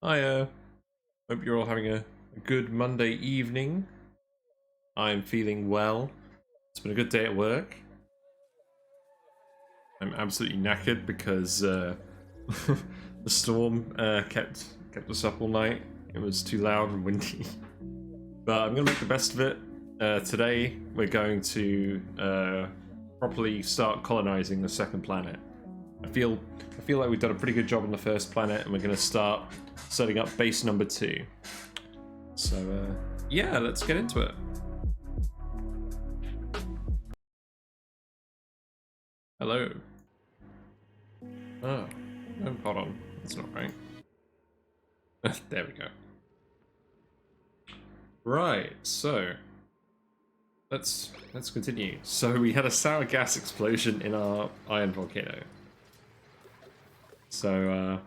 Hi, hope you're all having a good Monday evening. I'm feeling well. It's been a good day at work. I'm absolutely knackered because the storm kept us up all night. It was too loud and windy. But I'm gonna make the best of it. Today we're going to properly start colonizing the second planet. I feel like we've done a pretty good job on the first planet, and we're going to start setting up base number 2. So yeah, let's get into it. Hello. Oh, no, hold on. That's not right. There we go. Right, so let's continue. So we had a sour gas explosion in our iron volcano. So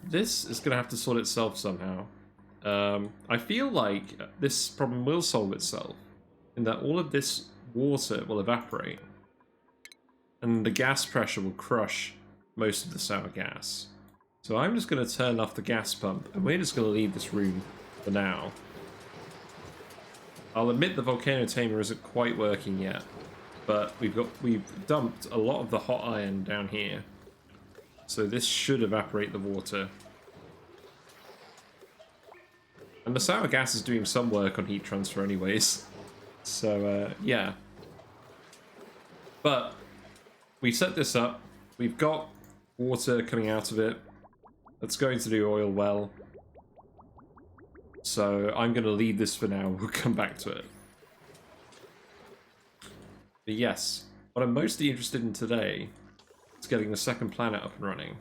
this is going to have to sort itself somehow. I feel like this problem will solve itself in that all of this water will evaporate and the gas pressure will crush most of the sour gas. So I'm just going to turn off the gas pump and we're just going to leave this room for now. I'll admit the volcano tamer isn't quite working yet, but we've dumped a lot of the hot iron down here. So this should evaporate the water. And the sour gas is doing some work on heat transfer anyways. So, yeah. But we set this up. We've got water coming out of it. That's going to do oil well. So I'm going to leave this for now. We'll come back to it. But yes, what I'm mostly interested in today is getting the second planet up and running.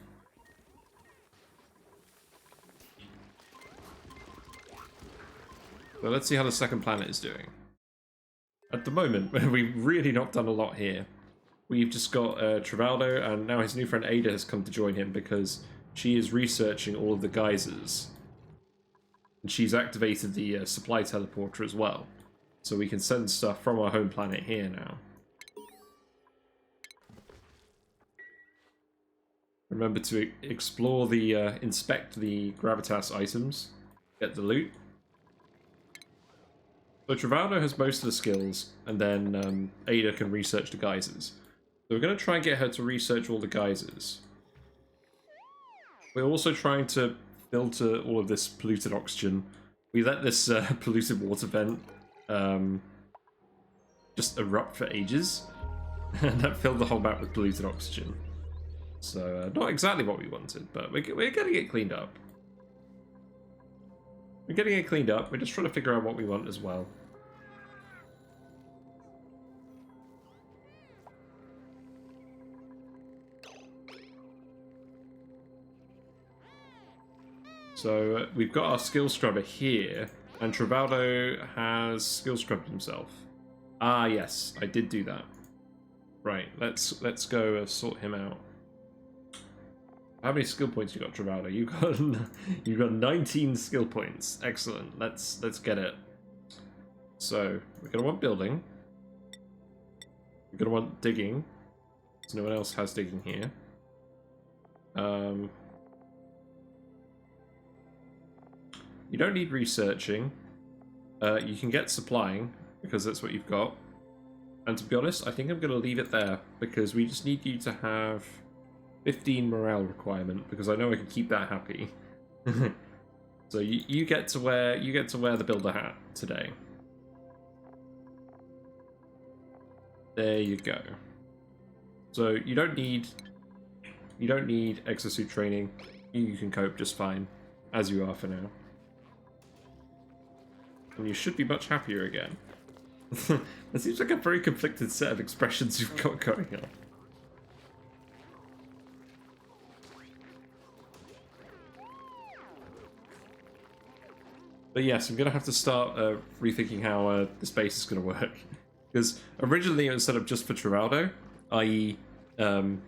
So let's see how the second planet is doing. At the moment, we've really not done a lot here. We've just got Trivaldo, and now his new friend Ada has come to join him because she is researching all of the geysers. And she's activated the supply teleporter as well. So we can send stuff from our home planet here now. Remember to explore the, inspect the gravitas items, get the loot. So Trivaldo has most of the skills, and then Ada can research the geysers. So we're going to try and get her to research all the geysers. We're also trying to filter all of this polluted oxygen. We let this polluted water vent just erupt for ages, and that filled the whole map with polluted oxygen. So not exactly what we wanted, but we're getting it cleaned up. We're getting it cleaned up. We're just trying to figure out what we want as well. So we've got our skill scrubber here, and Trivaldo has skill scrubbed himself. Ah, yes, I did do that. Right, let's go sort him out. How many skill points you got, Trivaldo? You got 19 skill points. Excellent. Let's get it. So we're gonna want building. We're gonna want digging. So no one else has digging here. You don't need researching. You can get supplying, because that's what you've got. And to be honest, I think I'm going to leave it there, because we just need you to have 15 morale requirement, because I know I can keep that happy. So you get to wear the builder hat today. There you go. So you don't need exosuit training. You can cope just fine as you are for now. And you should be much happier again. That seems like a very conflicted set of expressions you've got going on. But yes, I'm going to have to start rethinking how this base is going to work. Because originally it was set up just for Trivaldo, i.e., um,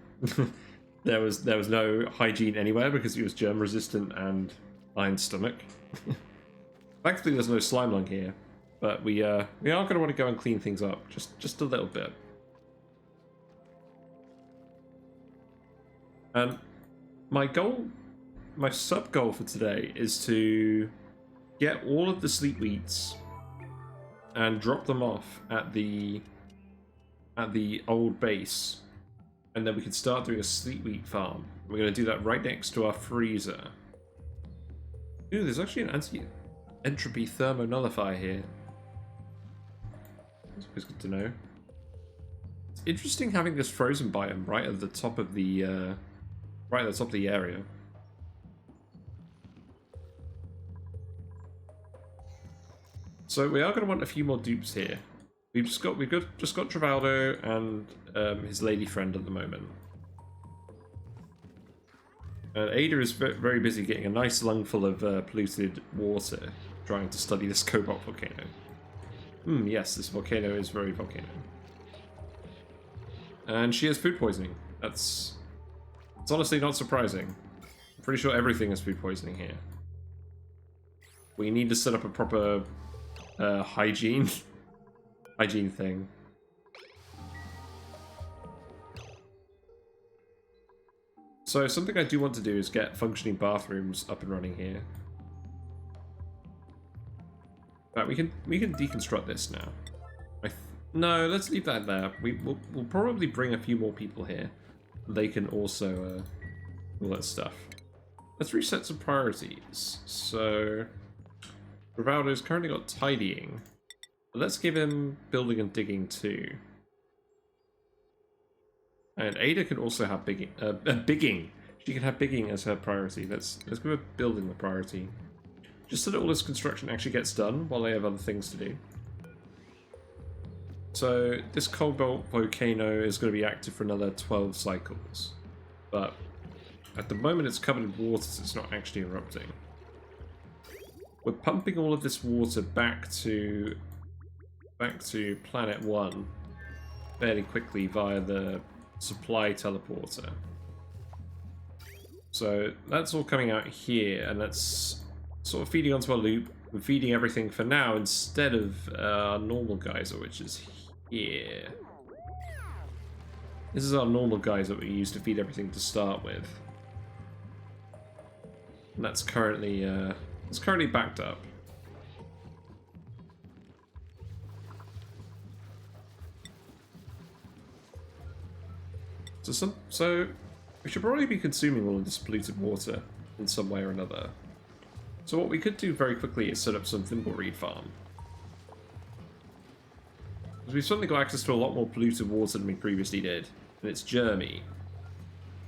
there was no hygiene anywhere because he was germ resistant and iron stomach. Thankfully, there's no slime lung here, but we are going to want to go and clean things up just a little bit. And my sub goal for today is to get all of the sleet wheats and drop them off at the old base, and then we can start doing a sleet wheat farm. We're going to do that right next to our freezer. Ooh, there's actually an anti-entropy thermonullifier here. That's always good to know. It's interesting having this frozen biome right at the top of the area. So we are going to want a few more dupes here. We've just got Travaldo and his lady friend at the moment. And Ada is very busy getting a nice lungful of polluted water, trying to study this cobalt volcano. Yes, this volcano is very volcano. And she has food poisoning. It's honestly not surprising. I'm pretty sure everything has food poisoning here. We need to set up a proper hygiene thing. So something I do want to do is get functioning bathrooms up and running here. But we can deconstruct this now. No, let's leave that there. We'll probably bring a few more people here. They can also all that stuff. Let's reset some priorities. So Rivaldo's currently got tidying. But let's give him building and digging too. And Ada can also have bigging. She can have bigging as her priority. Let's give her building the priority. Just so that all this construction actually gets done while they have other things to do. So this cobalt volcano is going to be active for another 12 cycles. But at the moment it's covered in water, so it's not actually erupting. We're pumping all of this water back to Planet 1 fairly quickly via the supply teleporter. So that's all coming out here, and that's sort of feeding onto our loop. We're feeding everything for now instead of our normal geyser, which is here. This is our normal geyser that we use to feed everything to start with. And that's currently backed up. So we should probably be consuming all of this polluted water in some way or another. So what we could do very quickly is set up some thimbleweed farm. Because we've certainly got access to a lot more polluted water than we previously did, and it's germy.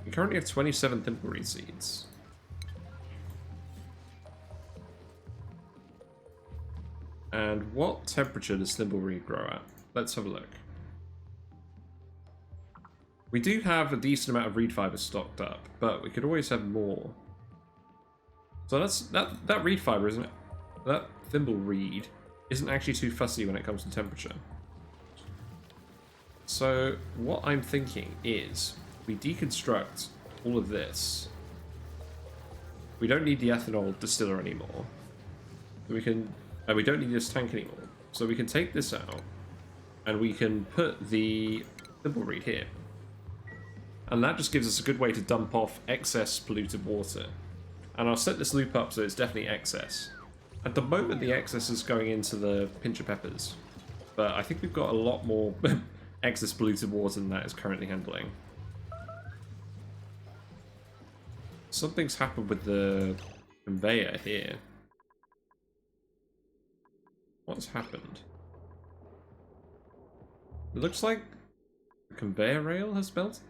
We currently have 27 thimbleweed seeds. And what temperature does thimbleweed grow at? Let's have a look. We do have a decent amount of reed fiber stocked up, but we could always have more. So that reed fiber isn't that thimble reed isn't actually too fussy when it comes to temperature. So what I'm thinking is we deconstruct all of this. We don't need the ethanol distiller anymore. We don't need this tank anymore. So we can take this out and we can put the thimble reed here. And that just gives us a good way to dump off excess polluted water. And I'll set this loop up so it's definitely excess. At the moment the excess is going into the pincher peppers. But I think we've got a lot more excess polluted water than that is currently handling. Something's happened with the conveyor here. What's happened? It looks like the conveyor rail has melted.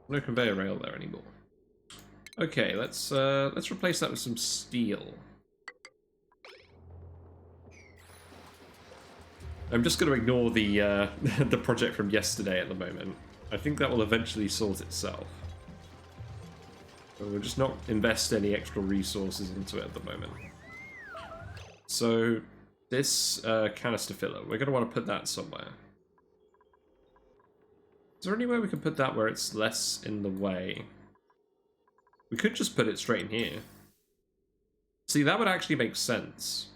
No conveyor rail there anymore. Okay, let's replace that with some steel. I'm just going to ignore the the project from yesterday at the moment. I think that will eventually sort itself. But we'll just not invest any extra resources into it at the moment. So this canister filler, we're going to want to put that somewhere. Is there any way we can put that where it's less in the way? We could just put it straight in here. See, that would actually make sense.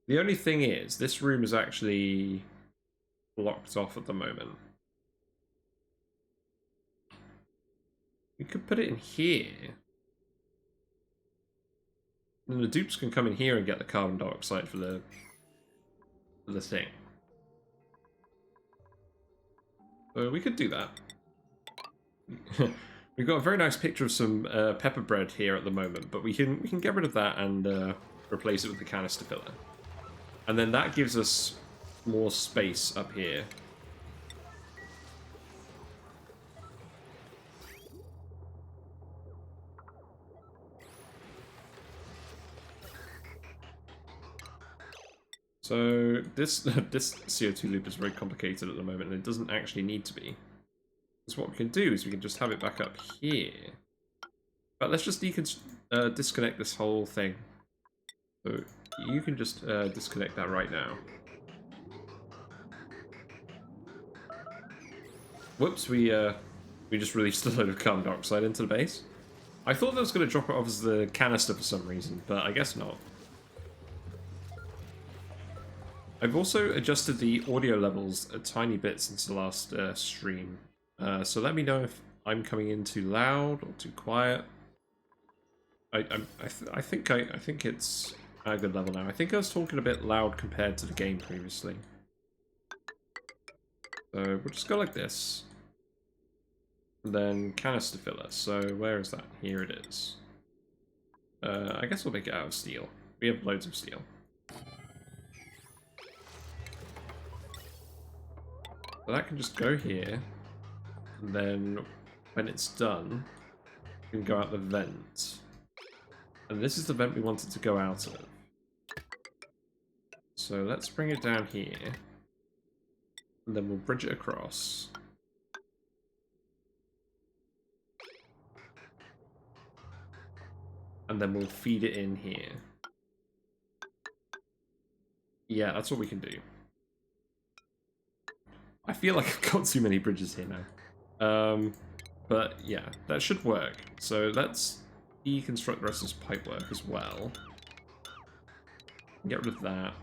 The only thing is, this room is actually blocked off at the moment. We could put it in here. And the dupes can come in here and get the carbon dioxide for the thing. So we could do that. We've got a very nice picture of some pepper bread here at the moment, but we can get rid of that and replace it with the canister filler. And then that gives us more space up here. So this this CO2 loop is very complicated at the moment, and it doesn't actually need to be. Because what we can do is we can just have it back up here. But let's just disconnect this whole thing. So you can just disconnect that right now. Whoops, we just released a load of carbon dioxide into the base. I thought that was going to drop it off as the canister for some reason, but I guess not. I've also adjusted the audio levels a tiny bit since the last stream. So let me know if I'm coming in too loud or too quiet. I think it's at a good level now. I think I was talking a bit loud compared to the game previously. So we'll just go like this. And then canister filler. So where is that? Here it is. I guess we'll make it out of steel. We have loads of steel. So that can just go here. And then when it's done, we can go out the vent. And this is the vent we wanted to go out of. So let's bring it down here. And then we'll bridge it across. And then we'll feed it in here. Yeah, that's what we can do. I feel like I've got too many bridges here now. But yeah, that should work. So let's deconstruct the rest of this pipework as well. Get rid of that.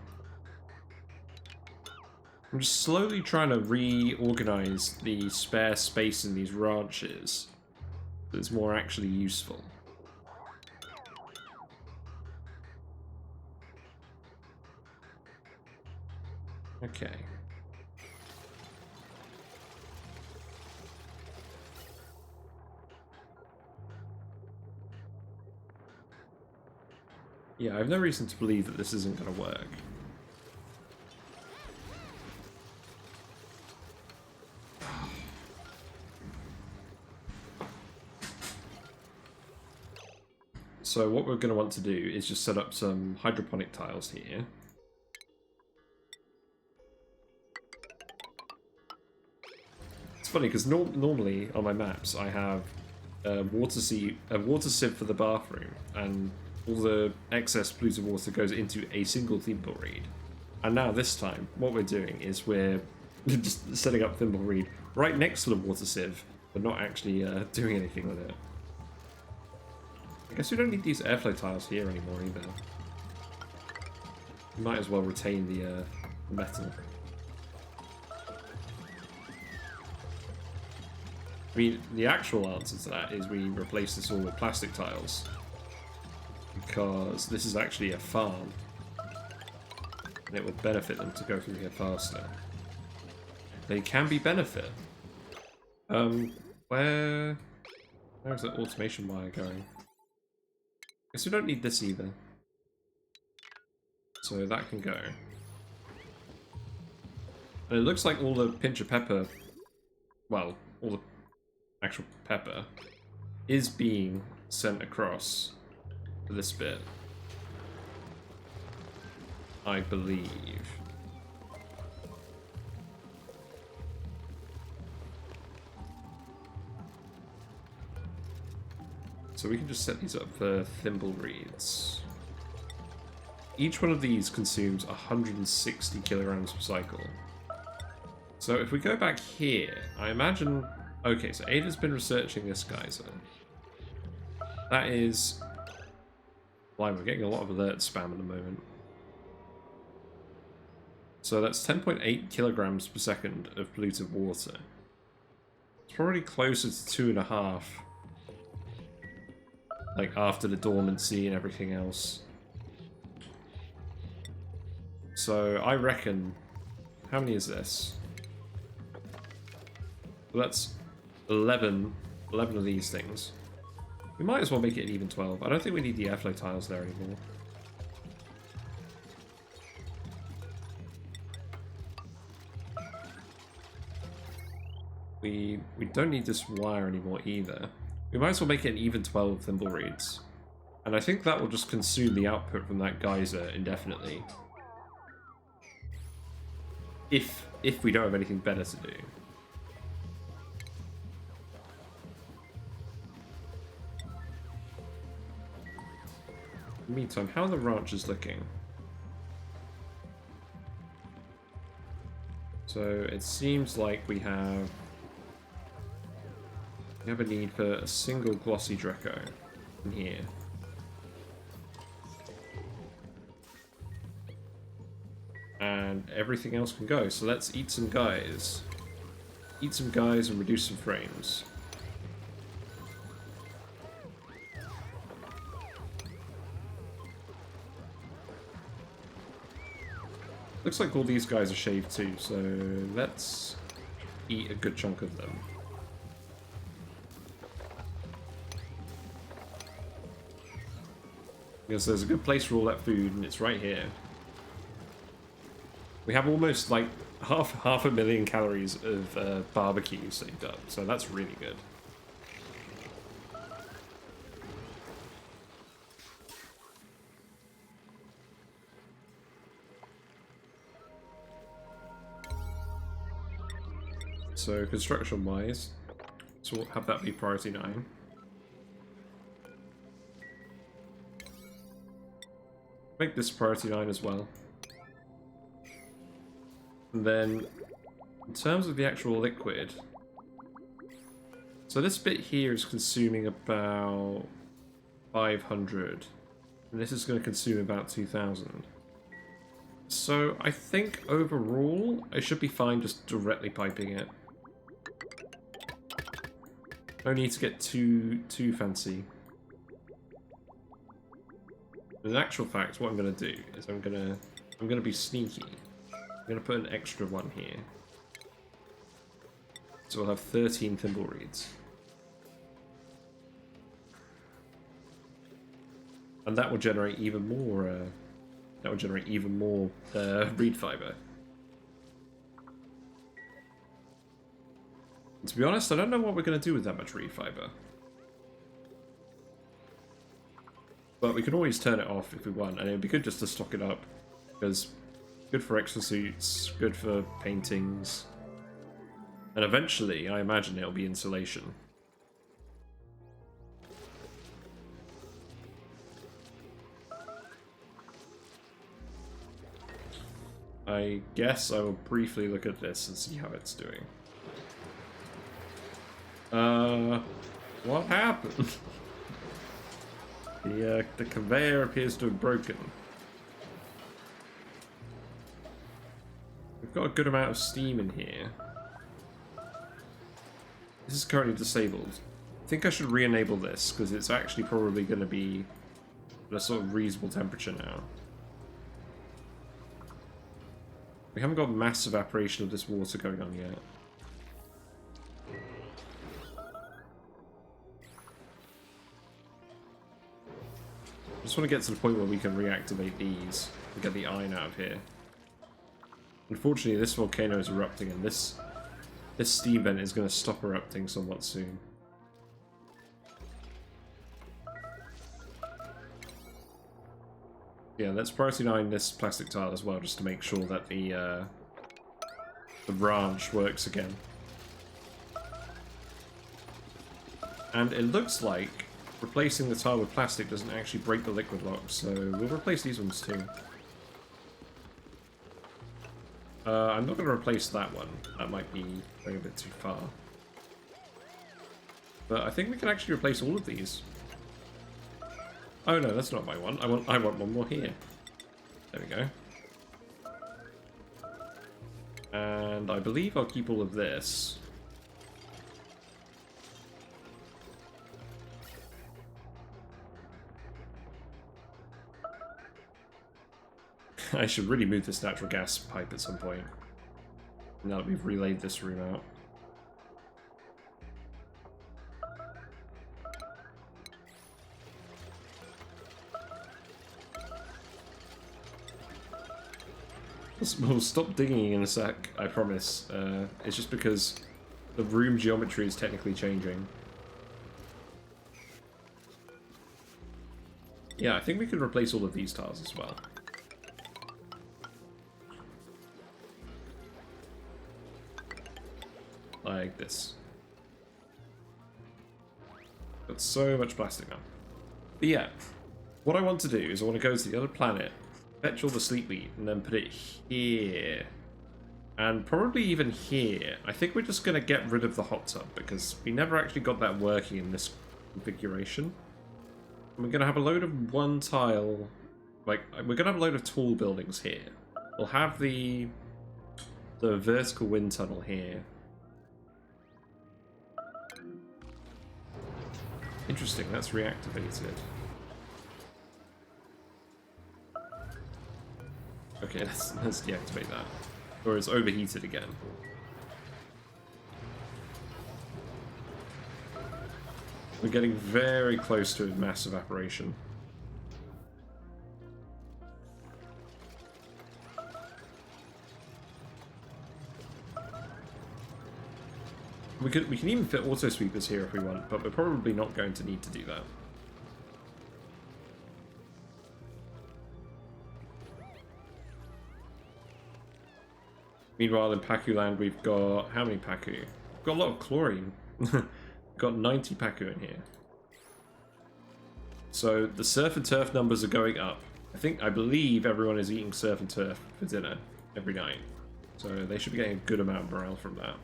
I'm just slowly trying to reorganize the spare space in these ranches so it's more actually useful. Okay. Yeah, I have no reason to believe that this isn't going to work. So what we're going to want to do is just set up some hydroponic tiles here. It's funny because normally on my maps I have a water sieve for the bathroom, and all the excess polluted water goes into a single thimble reed. And now this time, what we're doing is we're just setting up thimble reed right next to the water sieve, but not actually doing anything with it. I guess we don't need these airflow tiles here anymore either. We might as well retain the metal. I mean, the actual answer to that is we replace this all with plastic tiles. Because this is actually a farm. And it will benefit them to go through here faster. They can be benefit. Where's the automation wire going? Guess we don't need this either. So that can go. And it looks like all the pinch of pepper, well, all the actual pepper, is being sent across to this bit. I believe. So we can just set these up for thimble reeds. each one of these consumes 160 kilograms per cycle. So if we go back here, I imagine... Okay, so Ada's been researching this geyser. That is... Well, we're getting a lot of alert spam at the moment. So that's 10.8 kilograms per second of polluted water. It's probably closer to 2.5. Like, after the dormancy and everything else. So, I reckon... How many is this? Well, that's 11 of these things. We might as well make it an even 12. I don't think we need the airflow tiles there anymore. We don't need this wire anymore either. We might as well make it an even 12 thimble reeds. And I think that will just consume the output from that geyser indefinitely. If we don't have anything better to do. In the meantime, how are the ranches looking? So it seems like we have a need for a single glossy Draco in here. And everything else can go. So let's eat some guys. Eat some guys and reduce some frames. Looks like all these guys are shaved too, so let's eat a good chunk of them. Because there's a good place for all that food, and it's right here. We have almost like half a million calories of barbecue saved up, so that's really good. So construction-wise, so we'll have that be priority 9. Make this priority 9 as well. And then, in terms of the actual liquid, so this bit here is consuming about 500, and this is going to consume about 2,000. So I think overall, I should be fine just directly piping it. No need to get too fancy. In actual fact, what I'm going to do is I'm going to be sneaky. I'm going to put an extra one here. So we'll have 13 thimble reeds. And that will generate even more reed fiber. And to be honest, I don't know what we're going to do with that much reed fiber. But we can always turn it off if we want, and it would be good just to stock it up. Because good for exosuits, good for paintings. And eventually, I imagine it'll be insulation. I guess I will briefly look at this and see how it's doing. What happened? The conveyor appears to have broken. We've got a good amount of steam in here. This is currently disabled. I think I should re-enable this, because it's actually probably going to be at a sort of reasonable temperature now. We haven't got mass evaporation of this water going on yet. I just want to get to the point where we can reactivate these and get the iron out of here. Unfortunately, this volcano is erupting, and this steam vent is going to stop erupting somewhat soon. Yeah, let's priority 9 this plastic tile as well, just to make sure that the branch works again. And it looks like replacing the tile with plastic doesn't actually break the liquid lock, so we'll replace these ones too. I'm not going to replace that one. That might be going a bit too far. But I think we can actually replace all of these. Oh no, that's not my one. I want one more here. There we go. And I believe I'll keep all of this. I should really move this natural gas pipe at some point. Now that we've relayed this room out. We'll stop digging in a sec, I promise. It's just because the room geometry is technically changing. Yeah, I think we could replace all of these tiles as well. Like this. Got so much plastic now. But yeah, what I want to do is I want to go to the other planet, fetch all the sleet wheat, and then put it here. And probably even here. I think we're just going to get rid of the hot tub, because we never actually got that working in this configuration. And we're going to have a load of one tile, like, we're going to have a load of tall buildings here. We'll have the vertical wind tunnel here. Interesting, that's reactivated. Okay, let's deactivate that. Or it's overheated again. We're getting very close to a mass evaporation. We can even fit auto sweepers here if we want, but we're probably not going to need to do that. Meanwhile, in Paku land, we've got how many Paku? We've got a lot of chlorine. We've got 90 Paku in here. So the surf and turf numbers are going up. I believe everyone is eating surf and turf for dinner every night. So they should be getting a good amount of morale from that.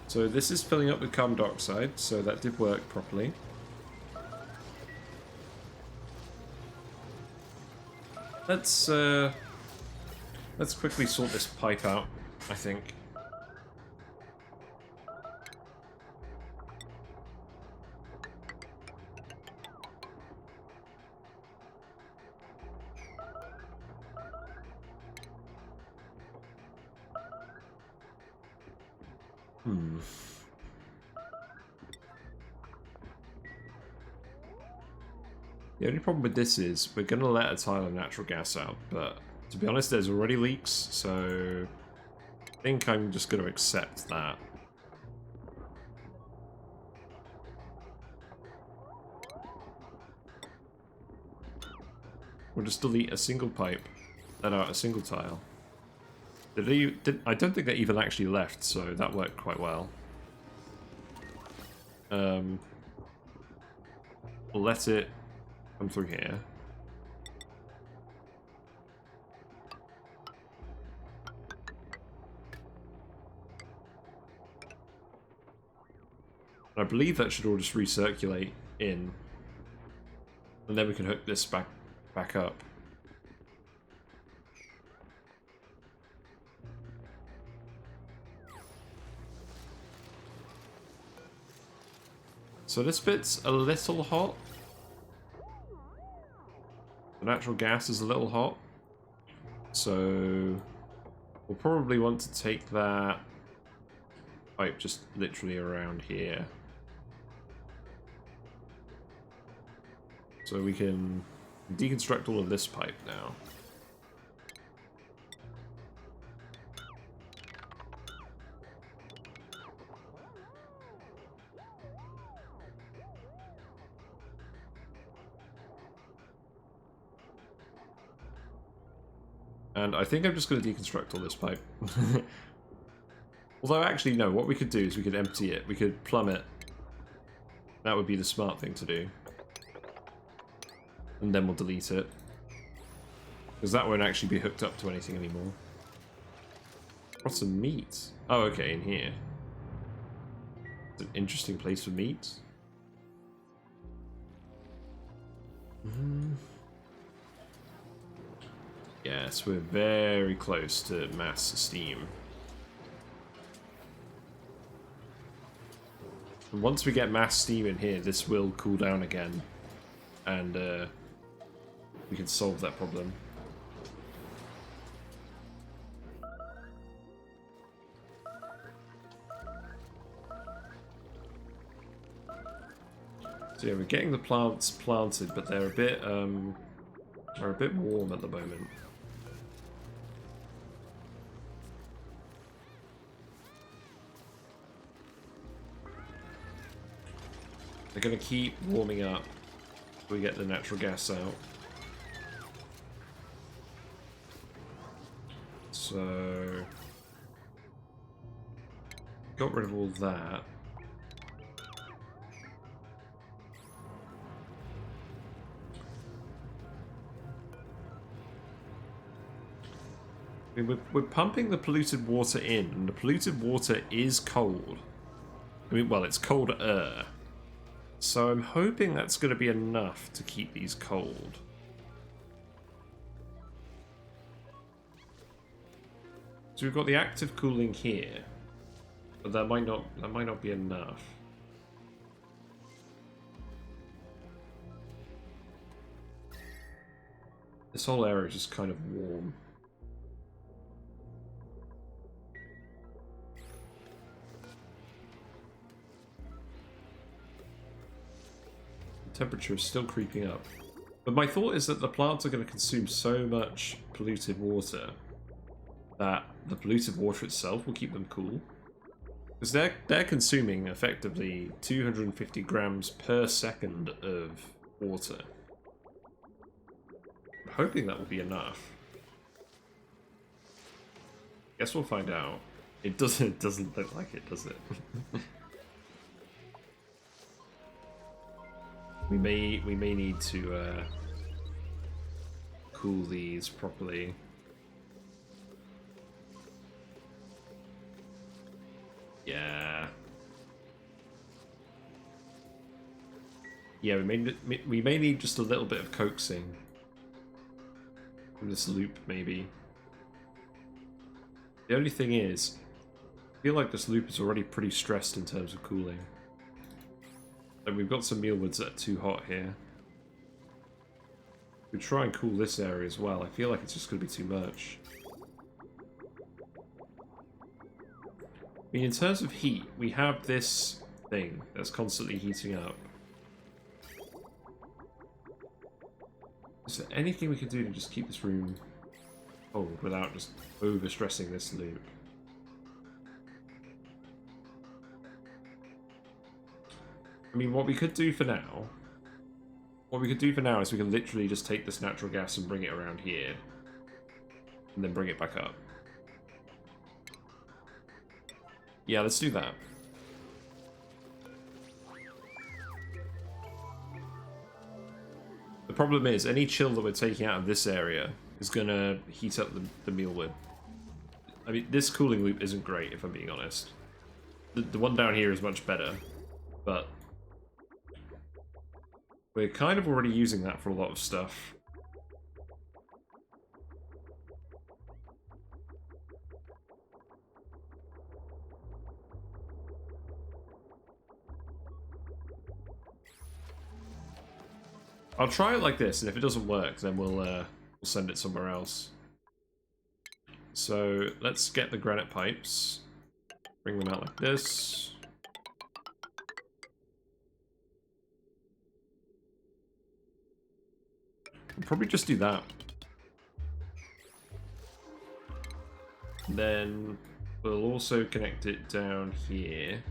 So this is filling up with carbon dioxide, so that did work properly. Let's quickly sort this pipe out, I think. The only problem with this is we're going to let a tile of natural gas out, but to be honest, there's already leaks, so I think I'm just going to accept that. We'll just delete a single pipe, let out a single tile. I don't think they even actually left, so that worked quite well. We'll let it come through here. I believe that should all just recirculate in, and then we can hook this back up. So this bit's a little hot. The natural gas is a little hot. So we'll probably want to take that pipe just literally around here. So we can deconstruct all of this pipe now. And I think I'm just going to deconstruct all this pipe. Although, actually, no, what we could do is we could empty it. We could plumb it. That would be the smart thing to do. And then we'll delete it. Because that won't actually be hooked up to anything anymore. What's some meat? Oh, okay, in here. It's an interesting place for meat. Yes, we're very close to mass steam. And once we get mass steam in here, this will cool down again. And we can solve that problem. So yeah, we're getting the plants planted, but they're a bit warm at the moment. They're gonna keep warming up until we get the natural gas out. So got rid of all that. I mean, we're pumping the polluted water in, and the polluted water is cold. I mean, well, it's colder. So I'm hoping that's going to be enough to keep these cold. So we've got the active cooling here, but that might not be enough. This whole area is just kind of warm. Temperature is still creeping up. But my thought is that the plants are going to consume so much polluted water that the polluted water itself will keep them cool. Because they're consuming effectively 250 grams per second of water. I'm hoping that will be enough. Guess we'll find out. It doesn't look like it, does it? We may need to cool these properly. Yeah. Yeah, we may need just a little bit of coaxing from this loop, maybe. The only thing is, I feel like this loop is already pretty stressed in terms of cooling. And we've got some mealwoods that are too hot here. We try and cool this area as well. I feel like it's just going to be too much. I mean, in terms of heat, we have this thing that's constantly heating up. Is there anything we can do to just keep this room cold without just overstressing this loop? I mean, what we could do for now is we can literally just take this natural gas and bring it around here. And then bring it back up. Yeah, let's do that. The problem is, any chill that we're taking out of this area is going to heat up the mealwood. I mean, this cooling loop isn't great, if I'm being honest. The one down here is much better, but we're kind of already using that for a lot of stuff. I'll try it like this, and if it doesn't work, then we'll send it somewhere else. So let's get the granite pipes, bring them out like this. We'll probably just do that. Then we'll also connect it down here.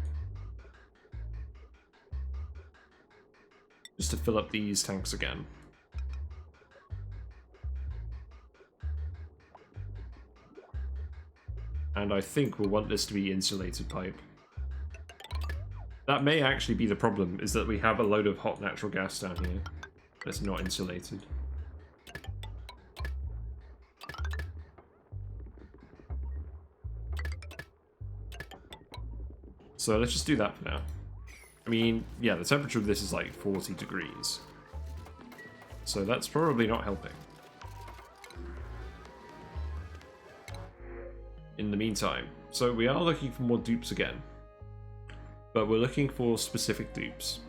Just to fill up these tanks again. And I think we'll want this to be insulated pipe. That may actually be the problem, is that we have a load of hot natural gas down here. It's not insulated. So let's just do that for now. I mean, yeah, the temperature of this is like 40 degrees. So that's probably not helping. In the meantime, so we are looking for more dupes again. But we're looking for specific dupes.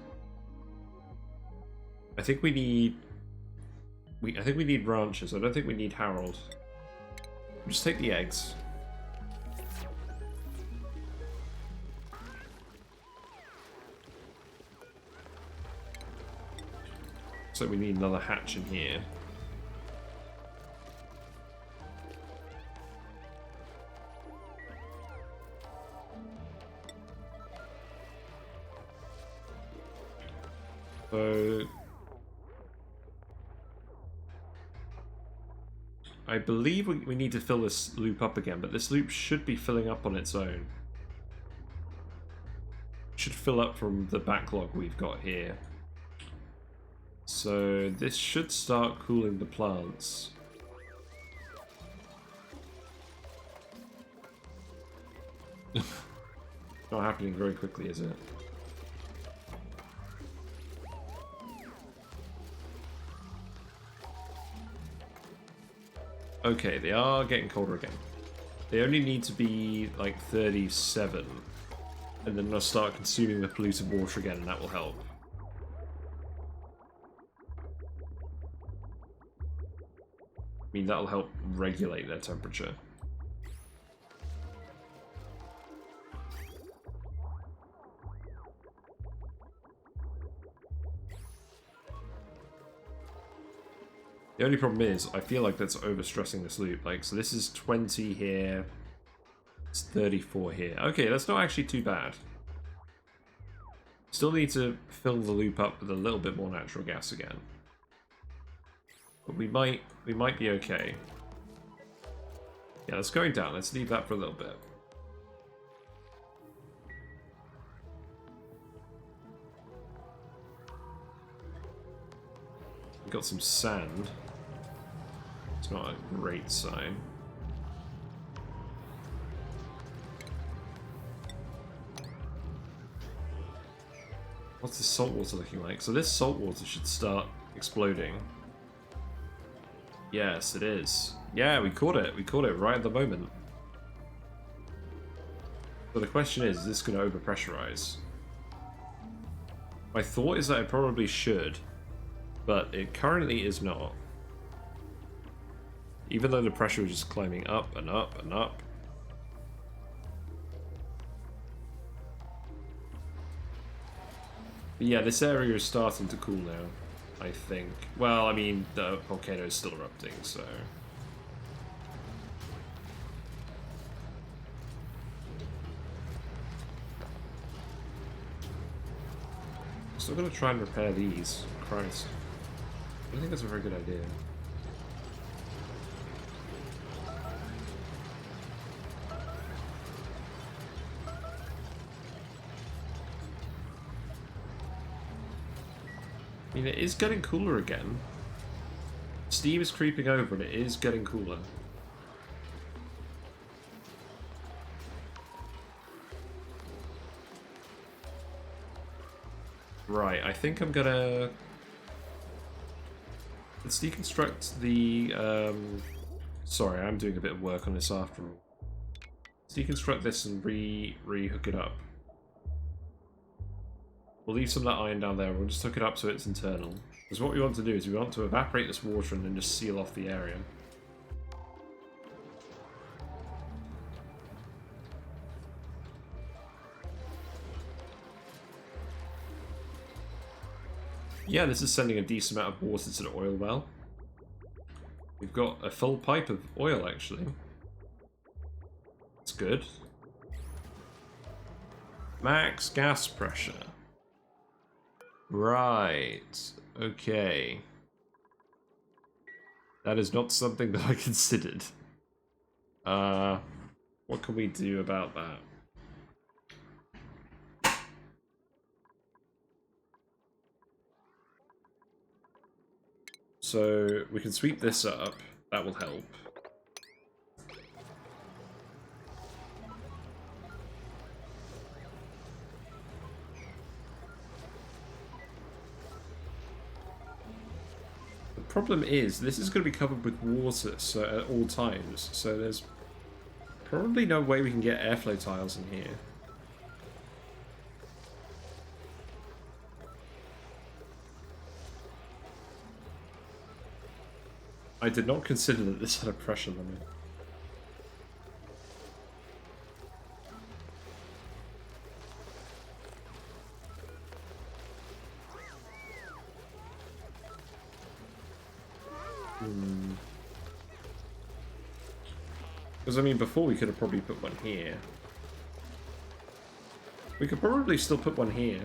I think we need... I think we need ranches. I don't think we need Harold. Just take the eggs. So we need another hatch in here. So I believe we need to fill this loop up again, but this loop should be filling up on its own. It should fill up from the backlog we've got here. So this should start cooling the plants. Not happening very quickly, is it? Okay, they are getting colder again. They only need to be like 37, and then they'll start consuming the polluted water again, and that will help. I mean, that'll help regulate their temperature. The only problem is, I feel like that's overstressing this loop. Like, so this is 20 here, it's 34 here. Okay, that's not actually too bad. Still need to fill the loop up with a little bit more natural gas again. But we might be okay. Yeah, that's going down. Let's leave that for a little bit. We've got some sand. It's not a great sign. What's the salt water looking like? So this salt water should start exploding. Yes, it is. Yeah, we caught it. We caught it right at the moment. So the question is this going to overpressurize? My thought is that it probably should, but it currently is not. Even though the pressure is just climbing up and up and up. But yeah, this area is starting to cool now, I think. Well, I mean, the volcano is still erupting, so... Still gonna try and repair these. Christ. I don't think that's a very good idea. I mean, it is getting cooler again. Steam is creeping over and it is getting cooler. Right, I think I'm gonna... Let's deconstruct the... Sorry, I'm doing a bit of work on this after all. Let's deconstruct this and re-hook it up. We'll leave some of that iron down there, we'll just hook it up so it's internal. Because what we want to do is we want to evaporate this water and then just seal off the area. Yeah, this is sending a decent amount of water to the oil well. We've got a full pipe of oil, actually. That's good. Max gas pressure. Right. Okay. That is not something that I considered. What can we do about that? So we can sweep this up. That will help. The problem is, this is going to be covered with water so, at all times, so there's probably no way we can get airflow tiles in here. I did not consider that this had a pressure limit. Because, I mean, before we could have probably put one here. We could probably still put one here.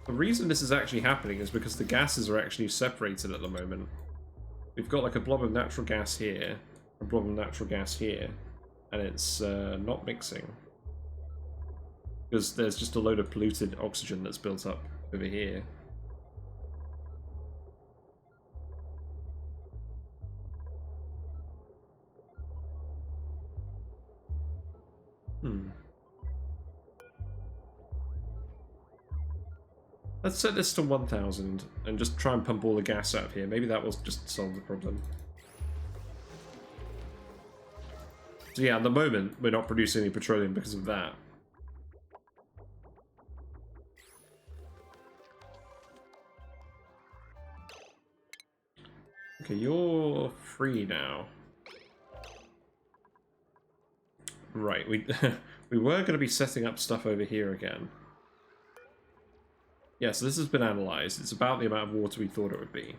The reason this is actually happening is because the gases are actually separated at the moment. We've got like a blob of natural gas here, a blob of natural gas here, and it's not mixing. Because there's just a load of polluted oxygen that's built up over here. Let's set this to 1000 and just try and pump all the gas out of here. Maybe that will just solve the problem. So yeah, at the moment, we're not producing any petroleum because of that. Okay, you're free now. Right, we we were going to be setting up stuff over here again. Yeah, so this has been analysed. It's about the amount of water we thought it would be.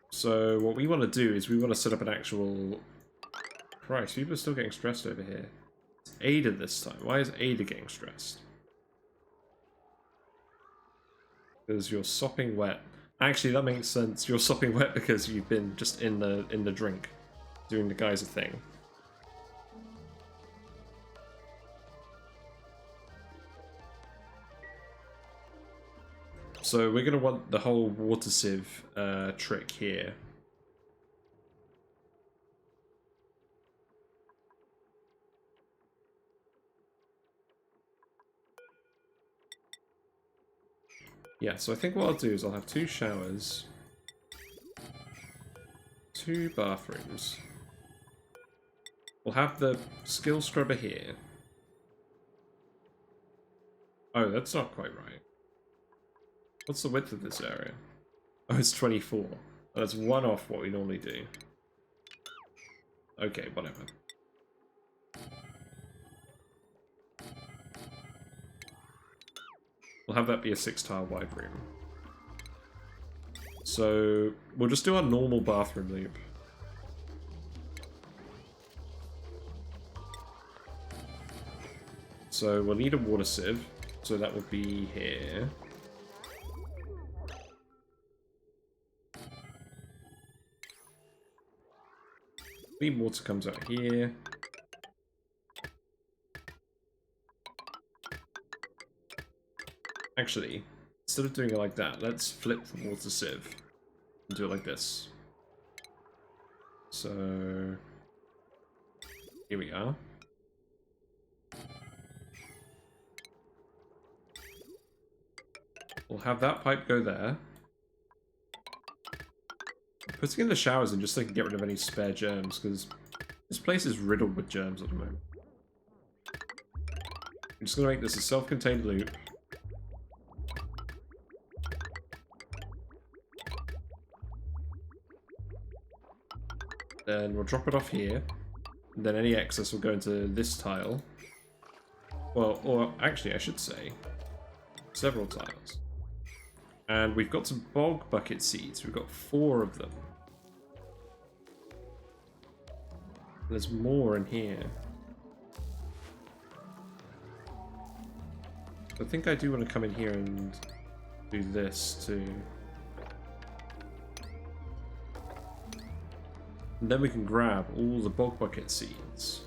So what we want to do is we want to set up an actual... Christ, people are still getting stressed over here. It's Ada this time. Why is Ada getting stressed? Because you're sopping wet. Actually, that makes sense. You're sopping wet because you've been just in the drink, doing the geyser thing. So we're going to want the whole water sieve trick here. Yeah, so I think what I'll do is I'll have 2 showers, 2 bathrooms. We'll have the skill scrubber here. Oh, that's not quite right. What's the width of this area? Oh, it's 24. That's 1 off what we normally do. Okay, whatever. We'll have that be a 6-tile wide room. So, we'll just do our normal bathroom loop. So, we'll need a water sieve. So that will be here. Clean water comes out here. Actually, instead of doing it like that, let's flip the water sieve and do it like this. So, here we are. We'll have that pipe go there. Putting in the showers in just so I can get rid of any spare germs, because this place is riddled with germs at the moment. I'm just going to make this a self-contained loop. Then we'll drop it off here. And then any excess will go into this tile. Well, or actually I should say, several tiles. And we've got some bog bucket seeds. We've got 4 of them. There's more in here. I think I do want to come in here and do this too. And then we can grab all the bog bucket seeds.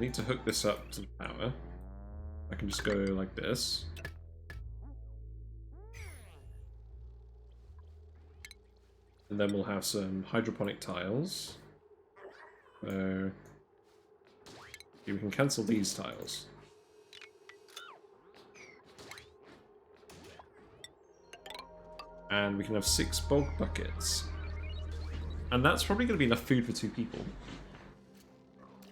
need to hook this up to the power. I can just go like this. And then we'll have some hydroponic tiles. So we can cancel these tiles. And we can have 6 bulk buckets. And that's probably going to be enough food for 2 people.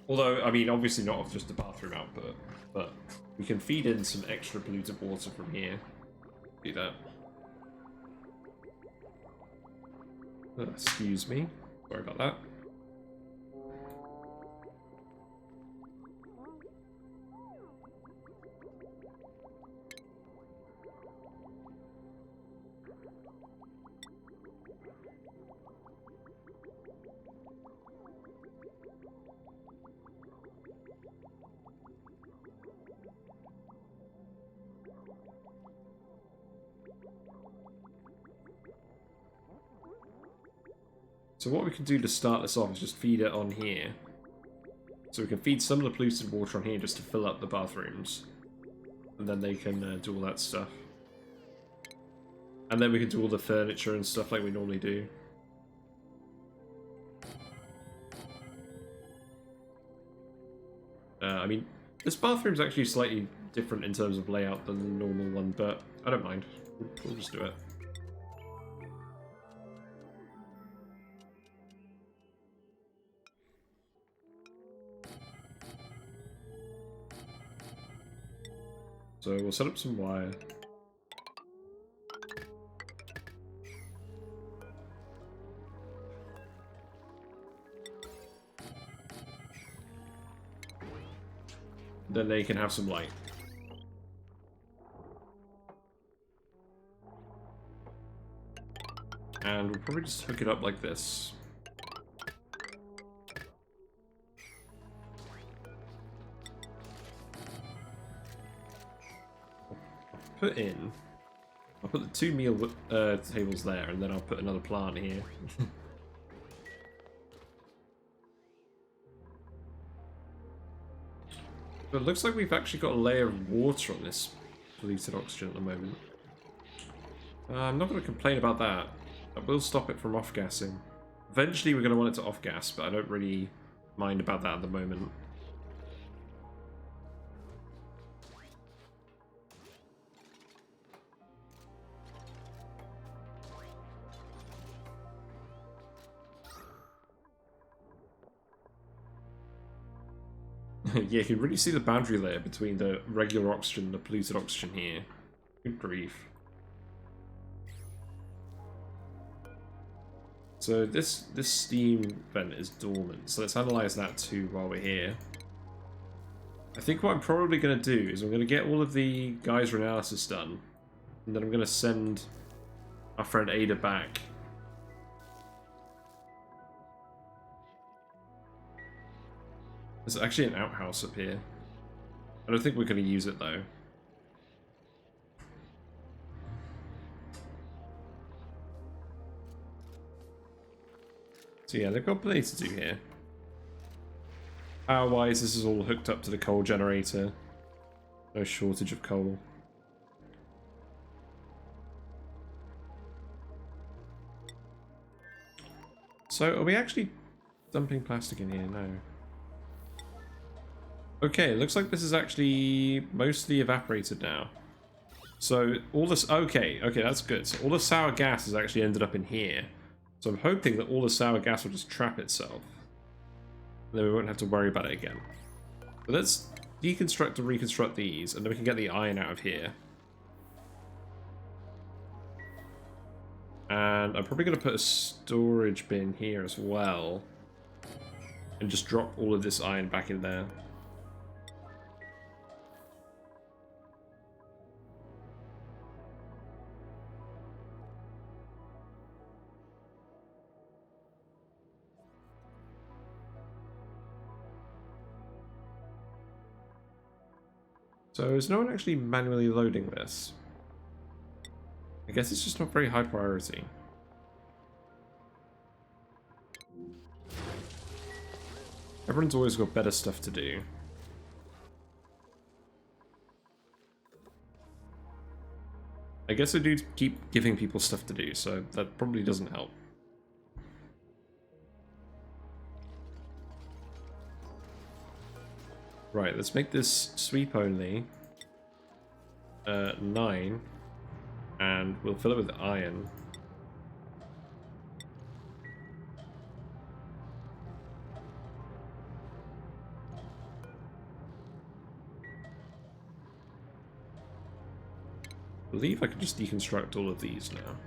Although, I mean, obviously not of just the bathroom output, but we can feed in some extra polluted water from here. Do that. Excuse me. Sorry about that. So what we can do to start this off is just feed it on here. So we can feed some of the polluted water on here just to fill up the bathrooms. And then they can do all that stuff. And then we can do all the furniture and stuff like we normally do. I mean, this bathroom's actually slightly different in terms of layout than the normal one, but I don't mind. We'll just do it. So we'll set up some wire. Then they can have some light. And we'll probably just hook it up like this. I'll put the 2 meal tables there, and then I'll put another plant here. But it looks like we've actually got a layer of water on this polluted oxygen at the moment. I'm not going to complain about that. That will stop it from off-gassing. Eventually we're going to want it to off-gas, but I don't really mind about that at the moment. Yeah, you can really see the boundary layer between the regular oxygen and the polluted oxygen here. Good grief. So this steam vent is dormant, so let's analyze that too while we're here. I think what I'm probably going to do is I'm going to get all of the geyser analysis done, and then I'm going to send our friend Ada back. There's actually an outhouse up here. I don't think we're going to use it though. So yeah, they've got plenty to do here. Power-wise, this is all hooked up to the coal generator. No shortage of coal. So, are we actually dumping plastic in here? No. Okay, looks like this is actually mostly evaporated now. So, all this... Okay, that's good. So, all the sour gas has actually ended up in here. So, I'm hoping that all the sour gas will just trap itself. And then we won't have to worry about it again. But let's deconstruct and reconstruct these, and then we can get the iron out of here. And I'm probably going to put a storage bin here as well. And just drop all of this iron back in there. So is no one actually manually loading this? I guess it's just not very high priority. Everyone's always got better stuff to do. I guess I do keep giving people stuff to do, so that probably doesn't help. Right, let's make this sweep only 9, and we'll fill it with iron. I believe I can just deconstruct all of these now.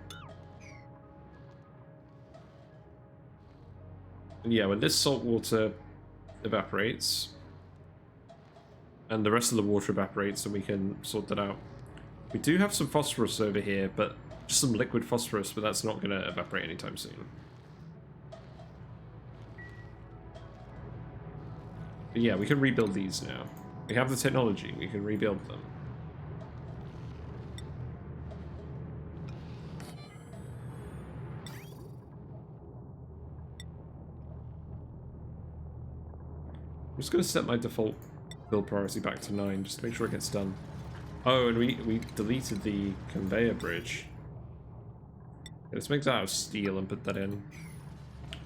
And yeah, when this salt water evaporates, and the rest of the water evaporates, then we can sort that out. We do have some phosphorus over here, but just some liquid phosphorus, but that's not going to evaporate anytime soon. But yeah, we can rebuild these now. We have the technology, we can rebuild them. I'm just going to set my default build priority back to 9, just to make sure it gets done. Oh, and we deleted the conveyor bridge. Okay, let's make that out of steel and put that in. I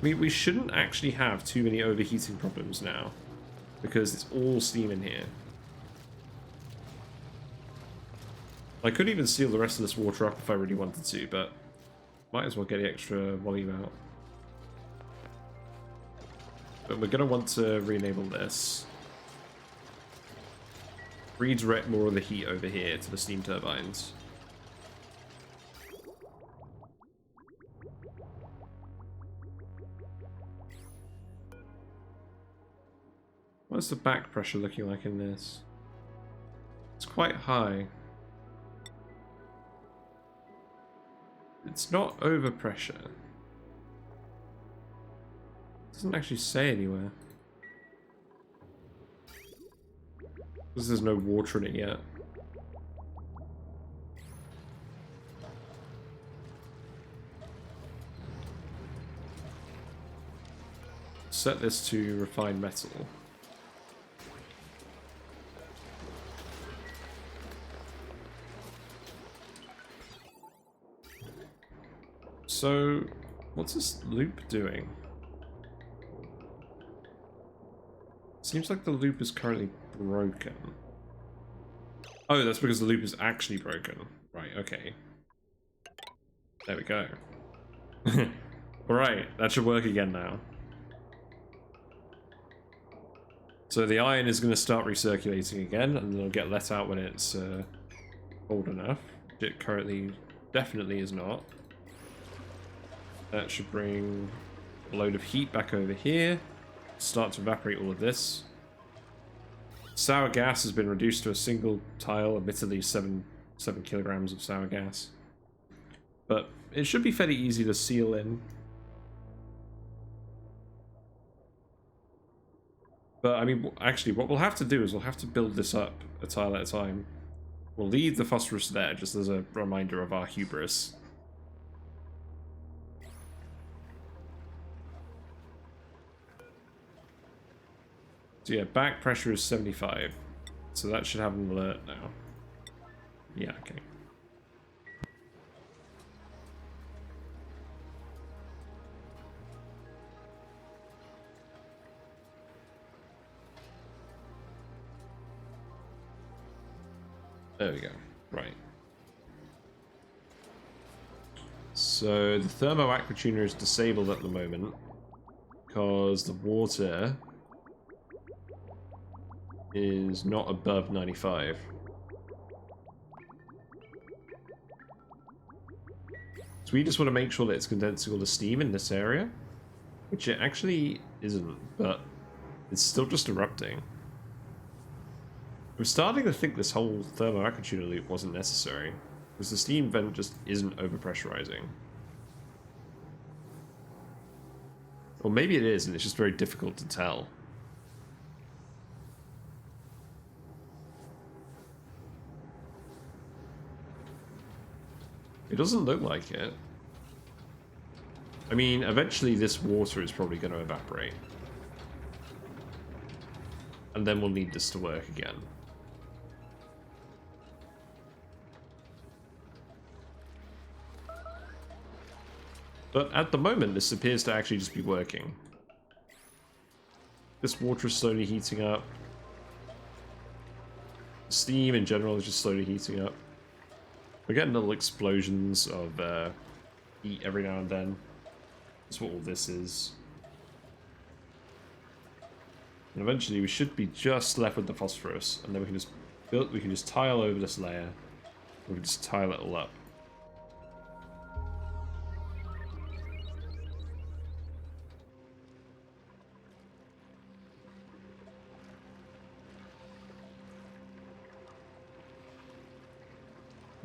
mean, we shouldn't actually have too many overheating problems now, because it's all steam in here. I could even seal the rest of this water up if I really wanted to, but might as well get the extra volume out. But we're going to want to re-enable this. Redirect more of the heat over here to the steam turbines. What's the back pressure looking like in this? It's quite high. It's not overpressure. It doesn't actually say anywhere. Because there's no water in it yet. Set this to refined metal. So, what's this loop doing? Seems like the loop is currently broken. Oh, that's because the loop is actually broken. Right, okay. There we go. Alright, that should work again now. So the iron is going to start recirculating again, and then it'll get let out when it's cold enough. It currently definitely is not. That should bring a load of heat back over here. Start to evaporate all of this. Sour gas has been reduced to a single tile, admittedly 7 kilograms of sour gas. But it should be fairly easy to seal in. But I mean, actually, what we'll have to do is we'll have to build this up a tile at a time. We'll leave the phosphorus there, just as a reminder of our hubris. So yeah, back pressure is 75. So that should have an alert now. Yeah, okay. There we go. Right. So the thermo aqua tuner is disabled at the moment because the water is not above 95. So we just want to make sure that it's condensing all the steam in this area, which it actually isn't, but it's still just erupting. I'm starting to think this whole thermo aqua tuner loop wasn't necessary, because the steam vent just isn't overpressurizing. Or maybe it is, and it's just very difficult to tell. It doesn't look like it. I mean, eventually this water is probably going to evaporate. And then we'll need this to work again. But at the moment, this appears to actually just be working. This water is slowly heating up. Steam in general is just slowly heating up. We're getting little explosions of heat every now and then. That's what all this is. And eventually we should be just left with the phosphorus, and then we can just we can just tile over this layer. We can just tile it all up.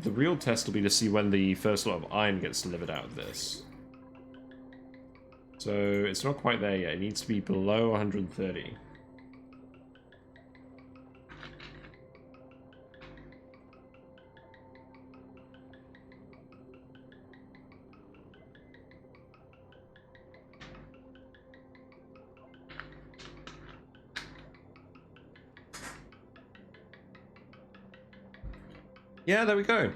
The real test will be to see when the first lot of iron gets delivered out of this. So it's not quite there yet. It needs to be below 130. Yeah, there we go.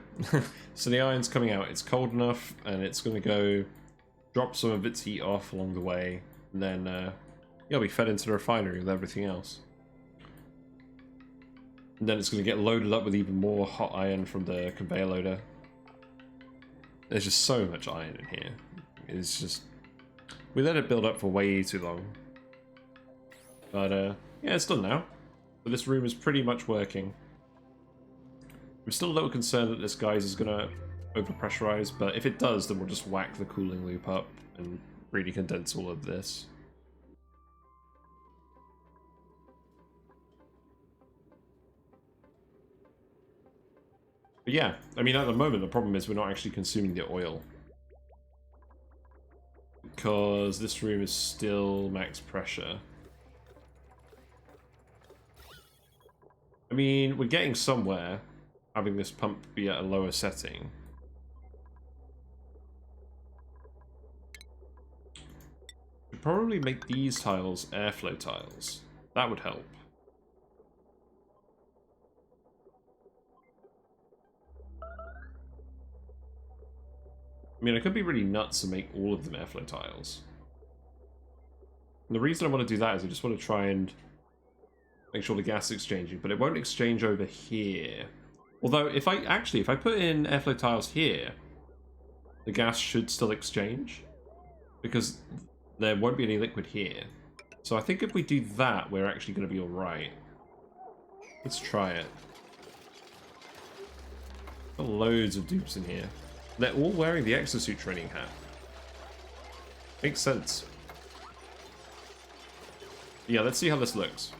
So the iron's coming out. It's cold enough, and it's going to go drop some of its heat off along the way, and then it'll be fed into the refinery with everything else. And then it's going to get loaded up with even more hot iron from the conveyor loader. There's just so much iron in here. It's just... we let it build up for way too long. But yeah, it's done now. So this room is pretty much working. I'm still a little concerned that this guy's is going to overpressurize, but if it does, then we'll just whack the cooling loop up and really condense all of this. But yeah, I mean, at the moment, the problem is we're not actually consuming the oil. Because this room is still max pressure. I mean, we're getting somewhere, having this pump be at a lower setting. We'd probably make these tiles airflow tiles. That would help. I mean, I could be really nuts and make all of them airflow tiles. And the reason I want to do that is I just want to try and make sure the gas is exchanging, but it won't exchange over here. Although, if I put in airflow tiles here, the gas should still exchange, because there won't be any liquid here. So I think if we do that, we're actually going to be alright. Let's try it. Got loads of dupes in here. They're all wearing the exosuit training hat. Makes sense. Yeah, let's see how this looks.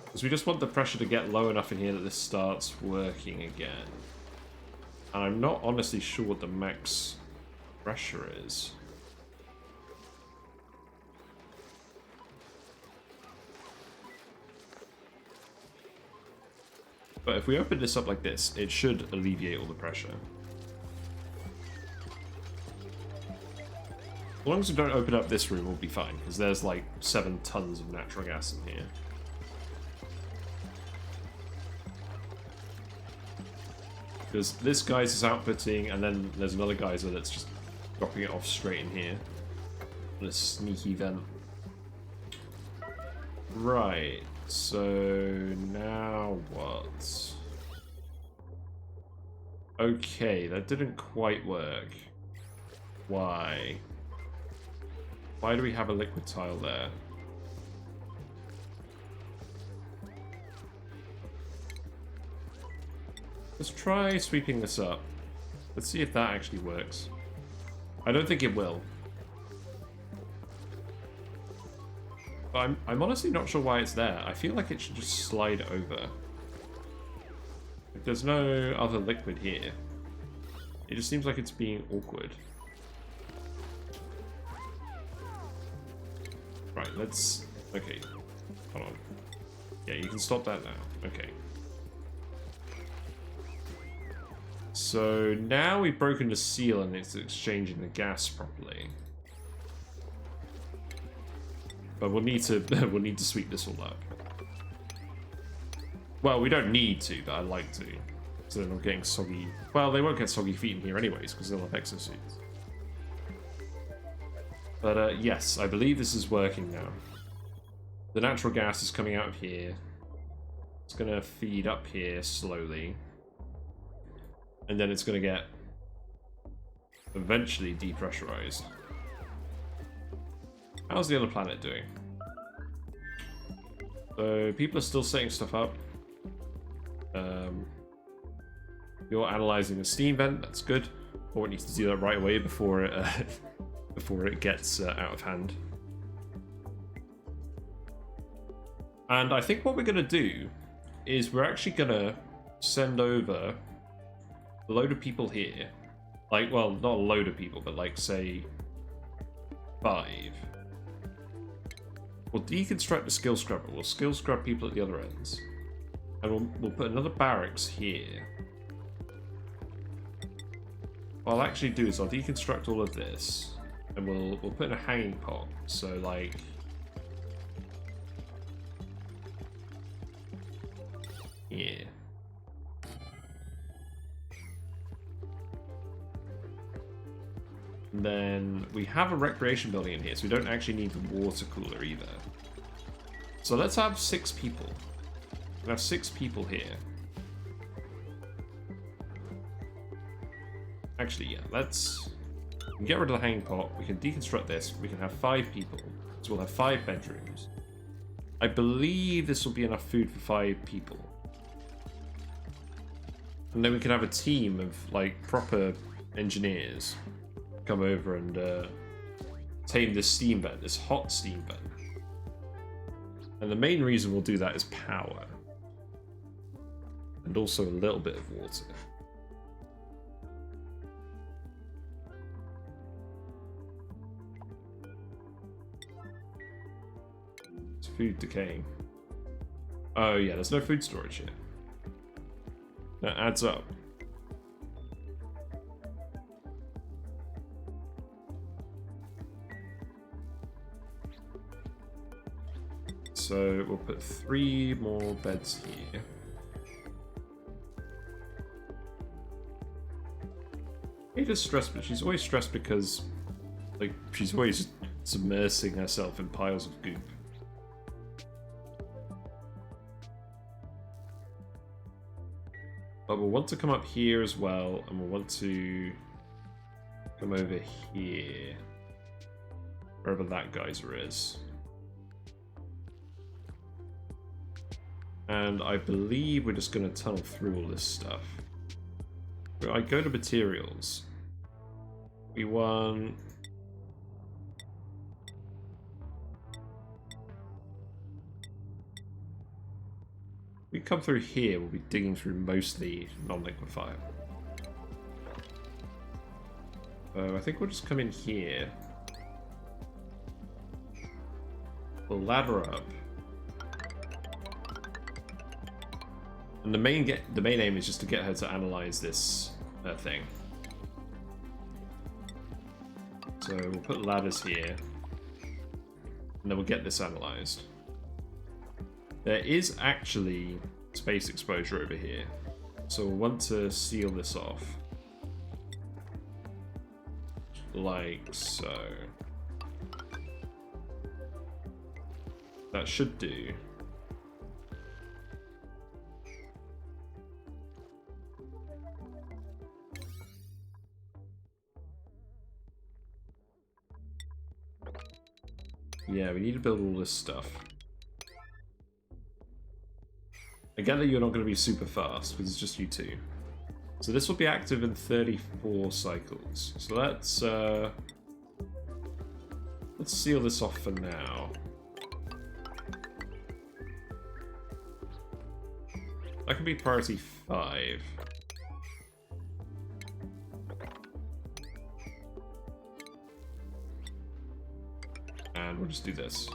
Because we just want the pressure to get low enough in here that this starts working again. And I'm not honestly sure what the max pressure is. But if we open this up like this, it should alleviate all the pressure. As long as we don't open up this room, we'll be fine, because there's like 7 tons of natural gas in here. Because this guy's is outputting, and then there's another geyser that's just dropping it off straight in here. On a sneaky vent. Right, so now what? Okay, that didn't quite work. Why? Why do we have a liquid tile there? Let's try sweeping this up. Let's see if that actually works. I don't think it will. But I'm honestly not sure why it's there. I feel like it should just slide over. Like, there's no other liquid here. It just seems like it's being awkward. Right, let's... okay. Hold on. Yeah, you can stop that now. Okay. So now we've broken the seal and it's exchanging the gas properly. But we'll need to sweep this all up. Well, we don't need to, but I'd like to. So they're not getting soggy. Well, they won't get soggy feet in here anyways, because they'll have exosuits. But yes, I believe this is working now. The natural gas is coming out of here. It's going to feed up here slowly. And then it's going to get eventually depressurized. How's the other planet doing? So people are still setting stuff up. You're analyzing the steam vent. That's good. Or it needs to do that right away before it before it gets out of hand. And I think what we're gonna do is we're actually gonna send over a load of people here. Like, well, not a load of people, but like, say, 5. We'll deconstruct the skill scrubber. We'll skill scrub people at the other ends. And we'll put another barracks here. What I'll actually do is I'll deconstruct all of this. And we'll put in a hanging pot. So, like... here. And then we have a recreation building in here, so we don't actually need the water cooler either. So let's have 6 people. We have 6 people here. Actually, yeah, let's get rid of the hanging pot. We can deconstruct this. We can have 5 people. So we'll have 5 bedrooms. I believe this will be enough food for 5 people. And then we can have a team of, like, proper engineers come over and tame this steam vent, this hot steam vent. And the main reason we'll do that is power. And also a little bit of water. It's food decaying. Oh yeah, there's no food storage here. That adds up. So we'll put 3 more beds here. Ada's stressed, but she's always stressed because, like, she's always submersing herself in piles of goop. But we'll want to come up here as well, and we'll want to come over here. Wherever that geyser is. And I believe we're just going to tunnel through all this stuff. I go to materials. We want... we come through here, we'll be digging through mostly non-liquefier. I think we'll just come in here. We'll ladder up. And the main aim is just to get her to analyze this thing. So we'll put ladders here, and then we'll get this analyzed. There is actually space exposure over here, so we'll want to seal this off. Like so. That should do. Yeah, we need to build all this stuff. I get that you're not going to be super fast, because it's just you 2. So this will be active in 34 cycles. So let's seal this off for now. That can be priority 5. And we'll just do this.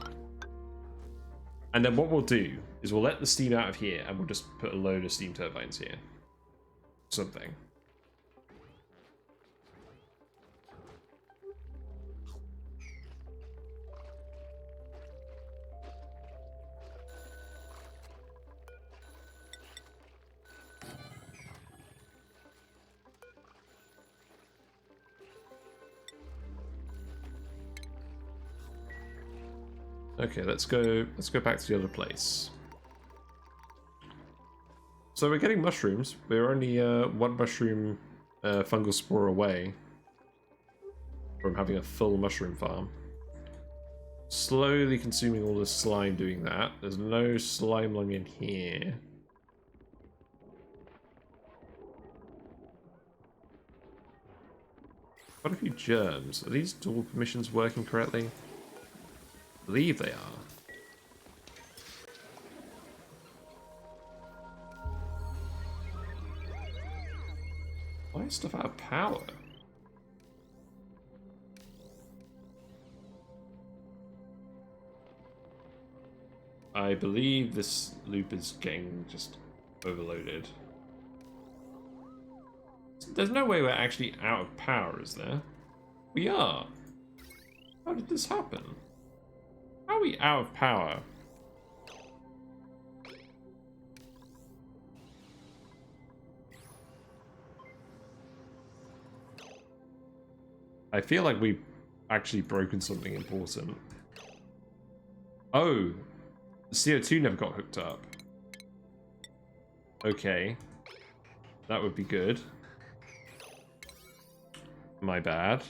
And then what we'll do is we'll let the steam out of here and we'll just put a load of steam turbines here. Something. Okay, let's go back to the other place. So we're getting mushrooms. We're only one mushroom fungal spore away from having a full mushroom farm. Slowly consuming all the slime doing that. There's no slime lung in here. Quite a few germs. Are these dual permissions working correctly? I believe they are. Why is stuff out of power? I believe this loop is getting just overloaded. There's no way we're actually out of power, is there? We are. How did this happen? How are we out of power? I feel like we've actually broken something important. Oh, the CO2 never got hooked up. Okay. That would be good. My bad.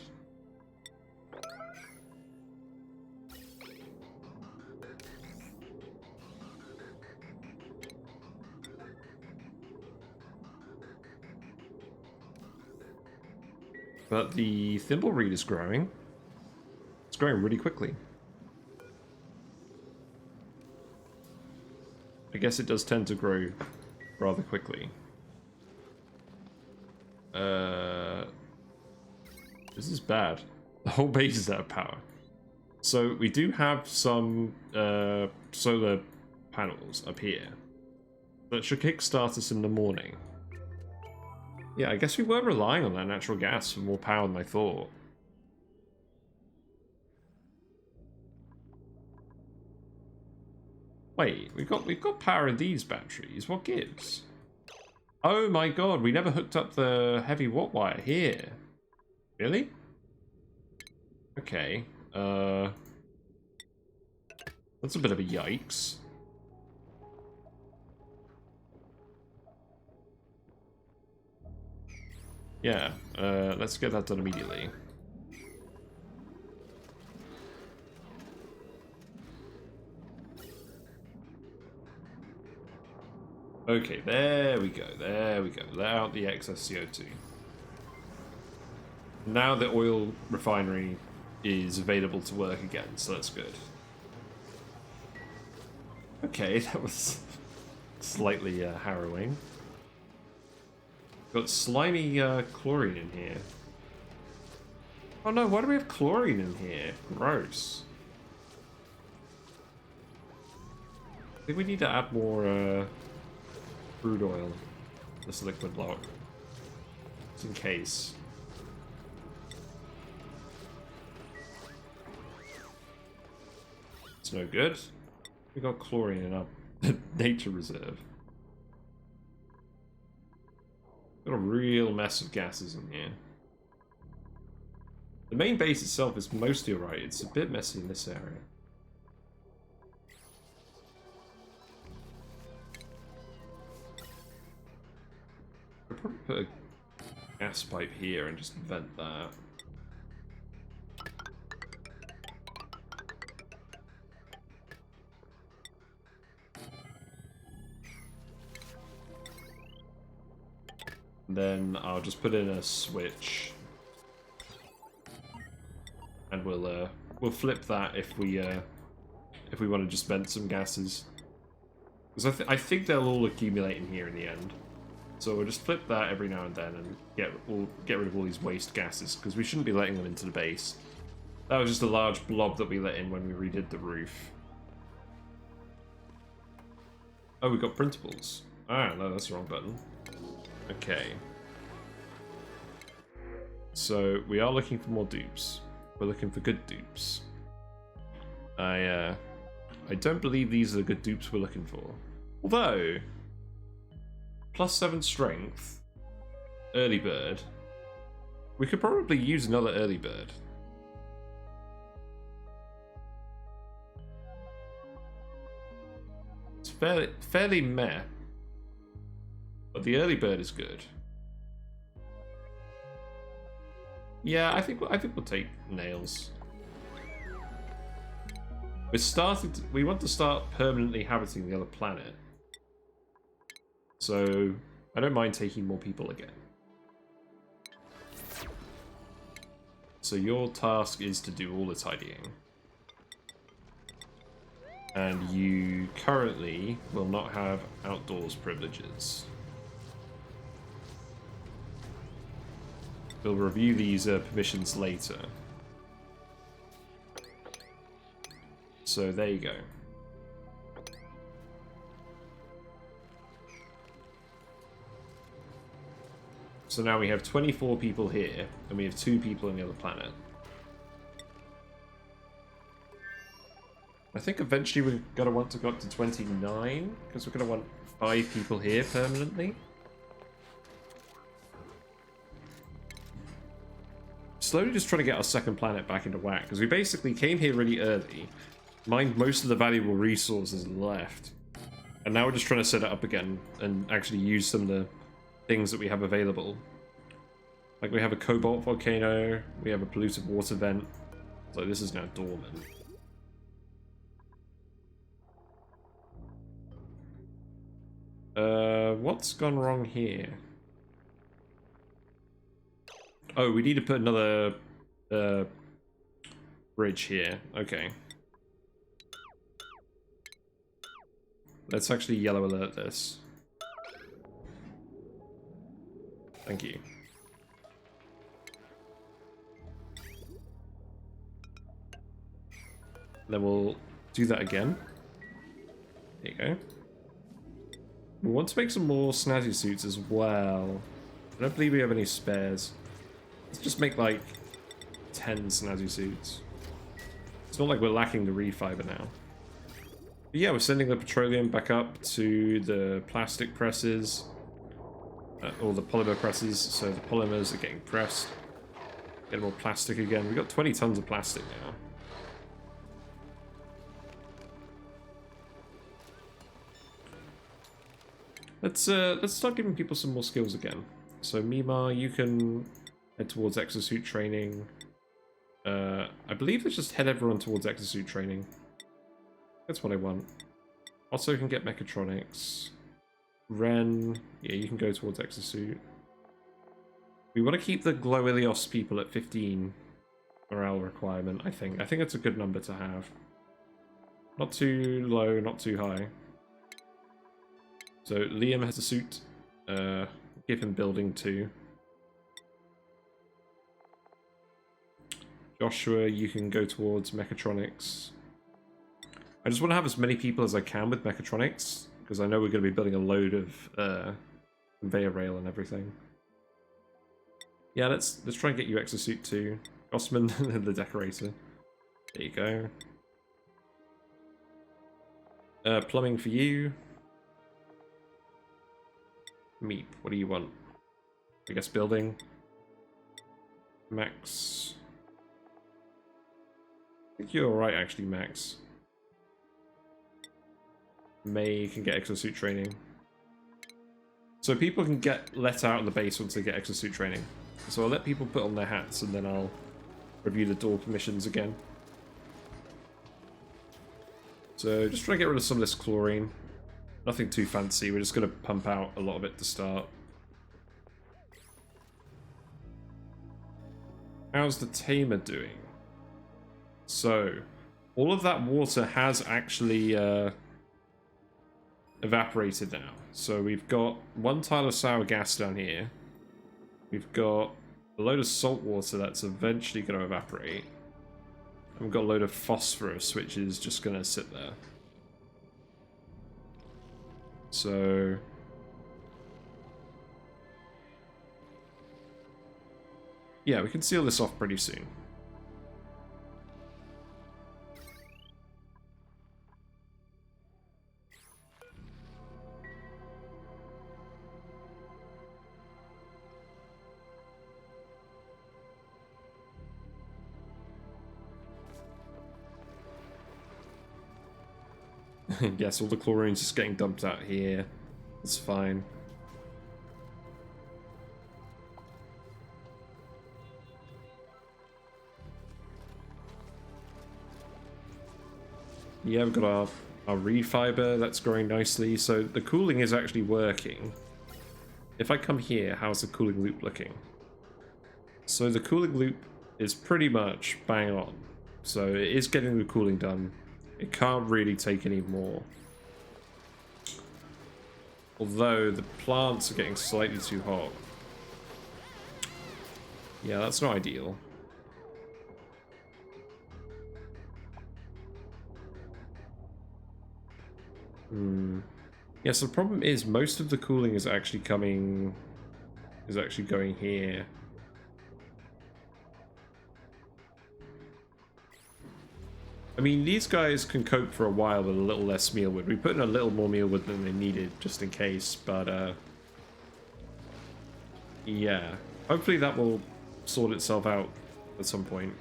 But the thimble reed is growing. It's growing really quickly. I guess it does tend to grow rather quickly. This is bad. The whole base is out of power. So we do have some solar panels up here that should kickstart us in the morning. Yeah, I guess we were relying on that natural gas for more power than I thought. Wait, we've got power in these batteries. What gives? Oh my god, we never hooked up the heavy watt wire here. Really? Okay. That's a bit of a yikes. Yeah, let's get that done immediately. Okay, there we go, there we go. Let out the excess CO2. Now the oil refinery is available to work again, so that's good. Okay, that was slightly harrowing. Got slimy chlorine in here. Oh no, why do we have chlorine in here? Gross. I think we need to add more crude oil. This liquid lock. Just in case. It's no good. We got chlorine in our nature reserve. Got a real mess of gases in here. The main base itself is mostly alright. It's a bit messy in this area. I'll probably put a gas pipe here and just vent that. Then I'll just put in a switch, and we'll flip that if we want to just vent some gases, because I think they'll all accumulate in here in the end. So we'll just flip that every now and then and get rid of all these waste gases, because we shouldn't be letting them into the base. That was just a large blob that we let in when we redid the roof. Oh, we got printables. Ah, no, that's the wrong button. Okay. So we are looking for more dupes. We're looking for good dupes. I don't believe these are the good dupes we're looking for. Although, +7 strength, early bird. We could probably use another early bird. fairly meh. But the early bird is good. Yeah, I think we'll take nails. We want to start permanently habiting the other planet. So I don't mind taking more people again. So your task is to do all the tidying. And you currently will not have outdoors privileges. We'll review these permissions later. So there you go. So now we have 24 people here, and we have 2 people on the other planet. I think eventually we're going to want to go up to 29, because we're going to want 5 people here permanently. Slowly just trying to get our second planet back into whack, because we basically came here really early, mined most of the valuable resources left, and now we're just trying to set it up again and actually use some of the things that we have available. Like we have a cobalt volcano, we have a polluted water vent, so this is now dormant. What's gone wrong here? Oh, we need to put another bridge here. Okay. Let's actually yellow alert this. Thank you. Then we'll do that again. There you go. We want to make some more snazzy suits as well. I don't believe we have any spares. Let's just make like 10 snazzy suits. It's not like we're lacking the refiber now. But yeah, we're sending the petroleum back up to the plastic presses. Or the polymer presses, so the polymers are getting pressed. Get more plastic again. We've got 20 tons of plastic now. Let's start giving people some more skills again. So Mima, you can head towards exosuit training. I believe let's just head everyone towards exosuit training. That's what I want. Also can get mechatronics. Ren, yeah, you can go towards exosuit. We want to keep the Glow Ilios people at 15 morale requirement, I think. I think it's a good number to have. Not too low, not too high. So Liam has a suit. Give him building 2. Joshua, you can go towards mechatronics. I just want to have as many people as I can with mechatronics, because I know we're going to be building a load of conveyor rail and everything. Yeah, let's try and get you exosuit too. Osman, the decorator. There you go. Plumbing for you. Meep, what do you want? I guess building. Max. I think you're alright actually, Max. May can get exosuit training. So people can get let out of the base once they get exosuit training. So I'll let people put on their hats and then I'll review the door permissions again. So just try to get rid of some of this chlorine. Nothing too fancy, we're just going to pump out a lot of it to start. How's the tamer doing? So, all of that water has actually evaporated now. So we've got 1 tile of sour gas down here. We've got a load of salt water that's eventually going to evaporate. And we've got a load of phosphorus, which is just going to sit there. So yeah, we can seal this off pretty soon. Yes, all the chlorine's just getting dumped out here. It's fine. Yeah, we've got our reed fiber that's growing nicely. So the cooling is actually working. If I come here, how's the cooling loop looking? So the cooling loop is pretty much bang on. So it is getting the cooling done. It can't really take any more. Although the plants are getting slightly too hot. Yeah, that's not ideal. Yeah, so the problem is most of the cooling is actually going here. I mean, these guys can cope for a while with a little less mealwood. We put in a little more mealwood than they needed, just in case, but, yeah. Hopefully that will sort itself out at some point.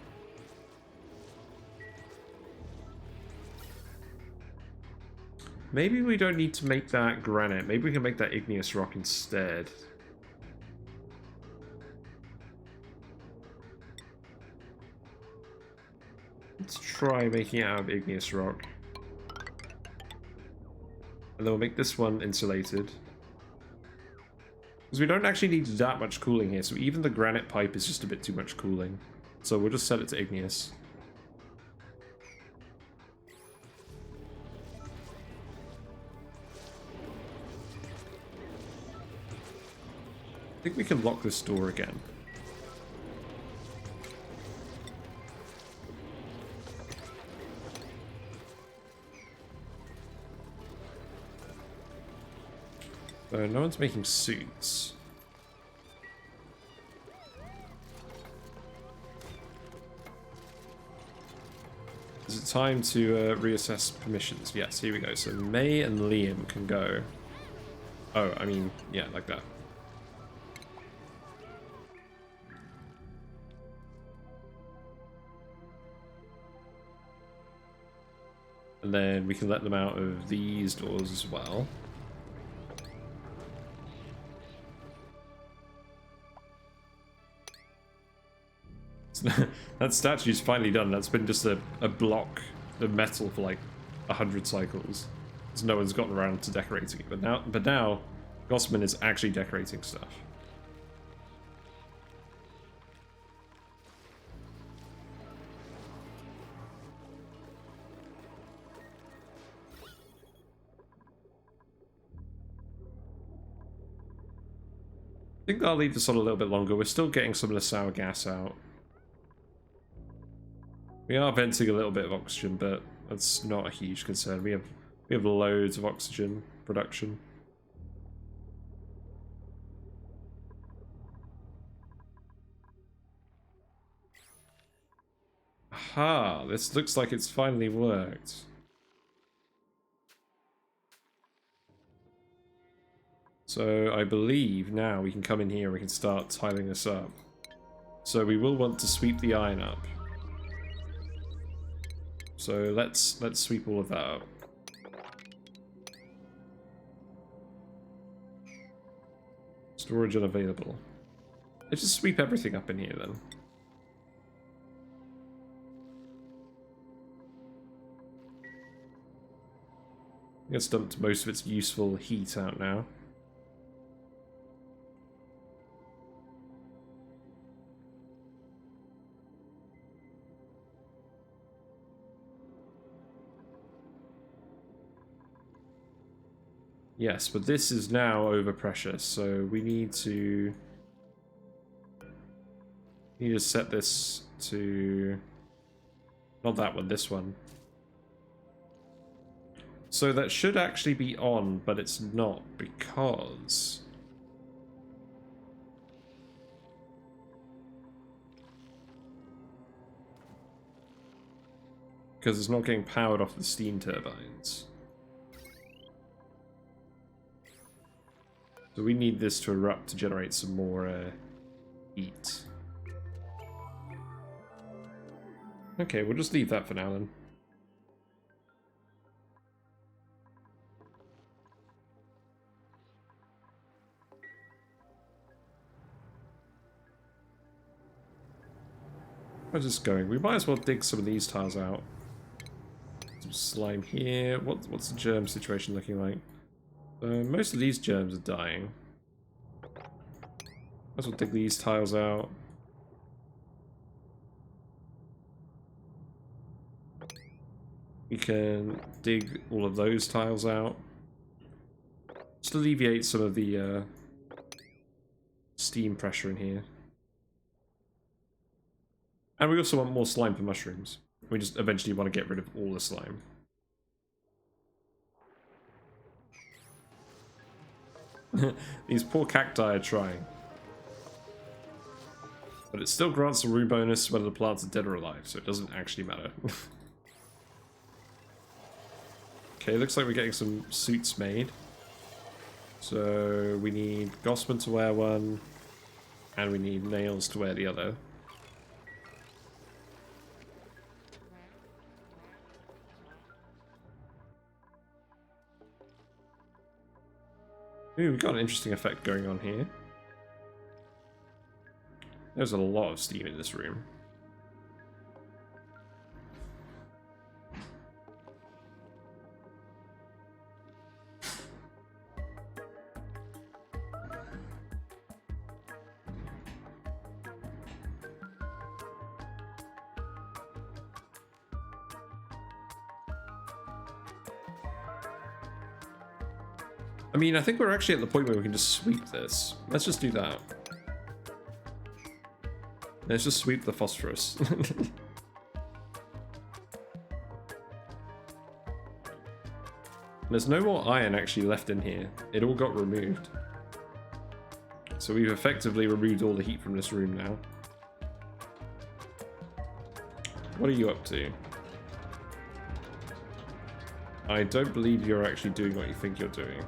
Maybe we don't need to make that granite. Maybe we can make that igneous rock instead. Let's try making it out of igneous rock. And then we'll make this one insulated. Because we don't actually need that much cooling here, so even the granite pipe is just a bit too much cooling. So we'll just set it to igneous. I think we can lock this door again. No one's making suits. Is it time to reassess permissions? Yes, here we go. So May and Liam can go. Oh, I mean, yeah, like that. And then we can let them out of these doors as well. That statue's finally done. That's been just a block of metal for like 100 cycles. Because no one's gotten around to decorating it. But now Gossman is actually decorating stuff. I think I'll leave this on a little bit longer. We're still getting some of the sour gas out. We are venting a little bit of oxygen, but that's not a huge concern. We have loads of oxygen production. Aha, this looks like it's finally worked. So I believe now we can come in here and we can start tiling this up. So we will want to sweep the iron up. So let's sweep all of that up. Storage unavailable. Let's just sweep everything up in here then. It's dumped most of its useful heat out now. Yes, but this is now overpressure, so we need to set this to not that one, this one. So that should actually be on, but it's not because it's not getting powered off the steam turbines. So we need this to erupt to generate some more heat. Okay, we'll just leave that for now then. How's this going? We might as well dig some of these tiles out. Some slime here. What's the germ situation looking like? Most of these germs are dying. Might as well dig these tiles out. We can dig all of those tiles out. Just alleviate some of the steam pressure in here. And we also want more slime for mushrooms. We just eventually want to get rid of all the slime. These poor cacti are trying. But it still grants a room bonus whether the plants are dead or alive, so it doesn't actually matter. Okay, looks like we're getting some suits made. So we need Gossman to wear one, and we need Nails to wear the other. Ooh, we've got an interesting effect going on here. There's a lot of steam in this room. I mean, I think we're actually at the point where we can just sweep this. Let's just do that. Let's just sweep the phosphorus. There's no more iron actually left in here. It all got removed. So we've effectively removed all the heat from this room now. What are you up to? I don't believe you're actually doing what you think you're doing.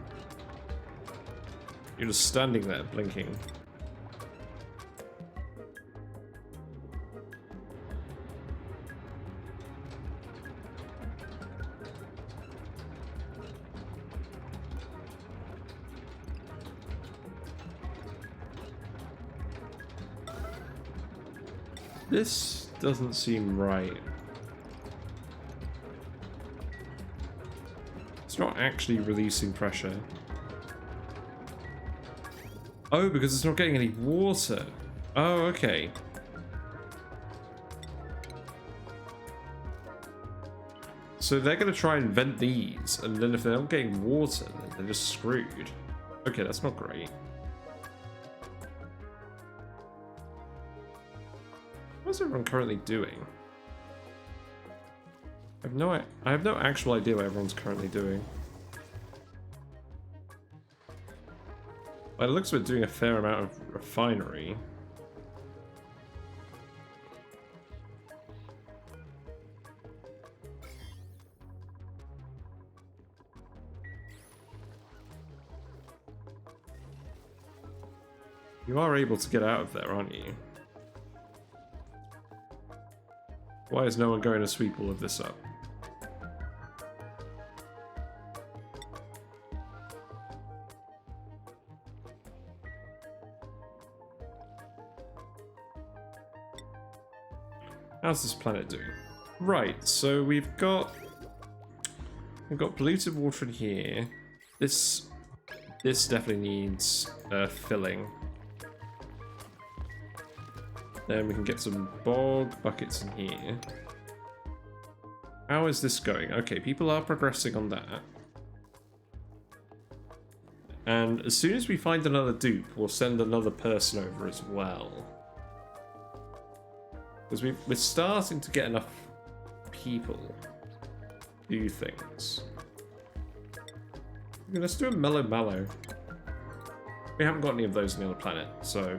You're just standing there blinking. This doesn't seem right. It's not actually releasing pressure. Oh, because it's not getting any water. Oh, okay. So they're going to try and vent these, and then if they're not getting water, then they're just screwed. Okay, that's not great. What's everyone currently doing? I have no actual idea what everyone's currently doing. By the looks of it, doing a fair amount of refinery. You are able to get out of there, aren't you? Why is no one going to sweep all of this up? How's this planet doing? Right, so we've got polluted water in here. This definitely needs filling. Then we can get some bog buckets in here. How is this going? Okay, people are progressing on that. And as soon as we find another dupe, we'll send another person over as well. Because we're starting to get enough people to do things. Okay, let's do a mellow. We haven't got any of those on the other planet, so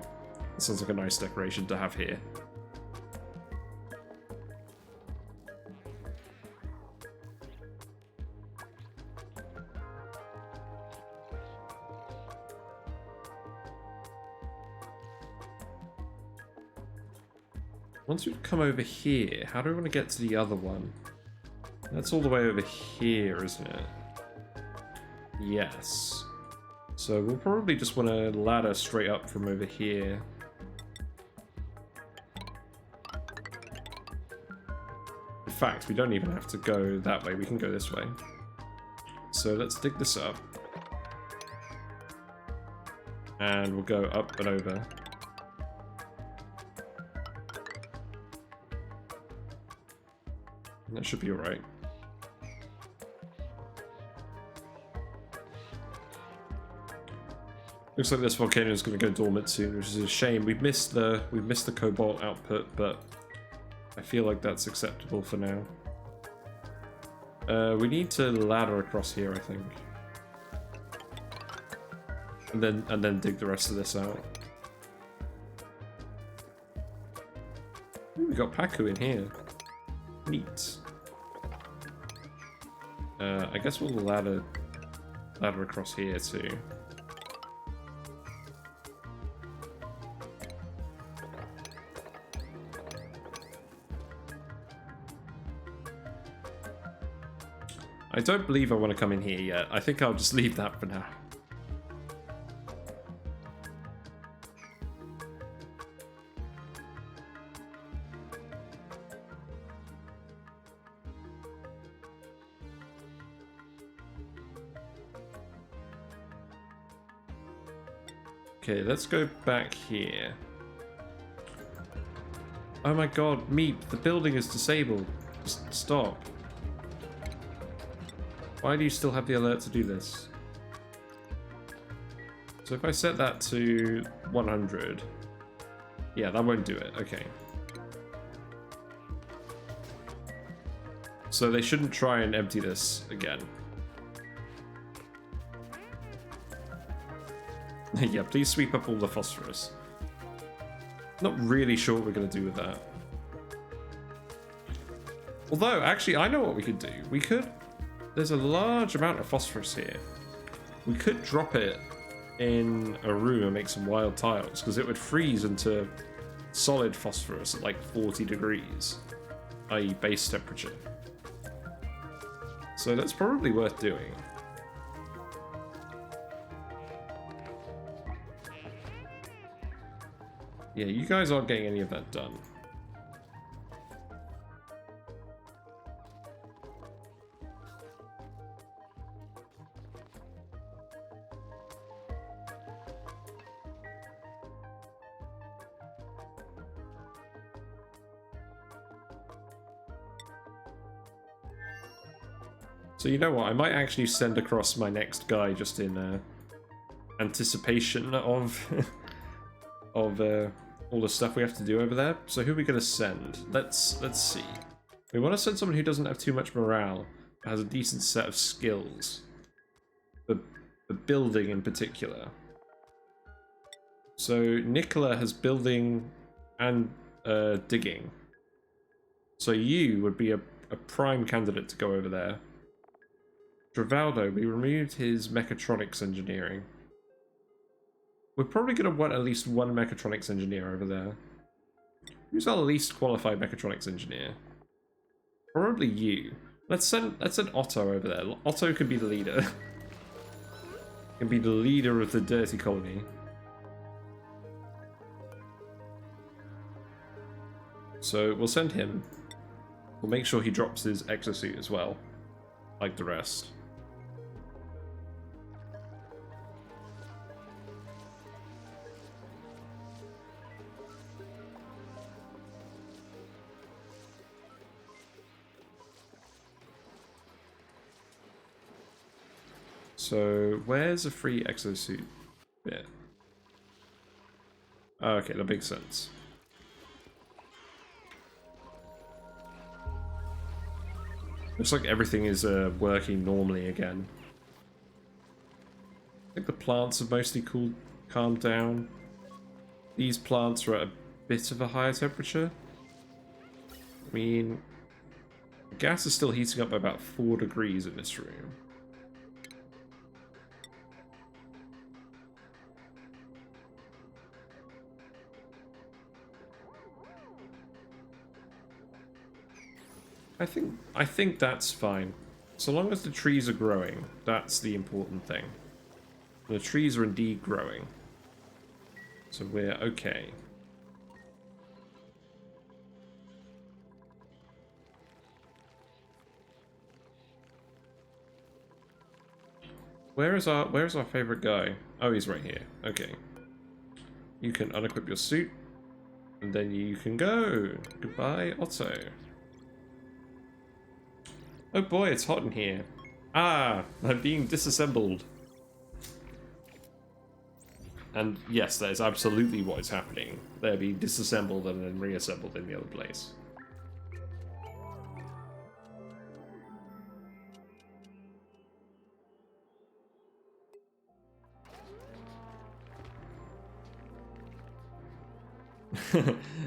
it sounds like a nice decoration to have here. Once we've come over here, how do we want to get to the other one? That's all the way over here, isn't it? Yes. So we'll probably just want to ladder straight up from over here. fact, we don't even have to go that way. We can go this way. So let's dig this up. And we'll go up and over. That should be alright. Looks like this volcano is going to go dormant soon, which is a shame. We've missed the cobalt output, but I feel like that's acceptable for now. We need to ladder across here, I think, and then dig the rest of this out. Ooh, we got Paku in here. Neat. I guess we'll ladder across here too. I don't believe I want to come in here yet. I think I'll just leave that for now. Okay, let's go back here. Oh my god, Meep, the building is disabled. Just stop. Why do you still have the alert to do this? So if I set that to 100... Yeah, that won't do it. Okay. So they shouldn't try and empty this again. Yeah, please sweep up all the phosphorus. Not really sure what we're going to do with that. Although, actually, I know what we could do. We could... There's a large amount of phosphorus here. We could drop it in a room and make some wild tiles, because it would freeze into solid phosphorus at like 40 degrees, i.e. base temperature. So that's probably worth doing. Yeah, you guys aren't getting any of that done. So you know what, I might actually send across my next guy just in anticipation of of all the stuff we have to do over there. So who are we going to send? Let's see. We want to send someone who doesn't have too much morale, but has a decent set of skills. The building in particular. So Nicola has building and digging. So you would be a prime candidate to go over there. Travaldo, we removed his mechatronics engineering. We're probably going to want at least one mechatronics engineer over there. Who's our least qualified mechatronics engineer? Probably you. Let's send Otto over there. Otto can be the leader. Can be the leader of the dirty colony. So we'll send him. We'll make sure he drops his exosuit as well, like the rest. So, where's a free exosuit bit? Oh, okay, that makes sense. Looks like everything is working normally again. I think the plants have mostly calmed down. These plants are at a bit of a higher temperature. I mean, the gas is still heating up by about 4 degrees in this room. I think that's fine. So long as the trees are growing, that's the important thing. The trees are indeed growing. So we're okay. Where's our favorite guy? Oh, he's right here. Okay. You can unequip your suit, and then you can go. Goodbye, Otto. Oh boy, it's hot in here. Ah, I'm being disassembled. And yes, that is absolutely what is happening. They're being disassembled and then reassembled in the other place.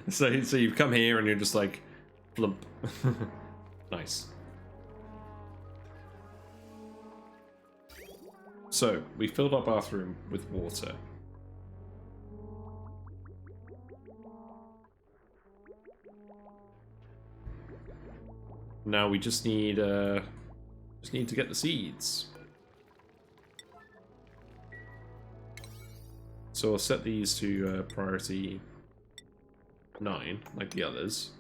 So you've come here and you're just like, flump. Nice. So, we filled our bathroom with water. Now we just need to get the seeds. So I'll set these to priority 9, like the others.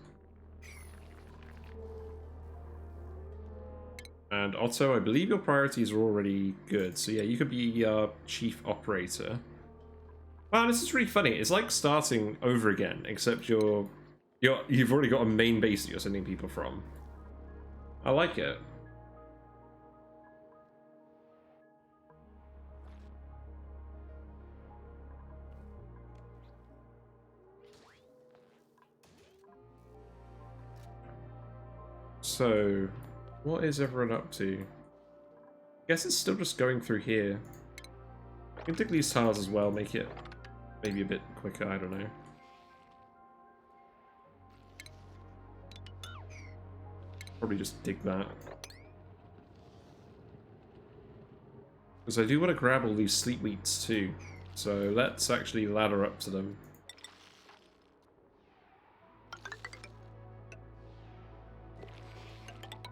And Otto, I believe your priorities are already good. So yeah, you could be chief operator. Wow, this is really funny. It's like starting over again, except you've already got a main base that you're sending people from. I like it. So, what is everyone up to? I guess it's still just going through here. You can dig these tiles as well, make it maybe a bit quicker, I don't know. Probably just dig that. Because I do want to grab all these sleet wheats too. So let's actually ladder up to them.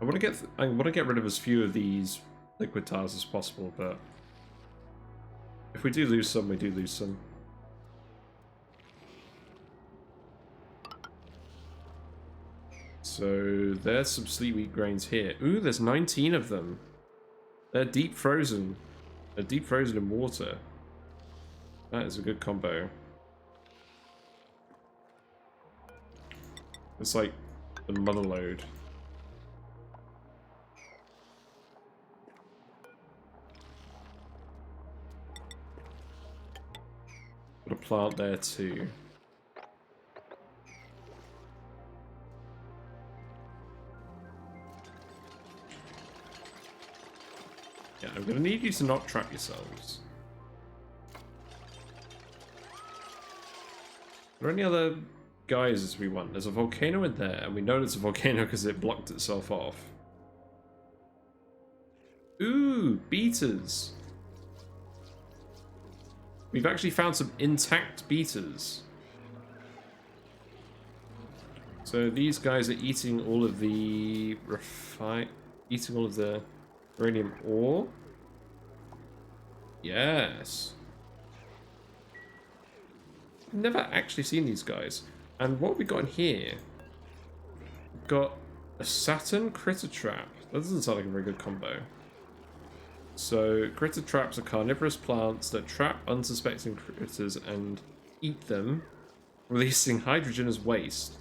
I want to get rid of as few of these liquid tiles as possible, but if we do lose some, we do lose some. So there's some sleet wheat grains here. Ooh, there's 19 of them. They're deep frozen. They're deep frozen in water. That is a good combo. It's like the mother lode. Put a plant there too. Yeah, I'm gonna need you to not trap yourselves. Are there any other guys we want? There's a volcano in there, and we know it's a volcano because it blocked itself off. Ooh, beeters. We've actually found some intact beeters. So these guys are eating all of the uranium ore. Yes. Never actually seen these guys. And what have we got in here? We've got a Saturn critter trap. That doesn't sound like a very good combo. So, critter traps are carnivorous plants that trap unsuspecting critters and eat them, releasing hydrogen as waste.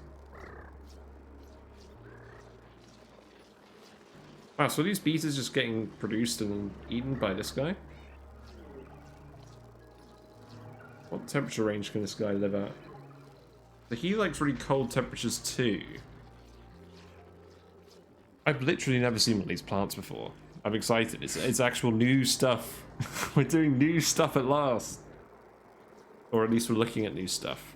Wow, so are these beeters just getting produced and eaten by this guy? What temperature range can this guy live at? So he likes really cold temperatures too. I've literally never seen one of these plants before. I'm excited. It's actual new stuff. We're doing new stuff at last. Or at least we're looking at new stuff.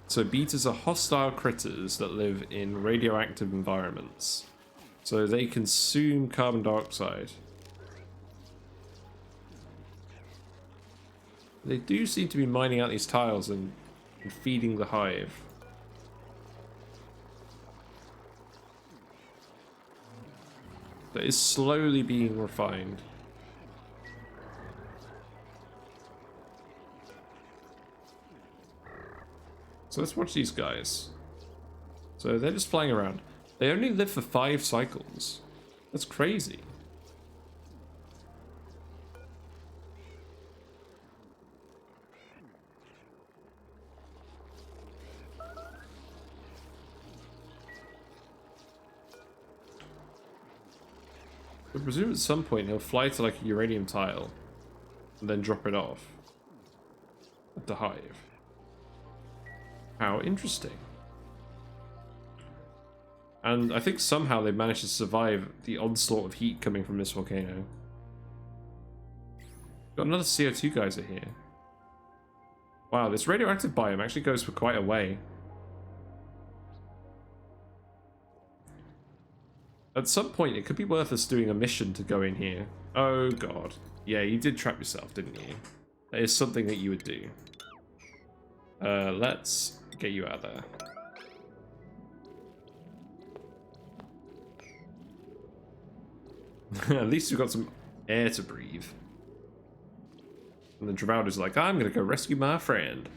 So beeters are hostile critters that live in radioactive environments. So they consume carbon dioxide. They do seem to be mining out these tiles and feeding the hive. That is slowly being refined. So let's watch these guys. So they're just flying around. They only live for 5 cycles. That's crazy. I presume at some point he'll fly to like a uranium tile and then drop it off at the hive. How interesting. And I think somehow they managed to survive the onslaught of heat coming from this volcano. Got another CO2 geyser here. Wow, this radioactive biome actually goes for quite a way. At some point, it could be worth us doing a mission to go in here. Oh god. Yeah, you did trap yourself, didn't you? That is something that you would do. Let's get you out of there. At least we've got some air to breathe. And then Travaldo's like, I'm gonna go rescue my friend.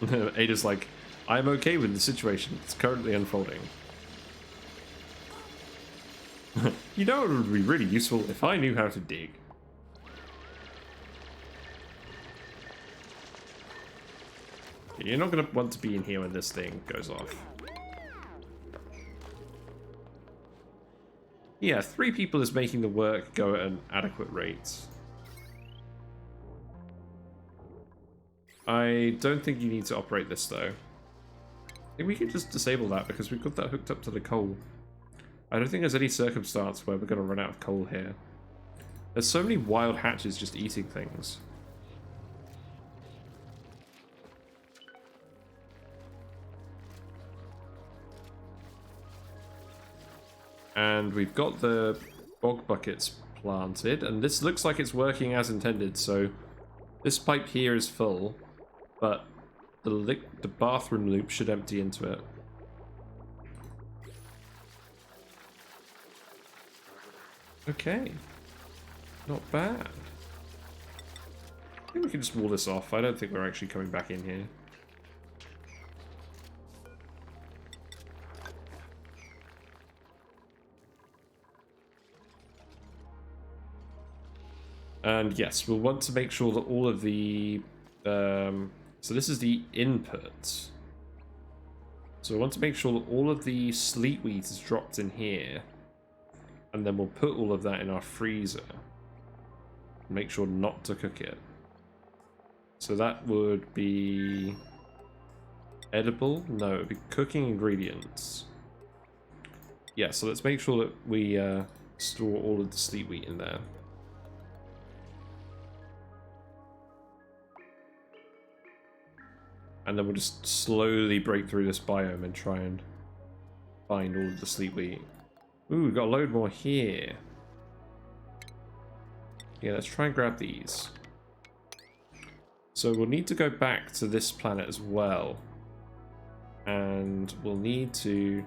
Ada's like, I'm okay with the situation. It's currently unfolding. You know, it would be really useful if I knew how to dig. You're not gonna want to be in here when this thing goes off. Yeah, 3 people is making the work go at an adequate rate. I don't think you need to operate this though. I think we can just disable that because we've got that hooked up to the coal. I don't think there's any circumstance where we're going to run out of coal here. There's so many wild hatches just eating things. And we've got the bog buckets planted, and this looks like it's working as intended, so this pipe here is full, but the bathroom loop should empty into it. Okay. Not bad. I think we can just wall this off. I don't think we're actually coming back in here. And yes, we'll want to make sure that all of the... so this is the input. So we want to make sure that all of the sleet wheat is dropped in here. And then we'll put all of that in our freezer. Make sure not to cook it. So that would be... edible? No, it would be cooking ingredients. Yeah, so let's make sure that we store all of the sleet wheat in there. And then we'll just slowly break through this biome and try and find all of the sleet wheat. Ooh, we've got a load more here. Yeah, let's try and grab these. So we'll need to go back to this planet as well. And we'll need to...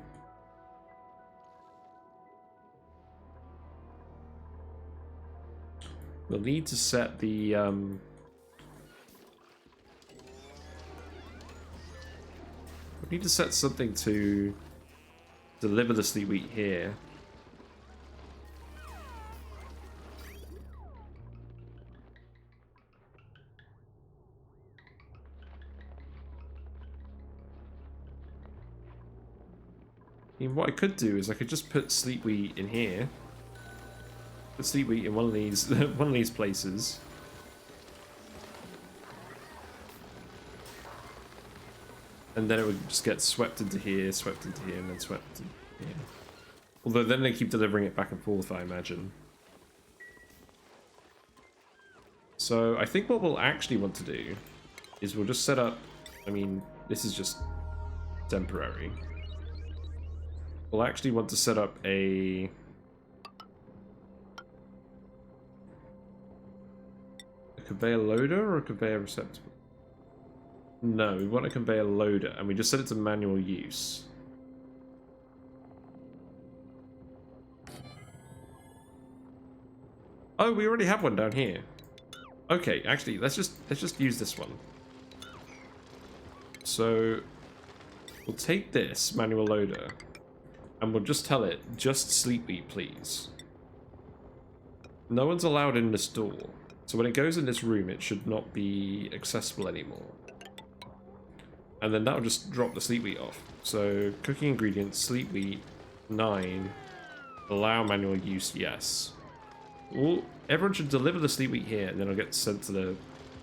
we'll need to set the... we need to set something to deliver the sleet wheat here. I mean, what I could do is I could just put sleet wheat in here. Put sleet wheat in one of these one of these places. And then it would just get swept into here, and then swept into here. Although then they keep delivering it back and forth, I imagine. So I think what we'll actually want to do is we'll just set up... I mean, this is just temporary. We'll actually want to set up a... conveyor loader or a conveyor receptacle? No, we want a conveyor loader, and we just set it to manual use. Oh, we already have one down here. Okay, actually, let's just use this one. So we'll take this manual loader, and we'll just tell it, just sleet wheat, please. No one's allowed in this door, so when it goes in this room, it should not be accessible anymore. And then that'll just drop the sleet wheat off. So cooking ingredients, sleet wheat, 9. Allow manual use, yes. Well, everyone should deliver the sleet wheat here, and then it'll get sent to the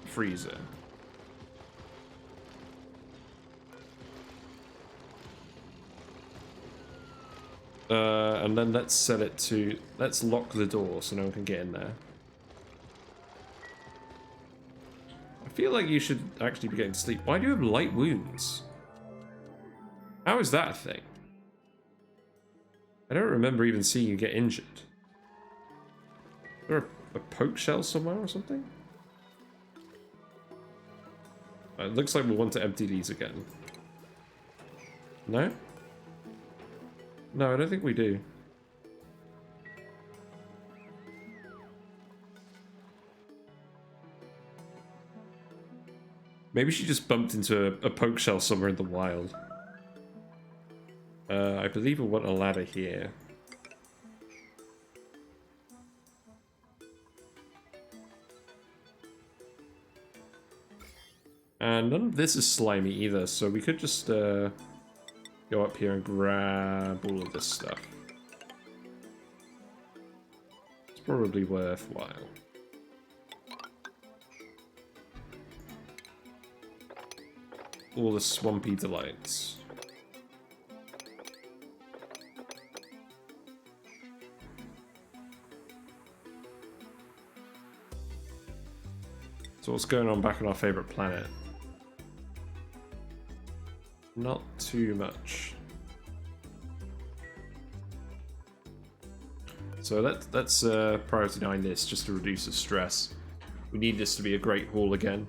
freezer. And then let's set it to... Let's lock the door so no one can get in there. I feel like you should actually be getting to sleep. Why do you have light wounds? How is that a thing? I don't remember even seeing you get injured. Is there a poke shell somewhere or something? It looks like we want to empty these again. No? No, I don't think we do. Maybe she just bumped into a poke shell somewhere in the wild. I believe we want a ladder here. And none of this is slimy either, so we could just go up here and grab all of this stuff. It's probably worthwhile. All the swampy delights. So what's going on back on our favorite planet? Not too much. So let's priority 9 this just to reduce the stress. We need this to be a great haul again.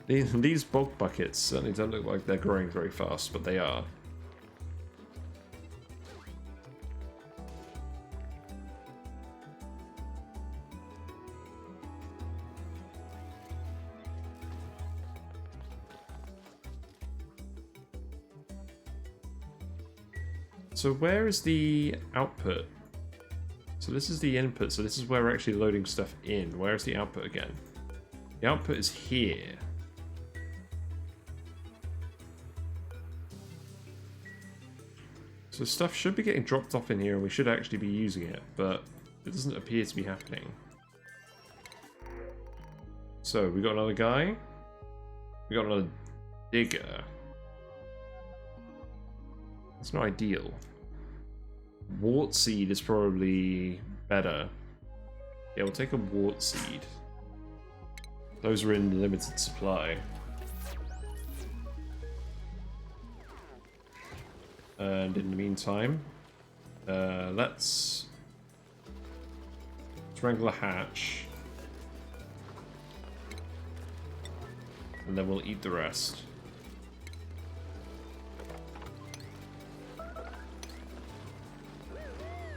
These bulk buckets certainly don't look like they're growing very fast, but they are. So where is the output? So this is the input, so this is where we're actually loading stuff in. Where is the output again? The output is here. So stuff should be getting dropped off in here and we should actually be using it, but it doesn't appear to be happening. So we got another guy. We got another digger. It's not ideal. Wart seed is probably better. Yeah, we'll take a wart seed. Those are in limited supply. And in the meantime, let's wrangle a hatch. And then we'll eat the rest.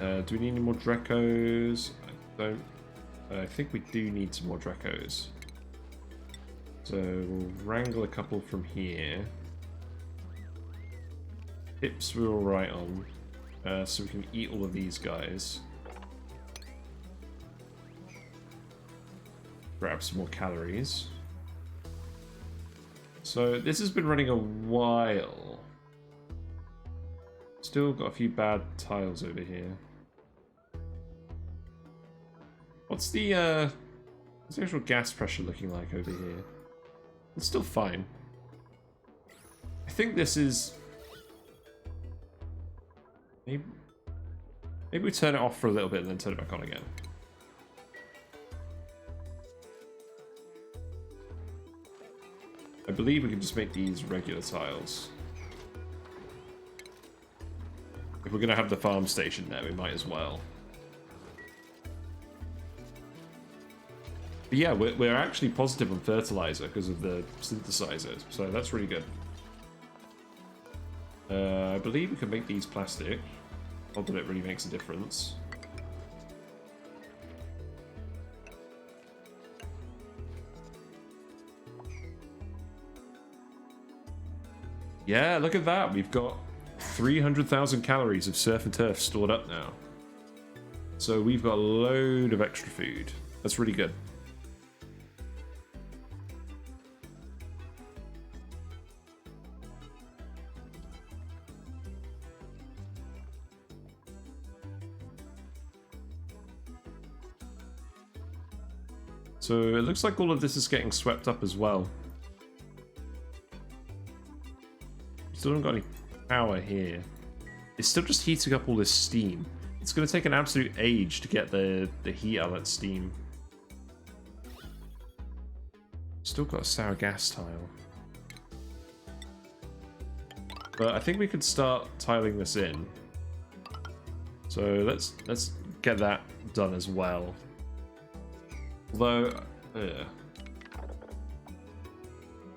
Do we need any more Drecos? I think we do need some more Drecos. So we'll wrangle a couple from here. Hips we're alright on. So we can eat all of these guys. Grab some more calories. So this has been running a while. Still got a few bad tiles over here. What's the actual gas pressure looking like over here? It's still fine. I think this is... Maybe we turn it off for a little bit and then turn it back on again. I believe we can just make these regular tiles. If we're going to have the farm station there, we might as well. But yeah, we're actually positive on fertilizer because of the synthesizer, so that's really good. I believe we can make these plastic. Not that it really makes a difference. Yeah, look at that. We've got 300,000 calories of surf and turf stored up now. So we've got a load of extra food. That's really good. So it looks like all of this is getting swept up as well. Still haven't got any power here. It's still just heating up all this steam. It's going to take an absolute age to get the heat out of that steam. Still got a sour gas tile. But I think we could start tiling this in. So let's get that done as well. Although,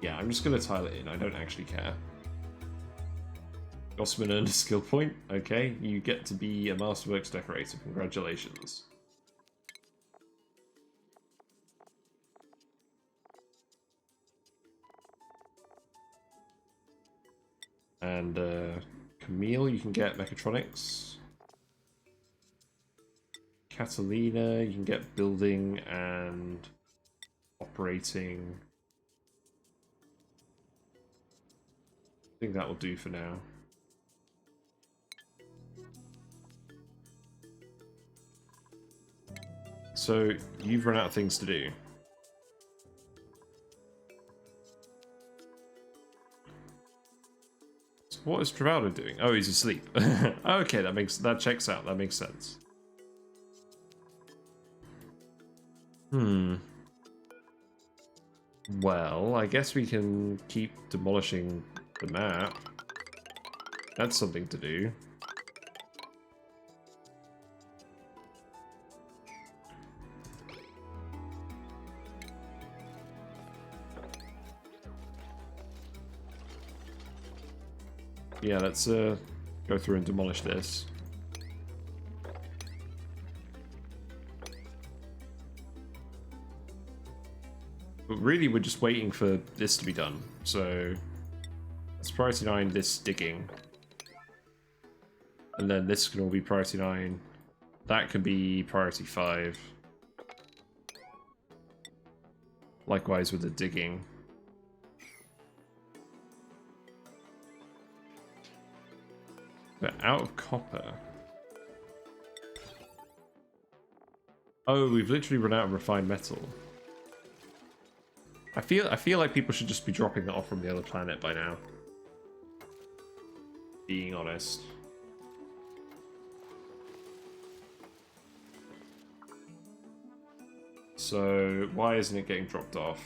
yeah, I'm just going to tile it in. I don't actually care. Gossman earned a skill point. Okay, you get to be a Masterworks decorator. Congratulations. And Camille, you can get mechatronics. Catalina, you can get building and operating. I think that will do for now. So, you've run out of things to do. So what is Travaldo doing? Oh, he's asleep. Okay, that checks out. That makes sense. Well, I guess we can keep demolishing the map. That's something to do. Yeah, let's go through and demolish this. But really, we're just waiting for this to be done. So let's priority 9 this digging. And then this can all be priority 9. That can be priority 5. Likewise with the digging. We're out of copper. Oh, we've literally run out of refined metal. I feel like people should just be dropping that off from the other planet by now. Being honest. So why isn't it getting dropped off?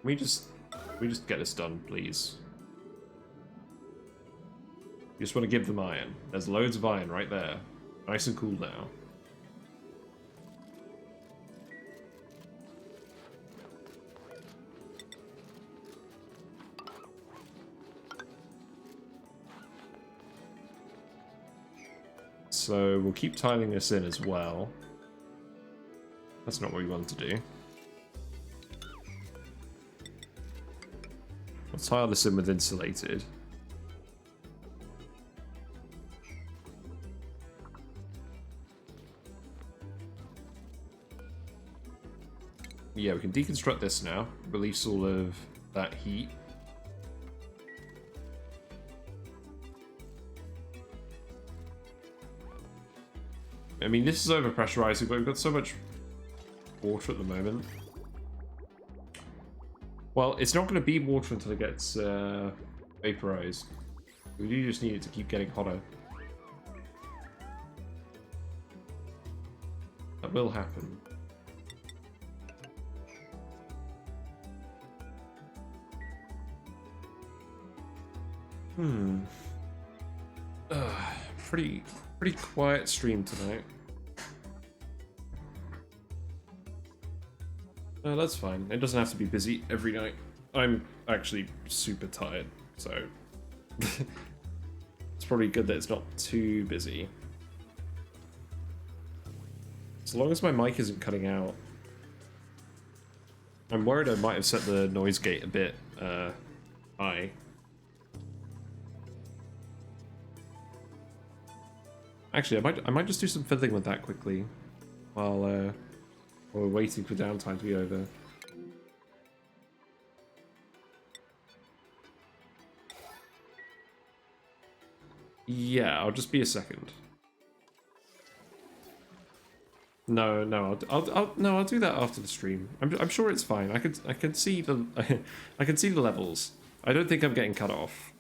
Can we just get this done, please? You just want to give them iron. There's loads of iron right there. Nice and cool now. So we'll keep tiling this in as well. That's not what we want to do. We'll tile this in with insulated. Yeah, we can deconstruct this now. Release all of that heat. I mean, this is overpressurizing, but we've got so much water at the moment. Well, it's not going to be water until it gets vaporized. We do just need it to keep getting hotter. That will happen. Pretty quiet stream tonight. That's fine. It doesn't have to be busy every night. I'm actually super tired, so it's probably good that it's not too busy. As long as my mic isn't cutting out. I'm worried I might have set the noise gate a bit Hi. Actually, I might just do some fiddling with that quickly while we're waiting for downtime to be over. Yeah, I'll just be a second. No, I'll do that after the stream. I'm sure it's fine. I can see the I can see the levels. I don't think I'm getting cut off.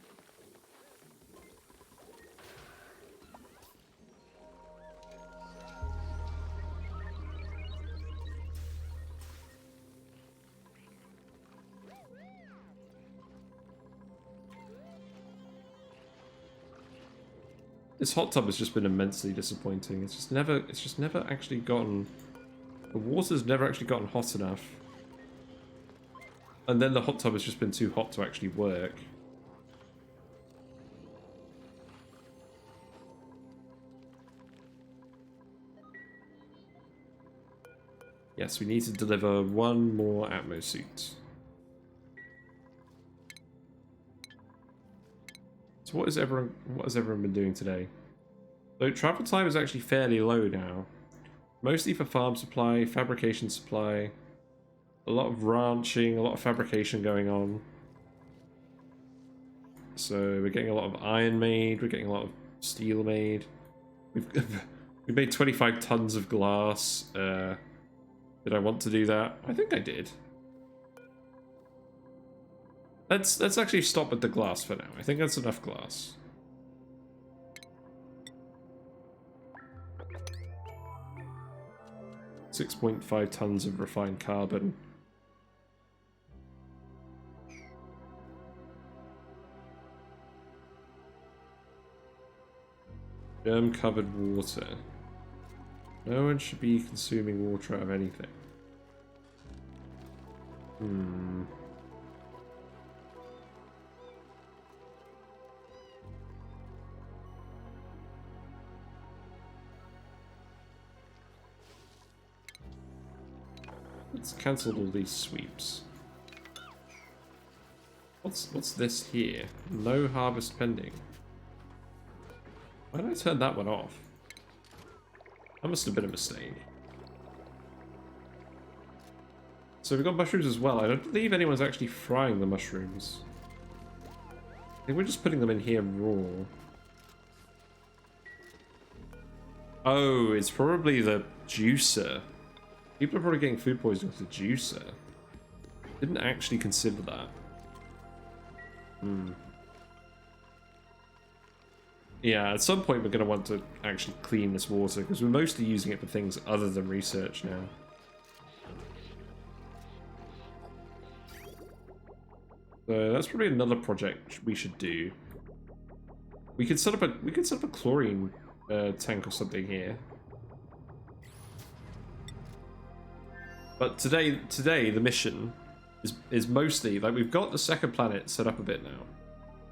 This hot tub has just been immensely disappointing. It's just never actually gotten, the water's never actually gotten hot enough. And then the hot tub has just been too hot to actually work. Yes, we need to deliver one more Atmo suit. So what has everyone been doing today? So travel time is actually fairly low now. Mostly for farm supply, fabrication supply, a lot of ranching, a lot of fabrication going on. So we're getting a lot of iron made, we're getting a lot of steel made. We've made 25 tons of glass. Did I want to do that? I think I did. Let's actually stop at the glass for now. I think that's enough glass. .5 tons of refined carbon. Germ-covered water. No one should be consuming water out of anything. Let's cancel all these sweeps. What's this here? No harvest pending. Why did I turn that one off? That must have been a mistake. So we've got mushrooms as well. I don't believe anyone's actually frying the mushrooms. I think we're just putting them in here raw. Oh, it's probably the juicer. People are probably getting food poisoning with the juicer. Didn't actually consider that. Yeah, at some point we're going to want to actually clean this water, because we're mostly using it for things other than research now. So that's probably another project we should do. We could set up a chlorine tank or something here. But today the mission is mostly, like, we've got the second planet set up a bit now.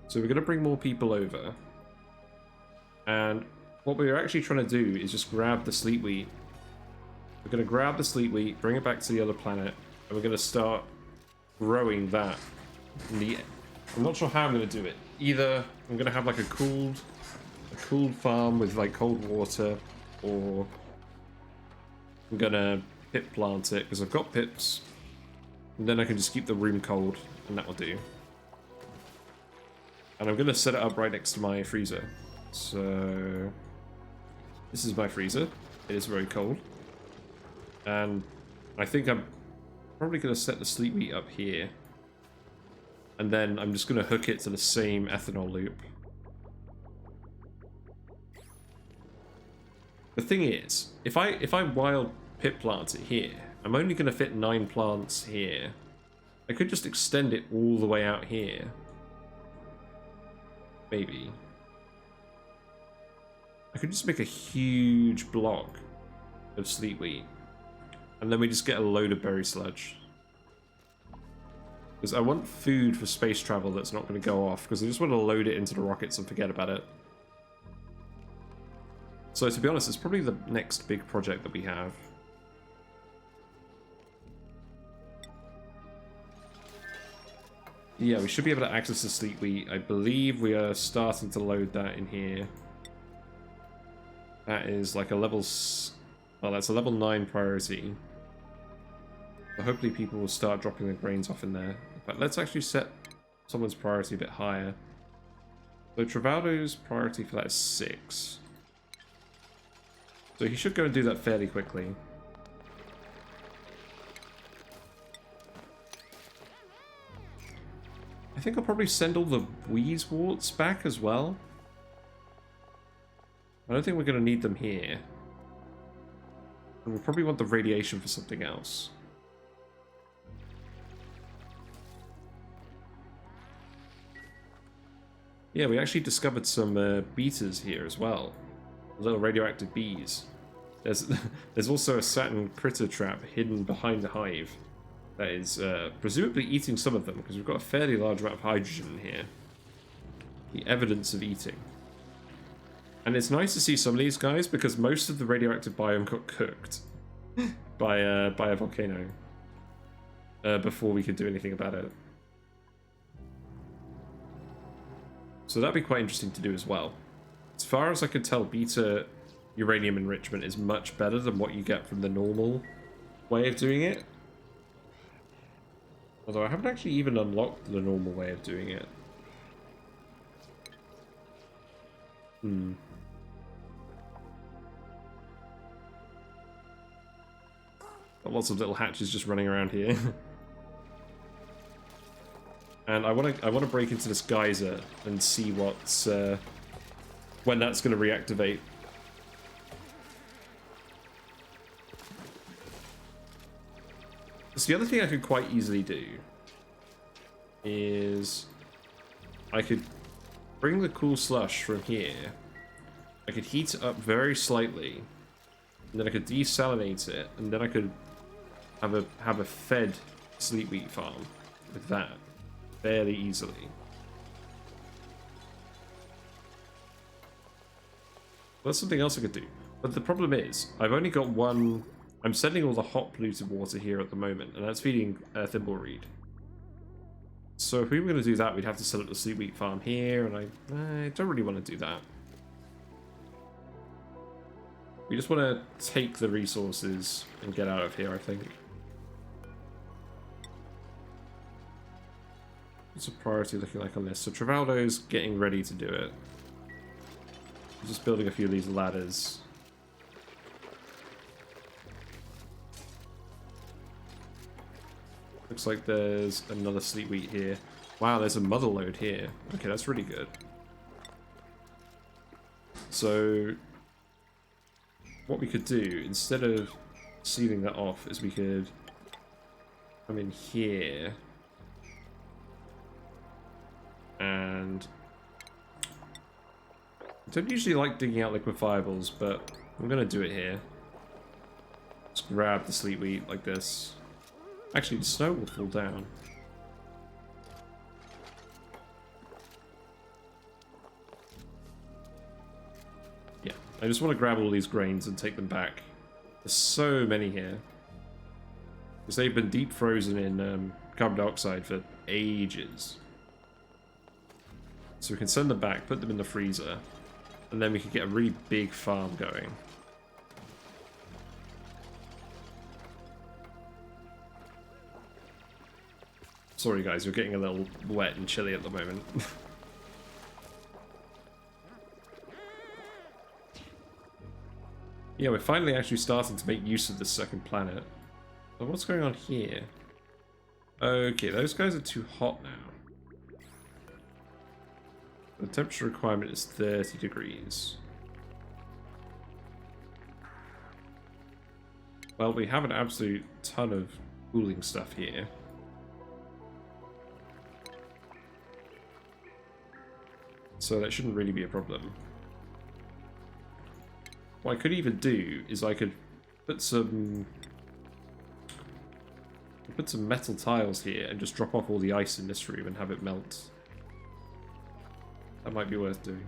So we're going to bring more people over. And what we're actually trying to do is just grab the sleet wheat. We're going to grab the sleet wheat, bring it back to the other planet, and we're going to start growing that. I'm not sure how I'm going to do it. Either I'm going to have like a cooled farm with like cold water, or I'm going to pip plant it, because I've got pips. And then I can just keep the room cold, and that will do. And I'm going to set it up right next to my freezer. So this is my freezer. It is very cold. And I think I'm probably going to set the sleet wheat up here. And then I'm just going to hook it to the same ethanol loop. The thing is, if I wild pit plant it here, I'm only going to fit 9 plants here. I could just extend it all the way out here. Maybe. I could just make a huge block of sleet wheat. And then we just get a load of berry sludge. Because I want food for space travel that's not going to go off, because I just want to load it into the rockets and forget about it. So to be honest, it's probably the next big project that we have. Yeah, we should be able to access the Sleet Wheat. I believe we are starting to load that in here. That is like a level... Well, that's a level 9 priority. So hopefully people will start dropping the grains off in there. But let's actually set someone's priority a bit higher. So Travaldo's priority for that is 6. So he should go and do that fairly quickly. I think I'll probably send all the Wheezeworts back as well. I don't think we're going to need them here. And we'll probably want the radiation for something else. Yeah, we actually discovered some beeters here as well. Little radioactive bees. There's also a Saturn critter trap hidden behind the hive that is presumably eating some of them, because we've got a fairly large amount of hydrogen in here. The evidence of eating. And it's nice to see some of these guys, because most of the radioactive biome got cooked by a volcano before we could do anything about it. So that'd be quite interesting to do as well. As far as I can tell, beta uranium enrichment is much better than what you get from the normal way of doing it. Although I haven't actually even unlocked the normal way of doing it. Got lots of little hatches just running around here. And I want to break into this geyser and see what's when that's going to reactivate. So the other thing I could quite easily do is I could bring the cool slush from here. I could heat it up very slightly, and then I could desalinate it, and then I could have a fed Sleet Wheat farm with that fairly easily. That's something else I could do. But the problem is, I've only got one... I'm sending all the hot polluted water here at the moment, and that's feeding Thimbleweed. So if we were going to do that, we'd have to set up the Sleet Wheat farm here, and I don't really want to do that. We just want to take the resources and get out of here, I think. What's a priority looking like on this? So Travaldo's getting ready to do it. Just building a few of these ladders. Looks like there's another Sleet Wheat here. Wow, there's a mother load here. Okay, that's really good. So what we could do, instead of sealing that off, is we could come in here and I don't usually like digging out liquefiables, but I'm gonna do it here. Just grab the Sleet Wheat like this. Actually, the snow will fall down. Yeah, I just want to grab all these grains and take them back. There's so many here. Because they've been deep frozen in carbon dioxide for ages. So we can send them back, put them in the freezer, and then we can get a really big farm going. Sorry guys, we're getting a little wet and chilly at the moment. Yeah, we're finally actually starting to make use of this second planet. So what's going on here? Okay, those guys are too hot now. The temperature requirement is 30 degrees. Well, we have an absolute ton of cooling stuff here. So that shouldn't really be a problem. What I could even do is I could put some metal tiles here and just drop off all the ice in this room and have it melt. That might be worth doing.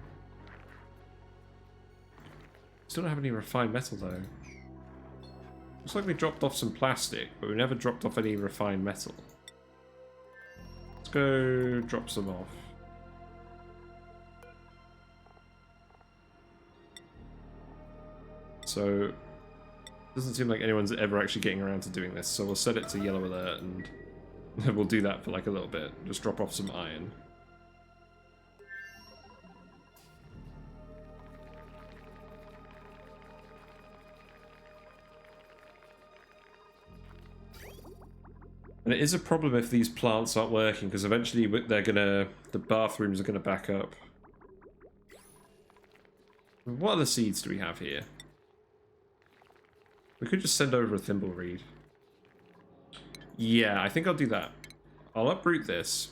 Still don't have any refined metal though. Looks like we dropped off some plastic, but we never dropped off any refined metal. Let's go drop some off. So, doesn't seem like anyone's ever actually getting around to doing this, so we'll set it to yellow alert and we'll do that for like a little bit. Just drop off some iron. And it is a problem if these plants aren't working, because eventually the bathrooms are gonna back up. What other seeds do we have here? We could just send over a thimbleweed. Yeah, I think I'll do that. I'll uproot this.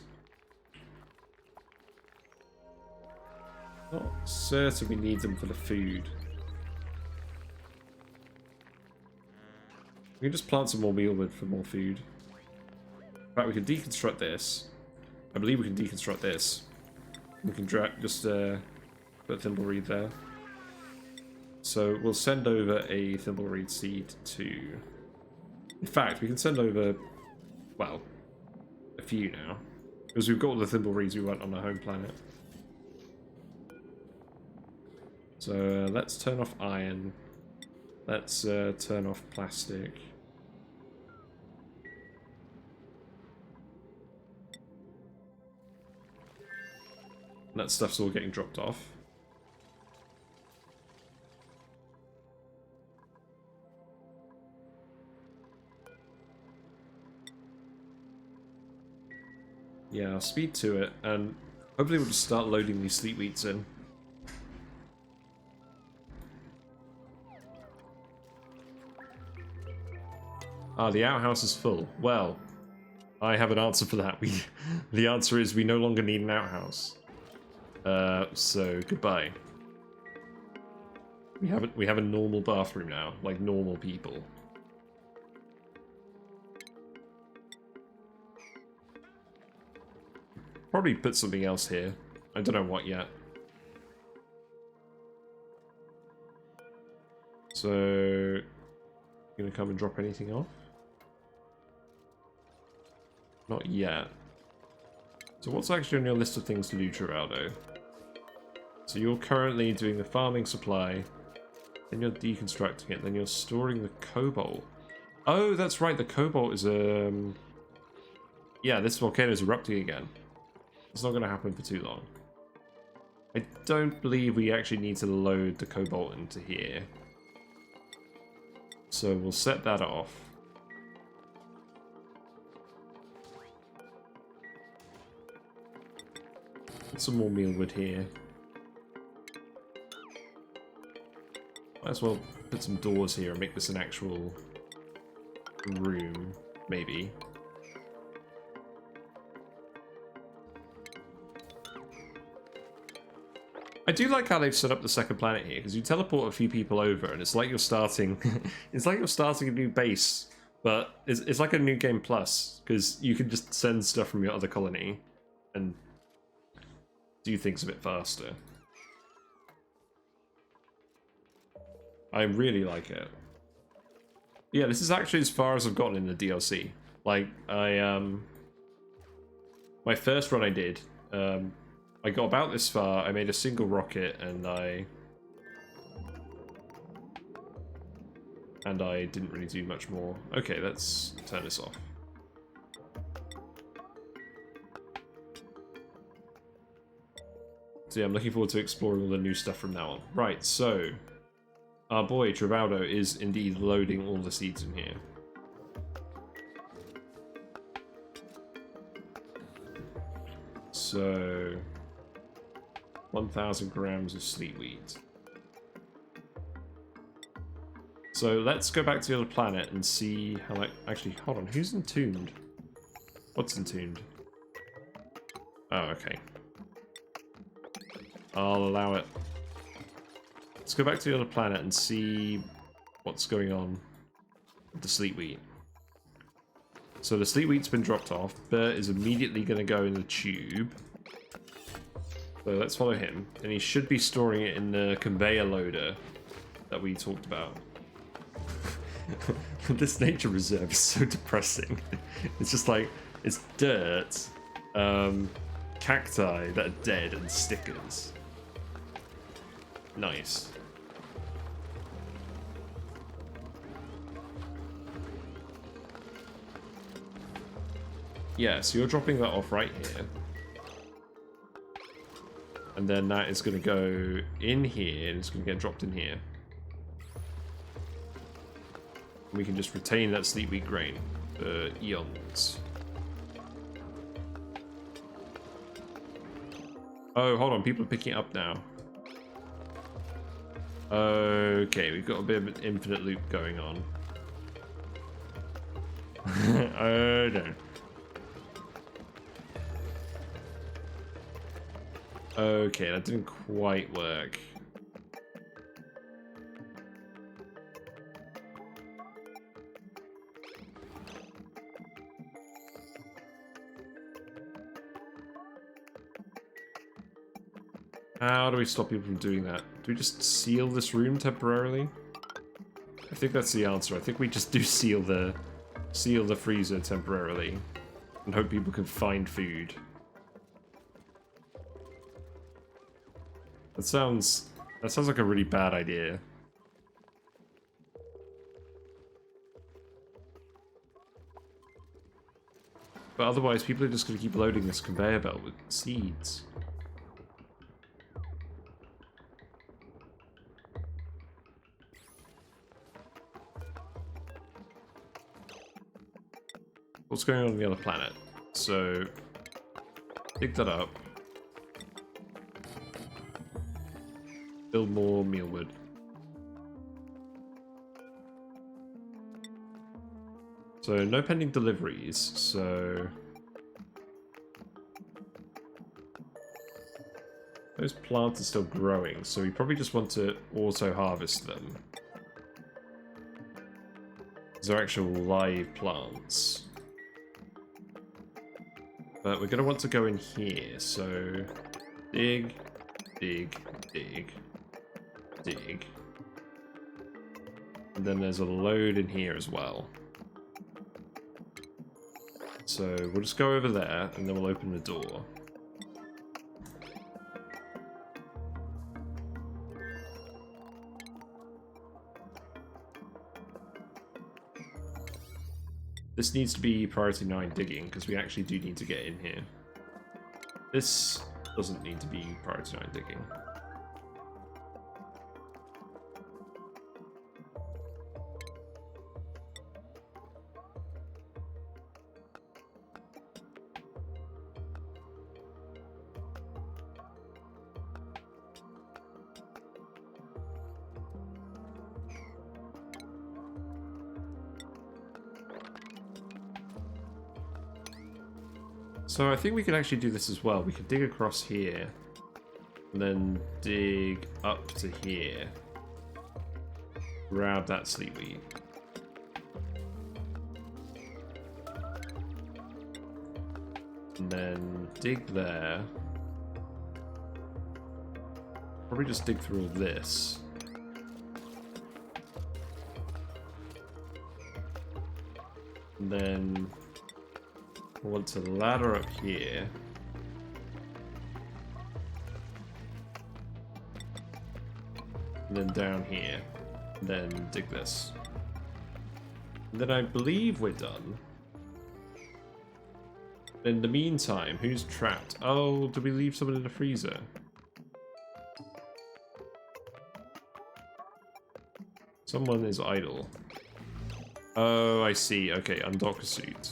Not certain we need them for the food. We can just plant some more mealwood for more food. In fact, we can deconstruct this. I believe we can deconstruct this. We can just put a thimbleweed there. So we'll send over a thimbleweed seed to... In fact, we can send over, well, a few now. Because we've got all the thimbleweeds we want on our home planet. So let's turn off iron. Let's turn off plastic. That stuff's all getting dropped off. Yeah, I'll speed to it, and hopefully we'll just start loading these sleet wheats in. Ah, the outhouse is full. Well, I have an answer for that. The answer is we no longer need an outhouse. So goodbye. We have a normal bathroom now, like normal people. Probably put something else here. I don't know what yet. So, gonna come and drop anything off? Not yet. So what's actually on your list of things to do, Geraldo? So you're currently doing the farming supply, then you're deconstructing it, then you're storing the cobalt. Oh, that's right, the cobalt is yeah, this volcano is erupting again. It's not going to happen for too long. I don't believe we actually need to load the cobalt into here. So we'll set that off. Put some more mealwood here. Might as well put some doors here and make this an actual room, maybe. I do like how they've set up the second planet here, because you teleport a few people over, and it's like you're starting. It's like you're starting a new base, but it's like a new game plus, because you can just send stuff from your other colony and do things a bit faster. I really like it. Yeah, this is actually as far as I've gotten in the DLC. Like, my first run I did, I got about this far, I made a single rocket, and I didn't really do much more. Okay, let's turn this off. So yeah, I'm looking forward to exploring all the new stuff from now on. Right, so our boy Travaldo is indeed loading all the seeds in here. So 1,000 grams of sleet wheat. So let's go back to the other planet and see how that... Actually, hold on, who's entombed? What's entombed? Oh, okay. I'll allow it. Let's go back to the other planet and see what's going on with the sleet wheat. So the sleet wheat's been dropped off. Bert is immediately going to go in the tube. So let's follow him. And he should be storing it in the conveyor loader that we talked about. This nature reserve is so depressing. It's just like, it's dirt. Cacti that are dead and stickers. Nice. Yeah, so you're dropping that off right here. And then that is going to go in here, and it's going to get dropped in here. And we can just retain that sleep wheat grain for eons. Oh, hold on, people are picking it up now. Okay, we've got a bit of an infinite loop going on. Oh no. Okay, that didn't quite work. How do we stop people from doing that? Do we just seal this room temporarily? I think that's the answer. I think we just do seal the freezer temporarily and hope people can find food. That sounds like a really bad idea. But otherwise, people are just going to keep loading this conveyor belt with seeds. What's going on the other planet? So, dig that up. Build more mealwood. So, no pending deliveries, so... Those plants are still growing, so we probably just want to auto-harvest them. These are actual live plants. But we're going to want to go in here, so... Dig, dig, dig, dig. And then there's a load in here as well. So we'll just go over there, and then we'll open the door. This needs to be priority 9 digging, because we actually do need to get in here. This doesn't need to be priority 9 digging. So I think we can actually do this as well. We could dig across here, and then dig up to here. Grab that sleep wheat. And then dig there. Probably just dig through all this. And then I want to ladder up here. And then down here. And then dig this. And then I believe we're done. In the meantime, who's trapped? Oh, did we leave someone in the freezer? Someone is idle. Oh, I see. Okay, undock a suit.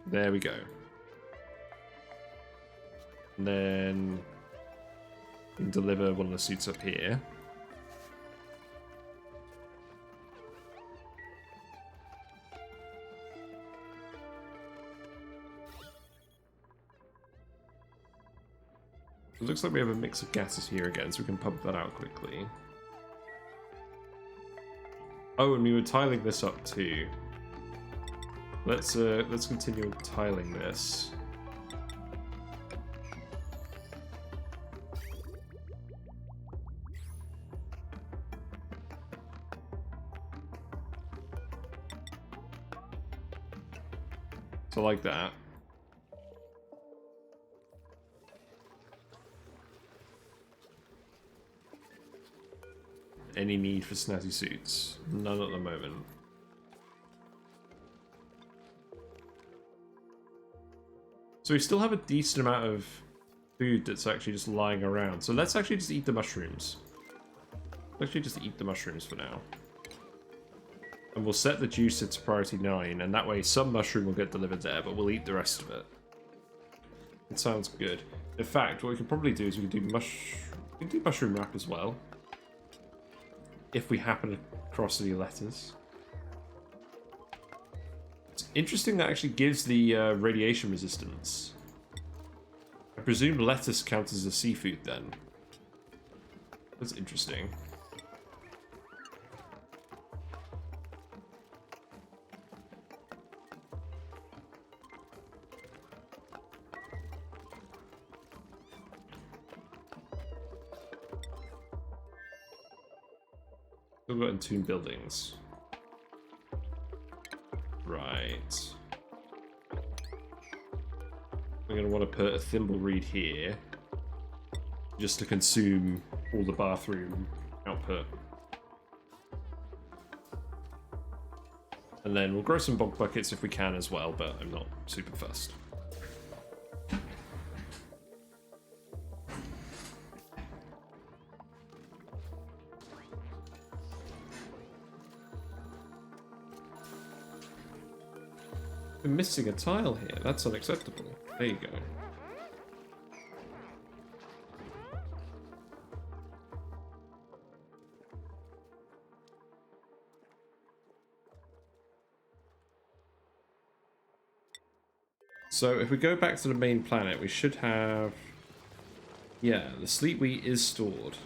There we go. And then we can deliver one of the suits up here. It looks like we have a mix of gases here again, so we can pump that out quickly. Oh, and we were tiling this up too. Let's continue tiling this. So like that. Any need for snazzy suits? None at the moment. So we still have a decent amount of food that's actually just lying around. So let's actually just eat the mushrooms. Let's actually just eat the mushrooms for now. And we'll set the juice to priority 9, and that way some mushroom will get delivered there, but we'll eat the rest of it. It sounds good. In fact, what we can probably do is we can do mushroom wrap as well. If we happen across any letters. It's interesting that actually gives the radiation resistance. I presume lettuce counts as a seafood then. That's interesting. Still got entombed buildings. Right. We're going to want to put a thimble reed here. Just to consume all the bathroom output. And then we'll grow some bog buckets if we can as well, but I'm not super fussed. We're missing a tile here. That's unacceptable. There you go. So if we go back to the main planet, we should have... Yeah, the sleet wheat is stored.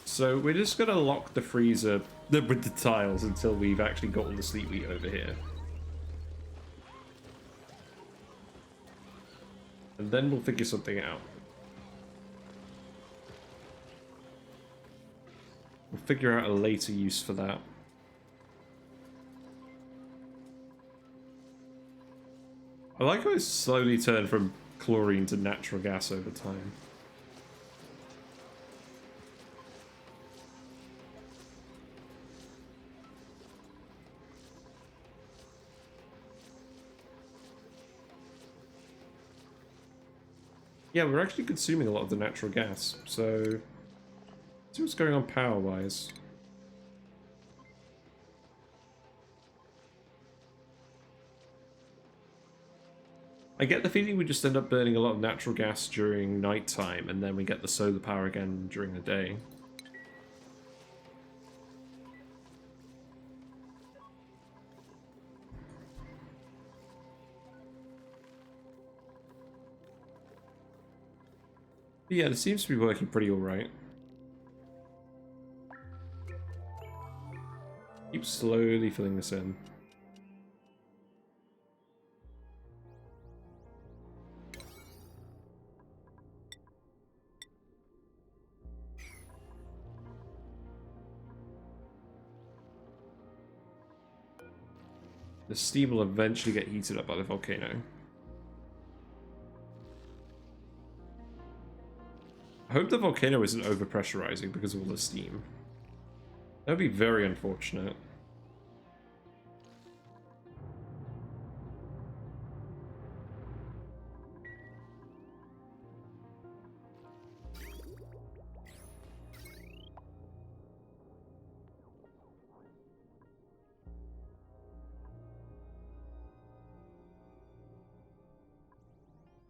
So we're just going to lock the freezer with the tiles until we've actually got all the sleet wheat over here. And then we'll figure something out. We'll figure out a later use for that. I like how it's slowly turned from chlorine to natural gas over time. Yeah, we're actually consuming a lot of the natural gas, so... Let's see what's going on power-wise. I get the feeling we just end up burning a lot of natural gas during nighttime, and then we get the solar power again during the day. But yeah, it seems to be working pretty alright. Keep slowly filling this in. The steam will eventually get heated up by the volcano. I hope the volcano isn't overpressurizing because of all the steam. That would be very unfortunate.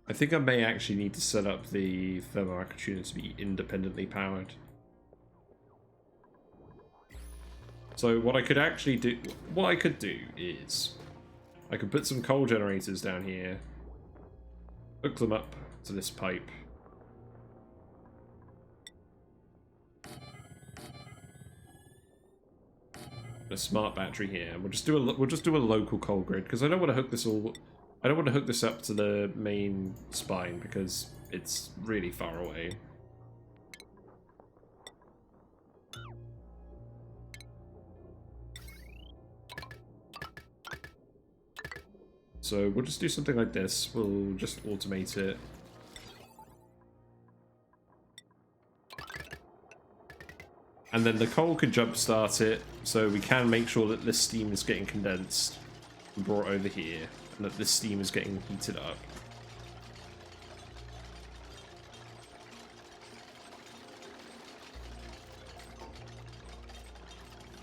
I think I may actually need to set up the thermoactive tuner to be independently powered. So what I could actually do, what I could do is, I could put some coal generators down here, hook them up to this pipe. A smart battery here. We'll just do a local coal grid because I don't want to hook this all. I don't want to hook this up to the main spine because it's really far away. So So we'll just do something like this. We'll just automate it. And then the coal could jumpstart it, so we can make sure that this steam is getting condensed and brought over here, and that this steam is getting heated up.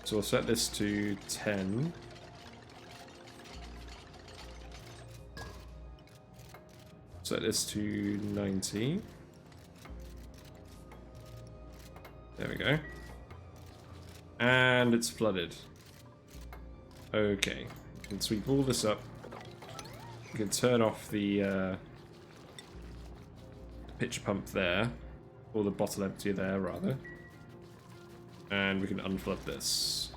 So I'll set this to 10. Set this to 90. There we go. And it's flooded. Okay. We can sweep all this up. We can turn off the pitch pump there. Or the bottle emptier there, rather. And we can unflood this.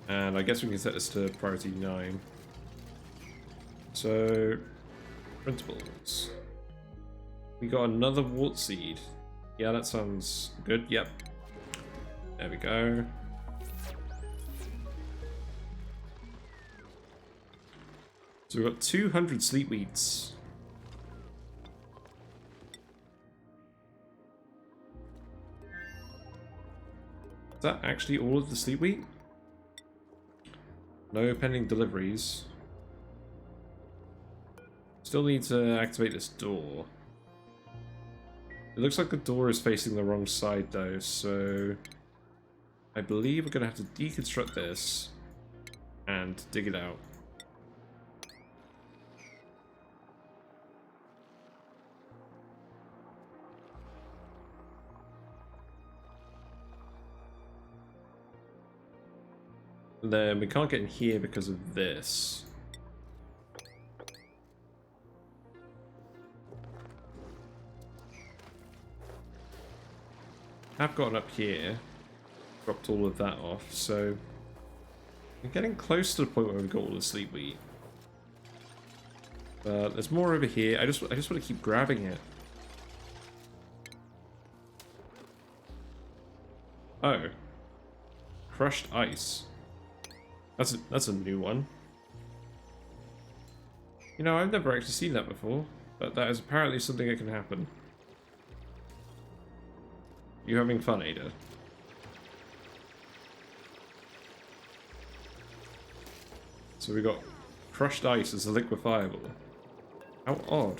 And I guess we can set this to priority 9. So, printables. We got another wart seed. Yeah, that sounds good. Yep. There we go. So we've got 200 sleet wheats. Is that actually all of the sleet wheat? No pending deliveries. Still need to activate this door. It looks like the door is facing the wrong side though, so I believe we're going to have to deconstruct this and dig it out. And then we can't get in here because of this. I've gotten up here, dropped all of that off, so we're getting close to the point where we've got all the sleep wheat. There's more over here. I just want to keep grabbing it. Oh, crushed ice. That's a new one. You know, I've never actually seen that before, but that is apparently something that can happen. You having fun, Ada? So we got crushed ice as a liquefiable. How odd.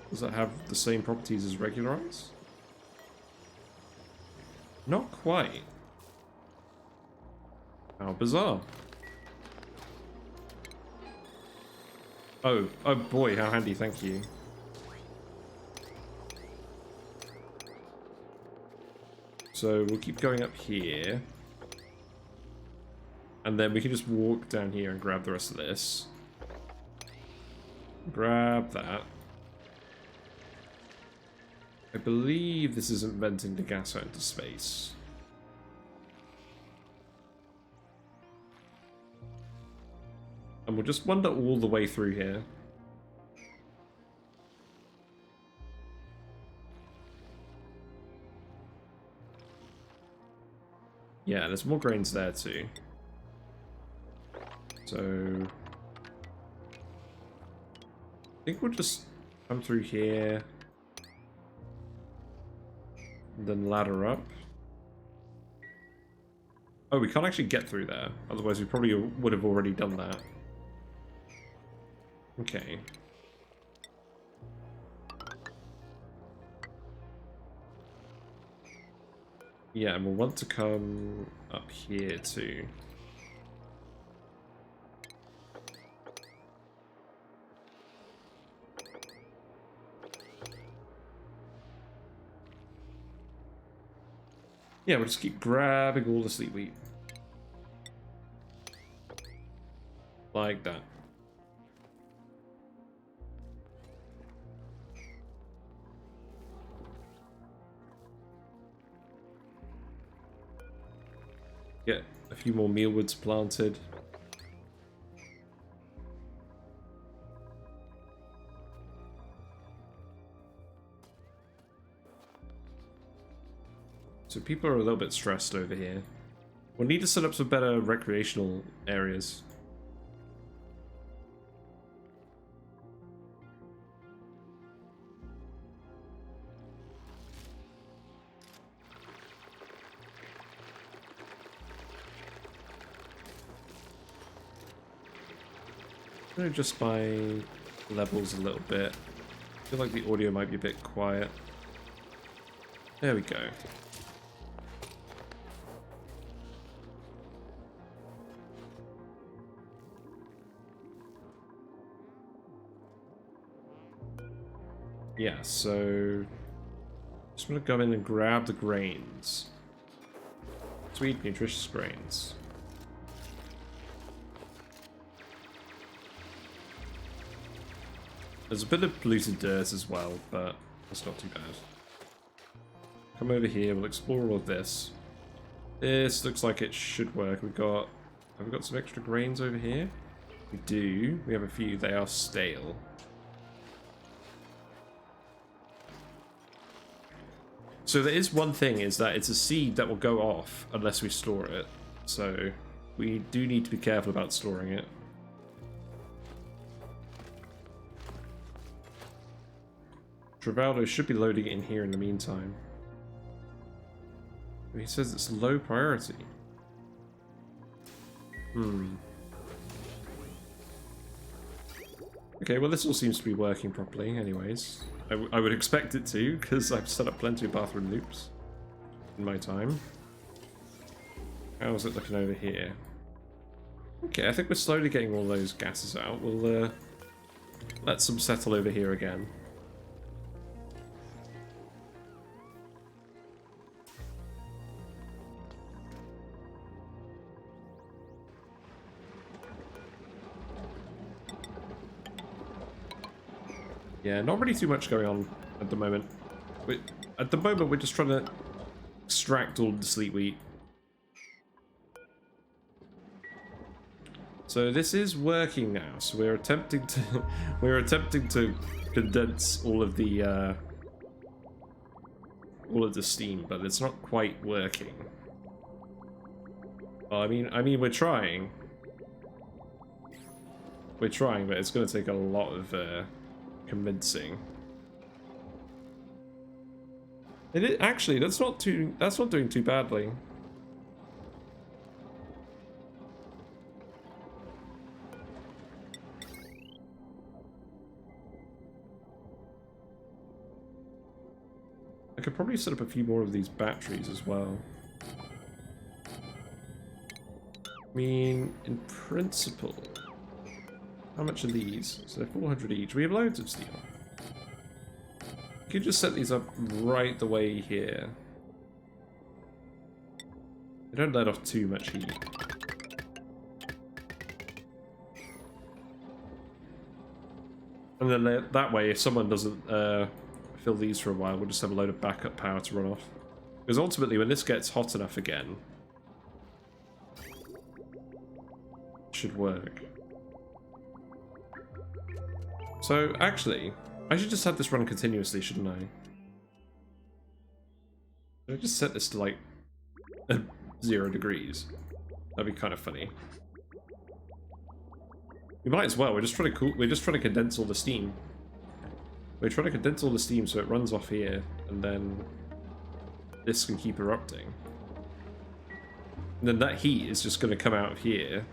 Does that have the same properties as regular ice? Not quite. How bizarre. Oh boy, how handy, thank you. So we'll keep going up here. And then we can just walk down here and grab the rest of this. Grab that. I believe this isn't venting the gas out into space. And we'll just wander all the way through here. Yeah, there's more grains there too. So I think we'll just come through here. And then ladder up. Oh, we can't actually get through there. Otherwise we probably would have already done that. Okay. Yeah, and we'll want to come up here too. Yeah, we'll just keep grabbing all the sleep wheat. Like that. Get a few more mealwoods planted. So people are a little bit stressed over here. We'll need to set up some better recreational areas. I'm going to adjust my levels a little bit. I feel like the audio might be a bit quiet. There we go. Yeah, so just gonna go in and grab the grains. Sweet, nutritious grains. There's a bit of polluted dirt as well, but that's not too bad. Come over here, we'll explore all of this. This looks like it should work. Have we got some extra grains over here? We do. We have a few. They are stale. So there is one thing, is that it's a seed that will go off unless we store it. So we do need to be careful about storing it. Travaldo should be loading it in here in the meantime. He says it's low priority. Okay, well this all seems to be working properly anyways. I would expect it to, because I've set up plenty of bathroom loops in my time. How's it looking over here? Okay, I think we're slowly getting all those gases out. We'll let some settle over here again. Yeah, not really too much going on at the moment. At the moment, we're just trying to extract all the sleet wheat. So this is working now. So we're attempting to condense all of the steam, but it's not quite working. Well, I mean, we're trying. We're trying, but it's going to take a lot of convincing. Actually, that's not doing too badly. I could probably set up a few more of these batteries as well. I mean, in principle, how much are these? So they're 400 each. We have loads of steel. You could just set these up right the way here. They don't let off too much heat. And then that way, if someone doesn't fill these for a while, we'll just have a load of backup power to run off. Because ultimately, when this gets hot enough again, it should work. So, actually, I should just have this run continuously, shouldn't I? Should I just set this to, like, 0 degrees? That'd be kind of funny. We might as well. We're just trying to condense all the steam. We're trying to condense all the steam so it runs off here, and then this can keep erupting. And then that heat is just going to come out of here.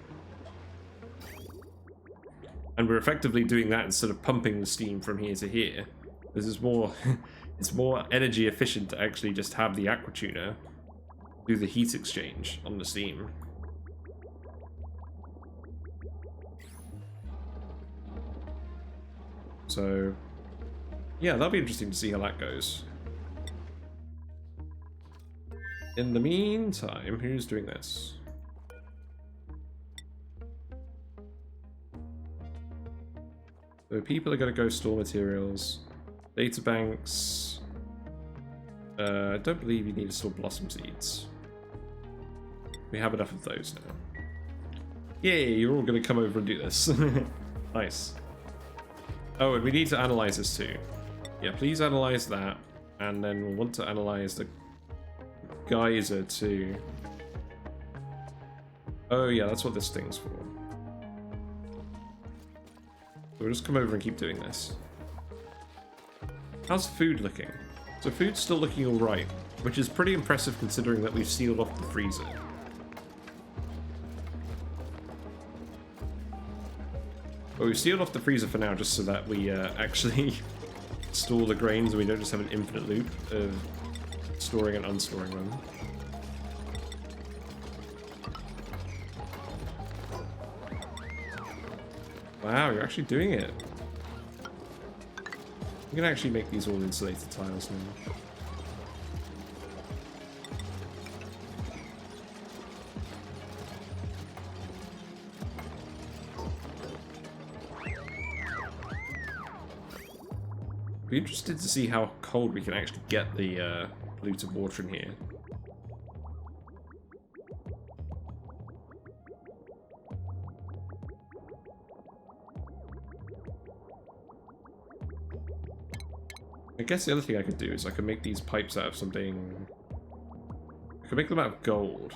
And we're effectively doing that instead of pumping the steam from here to here. This is more, it's more energy efficient to actually just have the aqua tuner do the heat exchange on the steam. So, yeah, that'll be interesting to see how that goes. In the meantime, who's doing this? So people are going to go store materials. Data banks. I don't believe you need to store blossom seeds. We have enough of those now. Yay, you're all going to come over and do this. Nice. Oh, and we need to analyze this too. Yeah, please analyze that. And then we'll want to analyze the geyser too. Oh yeah, that's what this thing's for. We'll just come over and keep doing this. How's food looking? So food's still looking alright, which is pretty impressive considering that we've sealed off the freezer. But we've sealed off the freezer for now just so that we actually store the grains and we don't just have an infinite loop of storing and unstoring them. Wow, you're actually doing it. We can actually make these all insulated tiles now. Be interested to see how cold we can actually get the polluted water in here. I guess the other thing I could do is I could make these pipes out of something. I could make them out of gold.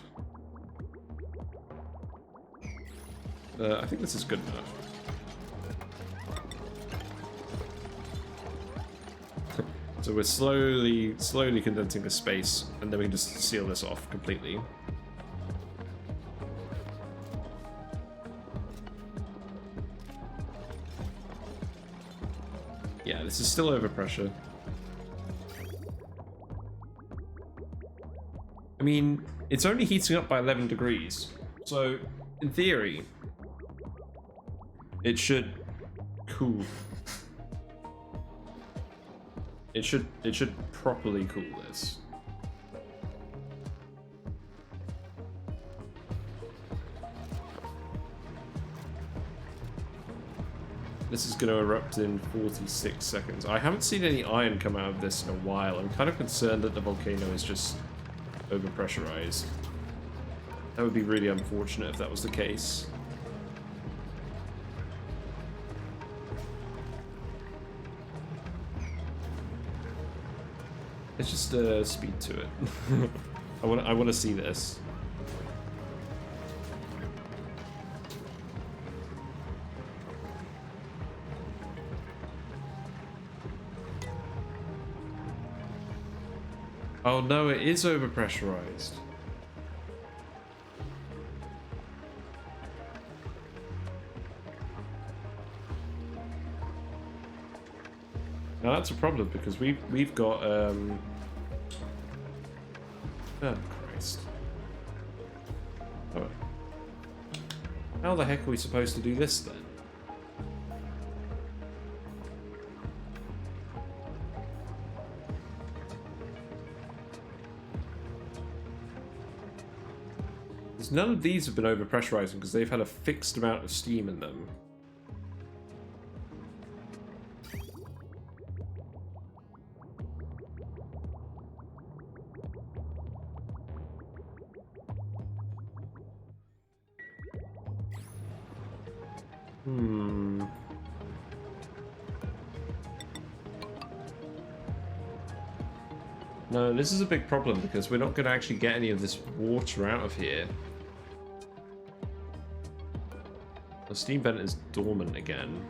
I think this is good enough. So we're slowly condensing the space, and then we can just seal this off completely. Yeah, this is still overpressure. I mean, it's only heating up by 11 degrees, so in theory, it should cool. It should properly cool this. This is going to erupt in 46 seconds. I haven't seen any iron come out of this in a while. I'm kind of concerned that the volcano is just overpressurized. That would be really unfortunate if that was the case. Let's just speed to it. I want to see this. Oh no, it is overpressurized. Now that's a problem because we've got oh Christ. Oh. How the heck are we supposed to do this then? Because none of these have been overpressurizing because they've had a fixed amount of steam in them. No, this is a big problem because we're not going to actually get any of this water out of here. The steam vent is dormant again.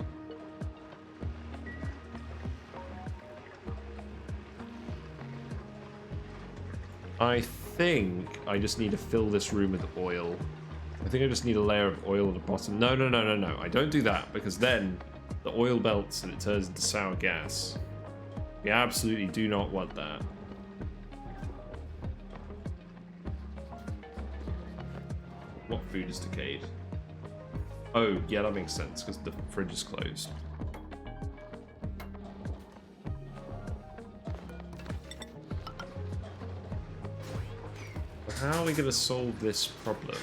I think I just need to fill this room with oil. I think I just need a layer of oil at the bottom. No. I don't do that because then the oil melts and it turns into sour gas. We absolutely do not want that. What food is decayed? Oh, yeah, that makes sense because the fridge is closed. But how are we going to solve this problem?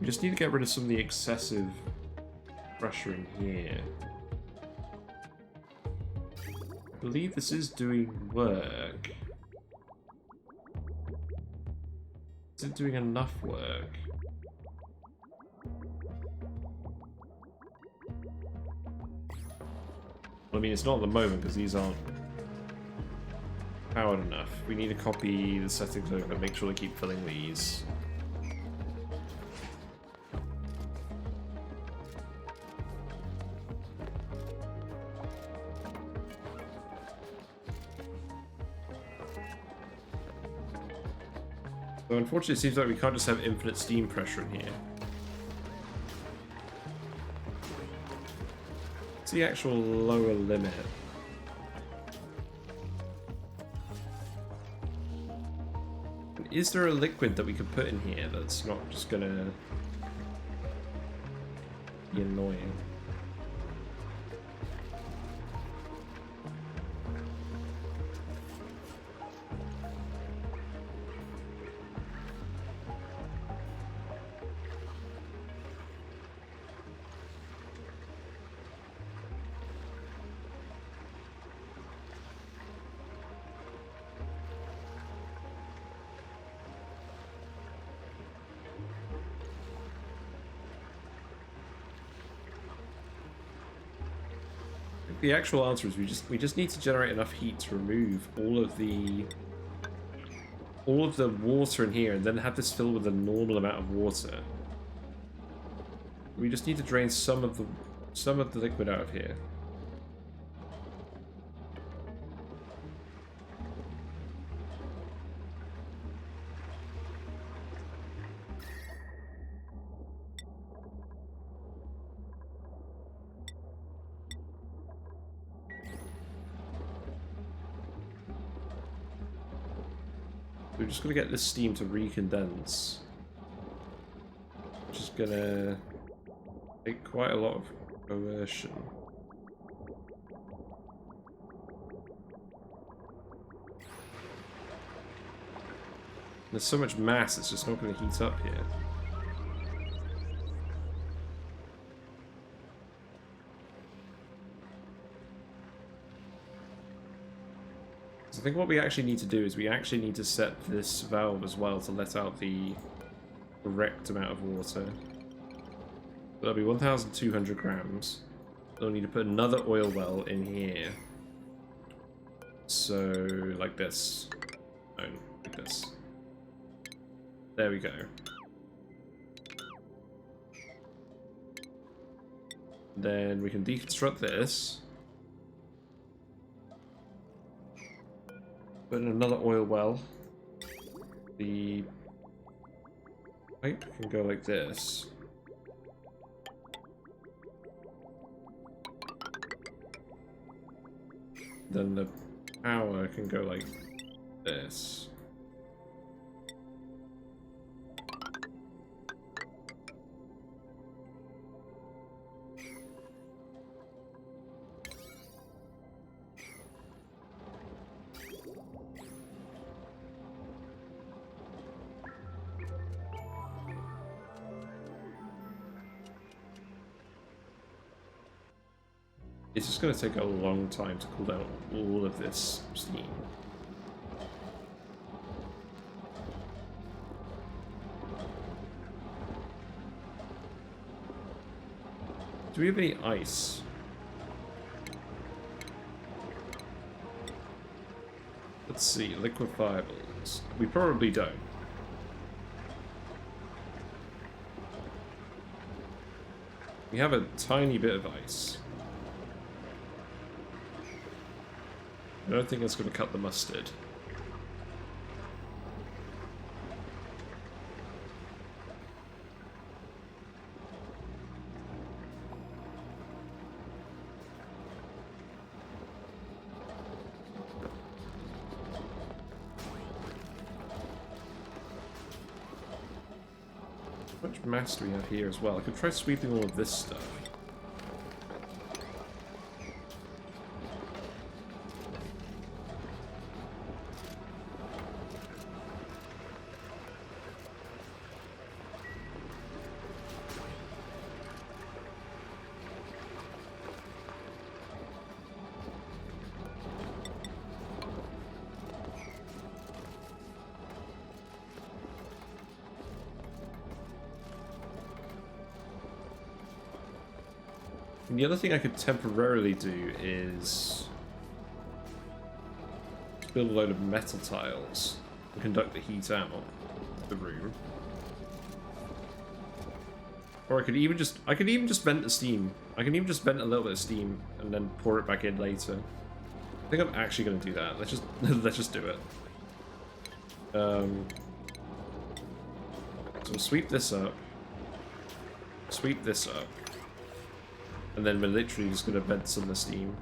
We just need to get rid of some of the excessive pressure in here. believe this is doing work. Is it doing enough work? Well, I mean, it's not at the moment because these aren't powered enough. We need to copy the settings over, make sure to keep filling these. So unfortunately, it seems like we can't just have infinite steam pressure in here. What's the actual lower limit? Is there a liquid that we could put in here that's not just gonna be annoying? The actual answer is we just need to generate enough heat to remove all of the water in here and then have this fill with a normal amount of water. We just need to drain some of the liquid out of here. We're just going to get this steam to recondense, which is going to take quite a lot of coercion. There's so much mass, it's just not going to heat up here. I think what we actually need to do is we actually need to set this valve as well to let out the correct amount of water. That'll be 1,200 grams. We'll need to put another oil well in here. So, like this. No, like this. There we go. Then we can deconstruct this. Put in another oil well. The pipe can go like this. Then the power can go like this. It's just going to take a long time to cool down all of this steam. Do we have any ice? Let's see, liquefiables. We probably don't. We have a tiny bit of ice. I don't think that's going to cut the mustard. How much mass do we have here as well? I could try sweeping all of this stuff. And the other thing I could temporarily do is build a load of metal tiles and conduct the heat out of the room. Or I could even just vent the steam. I can even just vent a little bit of steam and then pour it back in later. I think I'm actually going to do that. Let's just let's just do it. So we'll sweep this up, and then we're literally just going to vent some of the steam.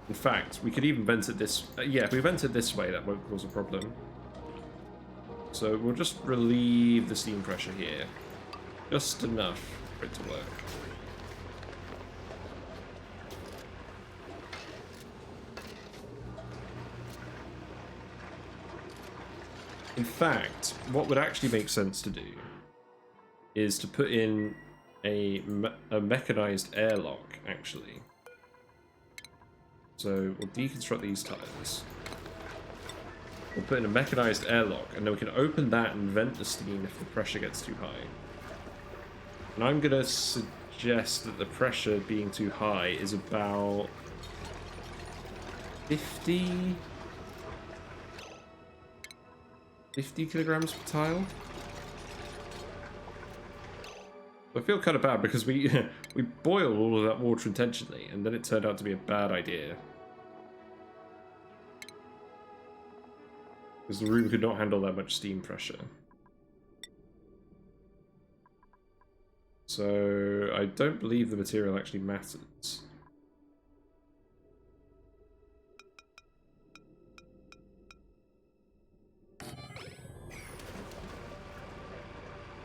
In fact, we could even vent it this... yeah, if we vent it this way, that won't cause a problem. So we'll just relieve the steam pressure here. Just enough for it to work. In fact, what would actually make sense to do is to put in a mechanized airlock, actually. So we'll deconstruct these tiles. We'll put in a mechanized airlock, and then we can open that and vent the steam if the pressure gets too high. And I'm going to suggest that the pressure being too high is about 50 kilograms per tile. I feel kind of bad because we we boiled all of that water intentionally, and then it turned out to be a bad idea. Because the room could not handle that much steam pressure. So I don't believe the material actually matters.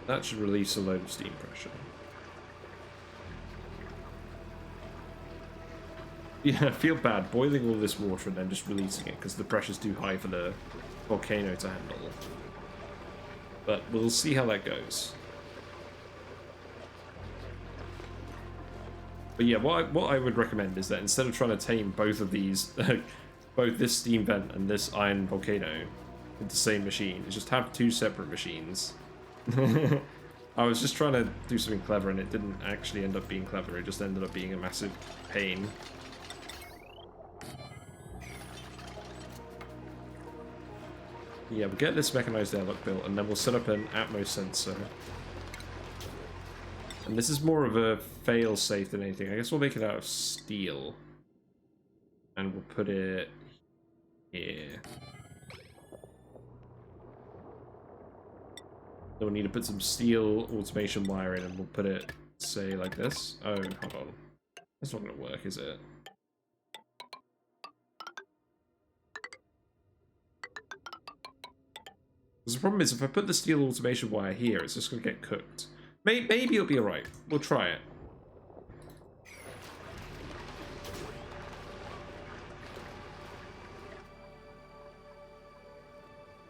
That should release a load of steam pressure. Yeah, I feel bad boiling all this water and then just releasing it because the pressure's too high for the volcano to handle. But we'll see how that goes. But yeah, what I would recommend is that instead of trying to tame both of these, both this steam vent and this iron volcano with the same machine, is just have two separate machines. I was just trying to do something clever and it didn't actually end up being clever, it just ended up being a massive pain. Yeah, we'll get this mechanized airlock built and then we'll set up an Atmos sensor. And this is more of a fail-safe than anything. I guess we'll make it out of steel. And we'll put it here. Then we'll need to put some steel automation wire in and we'll put it, say, like this. Oh, hold on. That's not going to work, is it? Because the problem is, if I put the steel automation wire here, it's just going to get cooked. Maybe it'll be alright. We'll try it.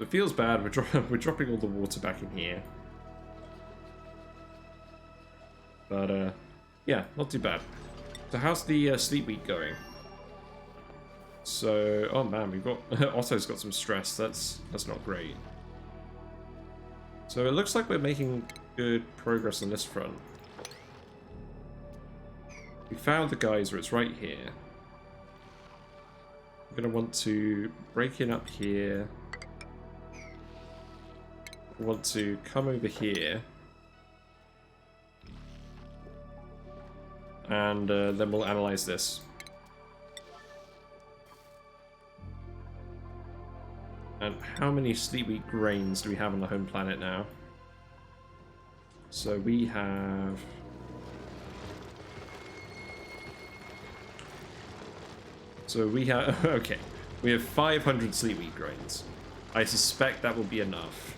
It feels bad. We're dropping all the water back in here. But, yeah, not too bad. So how's the sleep week going? So, oh man, we've got... Otto's got some stress. That's not great. So it looks like we're making good progress on this front. We found the geyser, it's right here. We're going to want to break in up here. We want to come over here. And then we'll analyze this. And how many sleep week grains do we have on the home planet now? So we have... okay. We have 500 sleep week grains. I suspect that will be enough.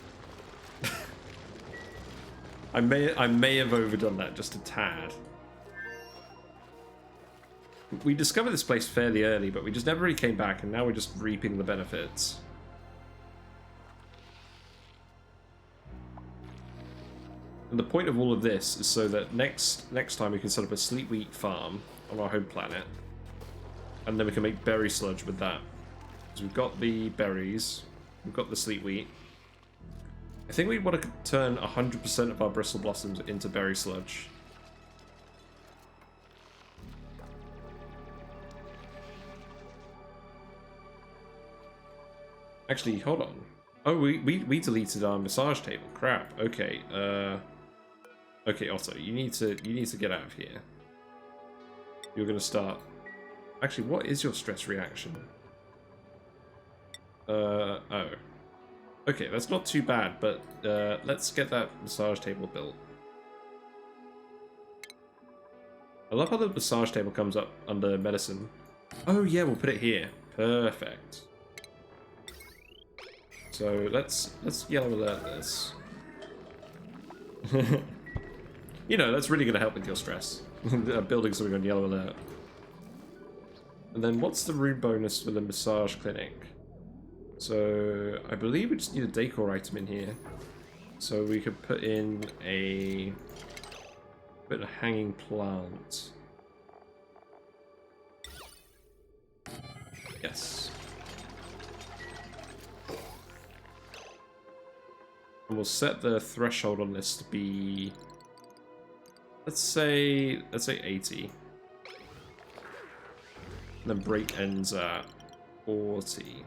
I may have overdone that just a tad. We discovered this place fairly early, but we just never really came back, and now we're just reaping the benefits. And the point of all of this is so that next time we can set up a sleep wheat farm on our home planet, and then we can make berry sludge with that. So we've got the berries, we've got the sleep wheat. I think we want to turn 100% of our bristle blossoms into berry sludge. Actually, hold on. Oh, we deleted our massage table. Crap. Okay. Okay, Otto, you need to get out of here. You're gonna start. Actually, what is your stress reaction? Oh. Okay, that's not too bad, but let's get that massage table built. I love how the massage table comes up under medicine. Oh yeah, we'll put it here. Perfect. So let's yellow alert this. You know, that's really going to help with your stress. Building something on yellow alert. And then what's the rune bonus for the massage clinic? So I believe we just need a decor item in here. So we could put in a hanging plant. Yes. And we'll set the threshold on this to be, let's say 80. And then break ends at 40.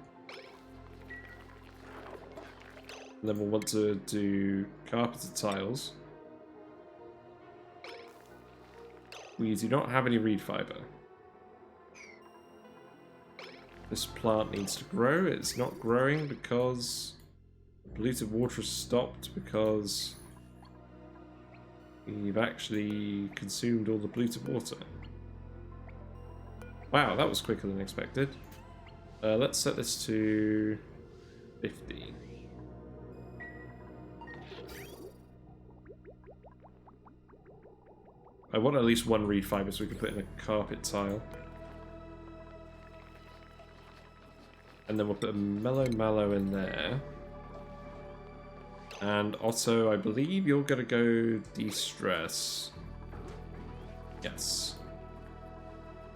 And then we'll want to do carpeted tiles. We do not have any reed fiber. This plant needs to grow. It's not growing because polluted water has stopped because we've actually consumed all the polluted water. Wow, that was quicker than expected. Let's set this to 50. I want at least one reed fiber so we can put in a carpet tile. And then we'll put a mallow in there. And Otto, I believe you're gonna go de-stress. Yes.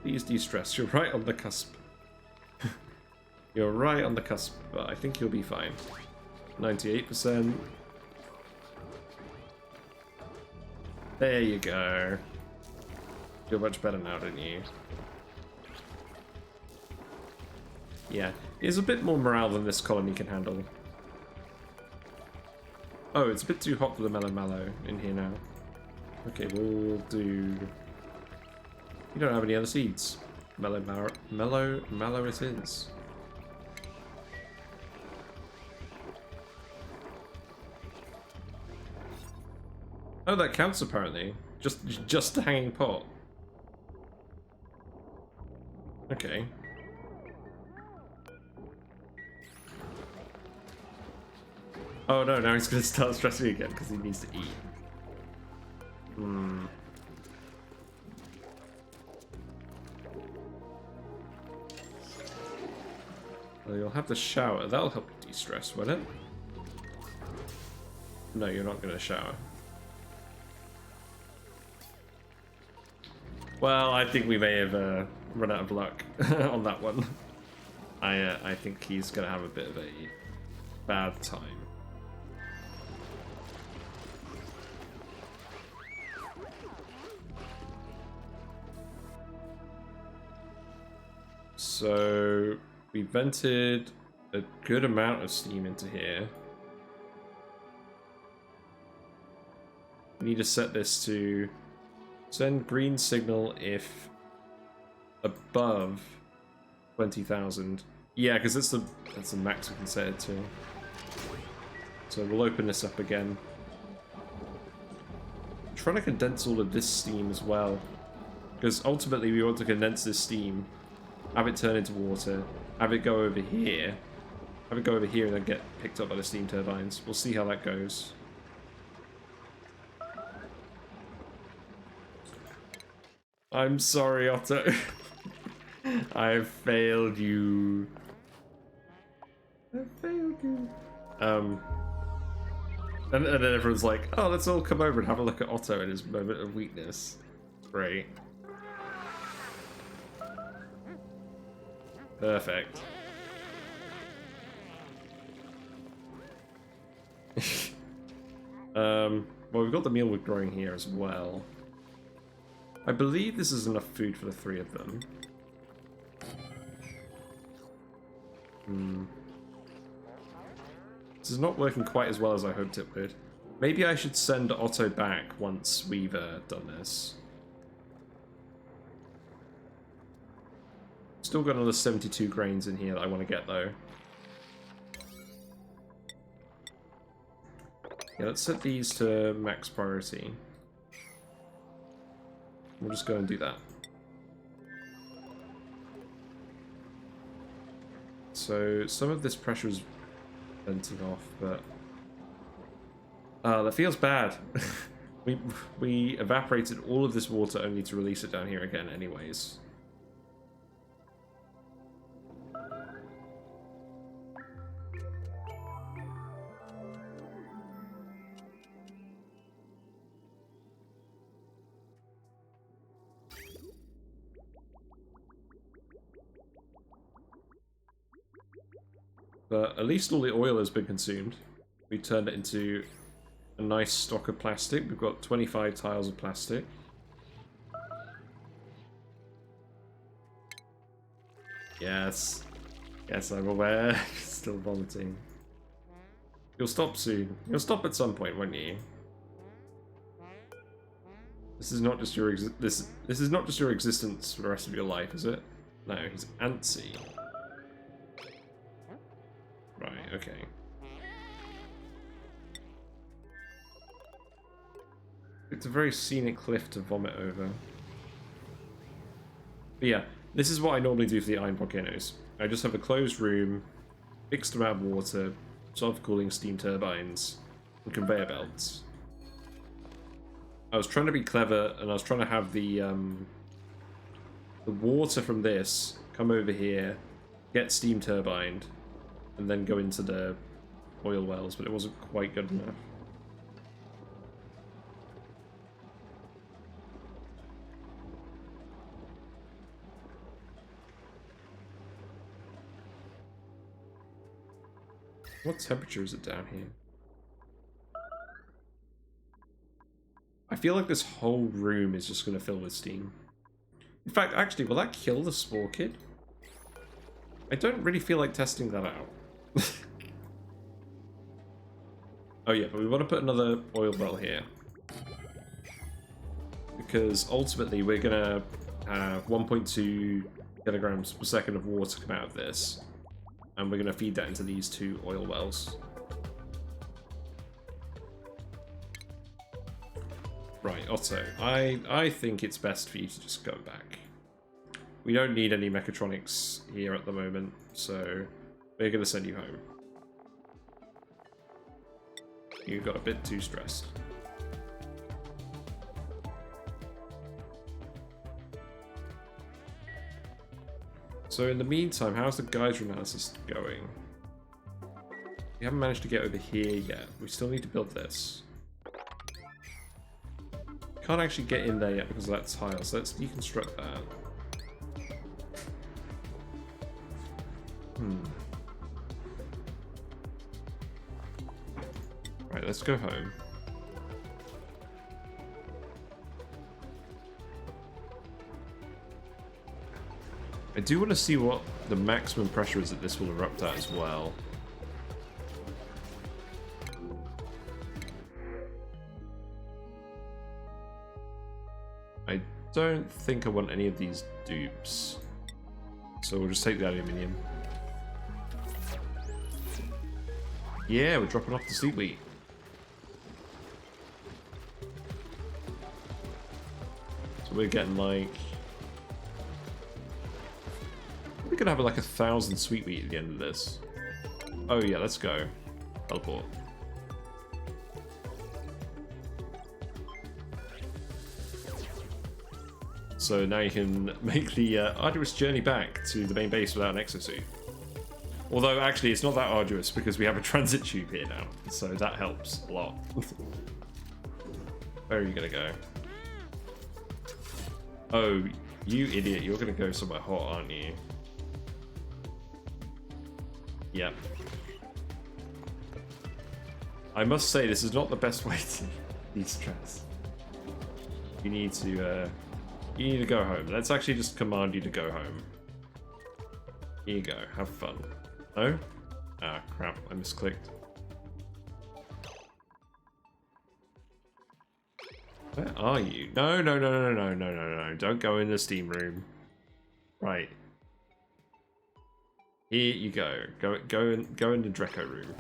Please de-stress. You're right on the cusp. You're right on the cusp, but I think you'll be fine. 98%. There you go. Feel much better now, don't you? Yeah, it's a bit more morale than this colony can handle. Oh, it's a bit too hot for the mallow in here now. Okay, we'll do... You don't have any other seeds. Mallow it is. Oh, that counts apparently. Just a hanging pot. Okay. Oh no, now he's gonna start stressing again because he needs to eat. Hmm. Well, you'll have to shower. That'll help de-stress, won't it? No, you're not gonna shower. Well, I think we may have run out of luck on that one. I think he's gonna have a bit of a bad time. So we vented a good amount of steam into here. We need to set this to send green signal if above 20,000. Yeah, because that's the max we can set it to. So we'll open this up again. I'm trying to condense all of this steam as well, because ultimately we want to condense this steam, have it turn into water, have it go over here, and then get picked up by the steam turbines. We'll see how that goes. I'm sorry, Otto. I've failed you. I failed you. And then everyone's like, oh, let's all come over and have a look at Otto and his moment of weakness. Great. Perfect. Well, we've got the mealwood growing here as well. I believe this is enough food for the three of them. This is not working quite as well as I hoped it would. Maybe I should send Otto back once we've done this. Still got another 72 grains in here that I want to get, though. Yeah, let's set these to max priority. We'll just go and do that. So, some of this pressure is venting off, but... that feels bad. we evaporated all of this water only to release it down here again anyways. But at least all the oil has been consumed. We turned it into a nice stock of plastic. We've got 25 tiles of plastic. Yes. Yes, I'm aware. Still vomiting. You'll stop soon. You'll stop at some point, won't you? This is not just your this is not just your existence for the rest of your life, is it? No, he's antsy. Right, okay. It's a very scenic cliff to vomit over. But yeah, this is what I normally do for the iron volcanoes. I just have a closed room, fixed amount of water, self-cooling steam turbines, and conveyor belts. I was trying to be clever, and I was trying to have the water from this come over here, get steam turbined, and then go into the oil wells, but it wasn't quite good enough. What temperature is it down here? I feel like this whole room is just going to fill with steam. In fact, actually, will that kill the spore kid? I don't really feel like testing that out. Oh yeah, but we want to put another oil well here. Because ultimately we're going to have 1.2 kilograms per second of water come out of this. And we're going to feed that into these two oil wells. Right, Otto, I think it's best for you to just go back. We don't need any mechatronics here at the moment, so we're going to send you home. You got a bit too stressed. So in the meantime, how's the geyser analysis going? We haven't managed to get over here yet. We still need to build this. Can't actually get in there yet because of that tile, so let's deconstruct that. Right, let's go home. I do want to see what the maximum pressure is that this will erupt at as well. I don't think I want any of these dupes. So we'll just take the aluminium. Yeah, we're dropping off the Sleet wheat. So we're getting like... we could have like 1,000 sweet wheat at the end of this. Oh yeah, let's go. Teleport. So now you can make the arduous journey back to the main base without an exosuit. Although actually it's not that arduous because we have a transit tube here now, so that helps a lot. Where are you gonna go? Oh, you idiot, you're gonna go somewhere hot, aren't you? Yep. I must say, this is not the best way to de-stress. You need to go home. Let's actually just command you to go home. Here you go, have fun. No? Ah, crap, I misclicked. Where are you? No, no, no, no, no, no, no, no. Don't go in the steam room. Right. Here you go. Go in the Dreco room.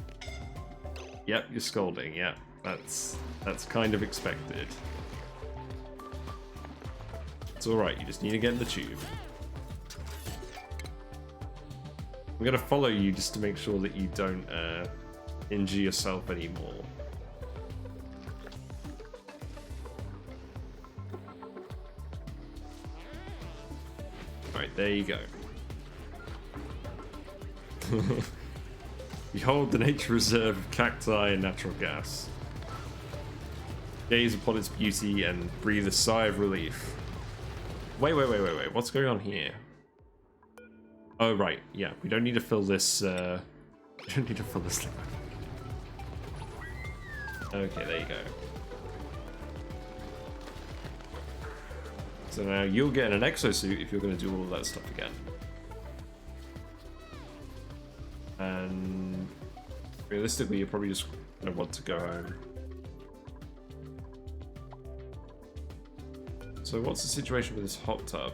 Yep, you're scolding. Yep, that's kind of expected. It's all right. You just need to get in the tube. I'm gonna follow you just to make sure that you don't injure yourself anymore. Right, there you go. Behold the nature reserve of cacti and natural gas. Gaze upon its beauty and breathe a sigh of relief. Wait. What's going on here? Oh, right. Yeah, we don't need to fill this, we don't need to fill this. Okay, there you go. So now you'll get an exosuit if you're going to do all of that stuff again. And realistically, you're probably just going to want to go home. So what's the situation with this hot tub?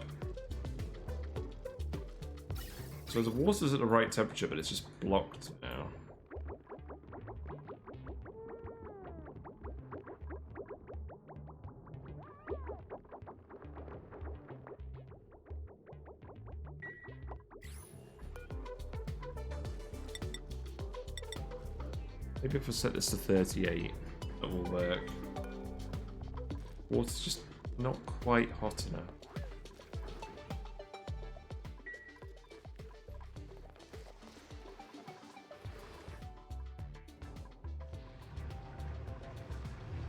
So the water's at the right temperature, but it's just blocked now. Maybe if I set this to 38, that will work. Water's just not quite hot enough.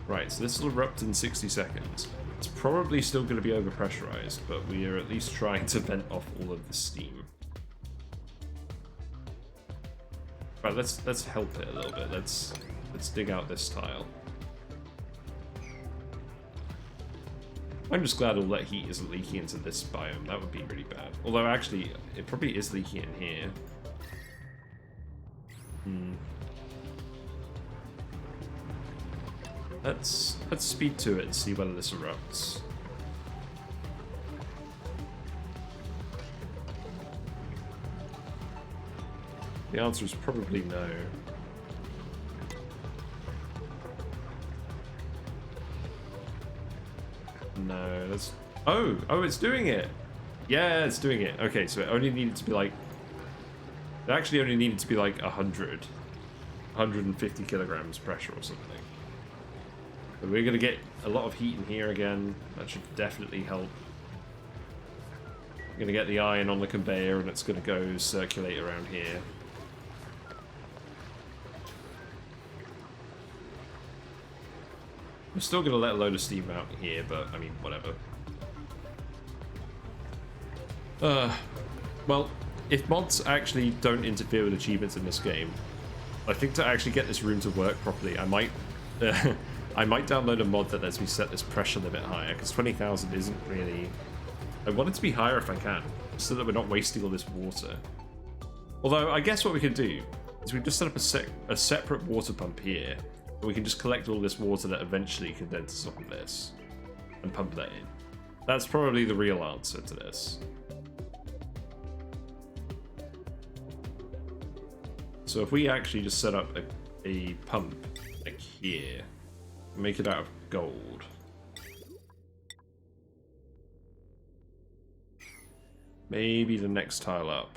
Right, so this will erupt in 60 seconds. It's probably still going to be overpressurized, but we are at least trying to vent off all of the steam. Right, let's help it a little bit. Let's dig out this tile. I'm just glad all that heat isn't leaking into this biome. That would be really bad. Although actually, it probably is leaking in here. Let's speed to it and see whether this erupts. The answer is probably no. No, that's... Oh, it's doing it! Yeah, it's doing it. Okay, so it only needed to be like... It actually only needed to be like 150 kilograms pressure or something. But we're going to get a lot of heat in here again. That should definitely help. We're going to get the iron on the conveyor and it's going to go circulate around here. We're still going to let a load of steam out here, but, I mean, whatever. Well, if mods actually don't interfere with achievements in this game, I think to actually get this room to work properly, I might download a mod that lets me set this pressure limit higher, because 20,000 isn't really... I want it to be higher if I can, so that we're not wasting all this water. Although, I guess what we could do is we've just set up a separate water pump here, and we can just collect all this water that eventually condenses on this, and pump that in. That's probably the real answer to this. So if we actually just set up a pump, like here, make it out of gold. Maybe the next tile up.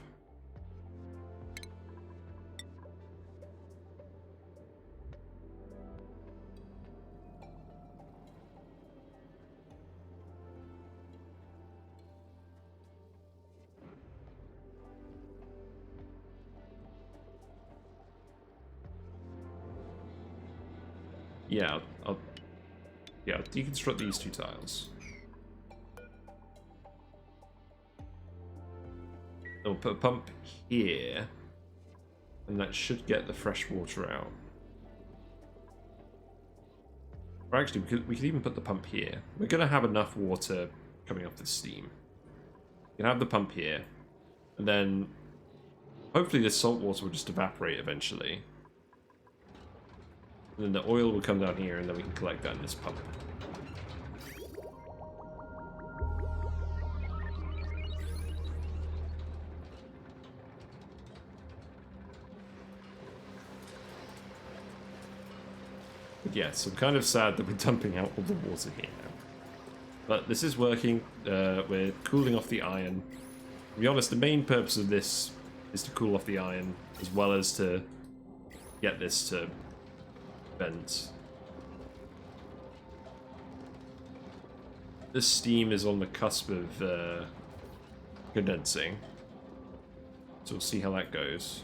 Yeah, I'll deconstruct these two tiles. I'll put a pump here, and that should get the fresh water out. Or actually, we could even put the pump here. We're going to have enough water coming off the steam. You can have the pump here, and then hopefully this salt water will just evaporate eventually. And then the oil will come down here, and then we can collect that in this pump. But yes, I'm kind of sad that we're dumping out all the water here. But this is working. We're cooling off the iron. To be honest, the main purpose of this is to cool off the iron, as well as to get this to vent. This steam is on the cusp of condensing. So we'll see how that goes.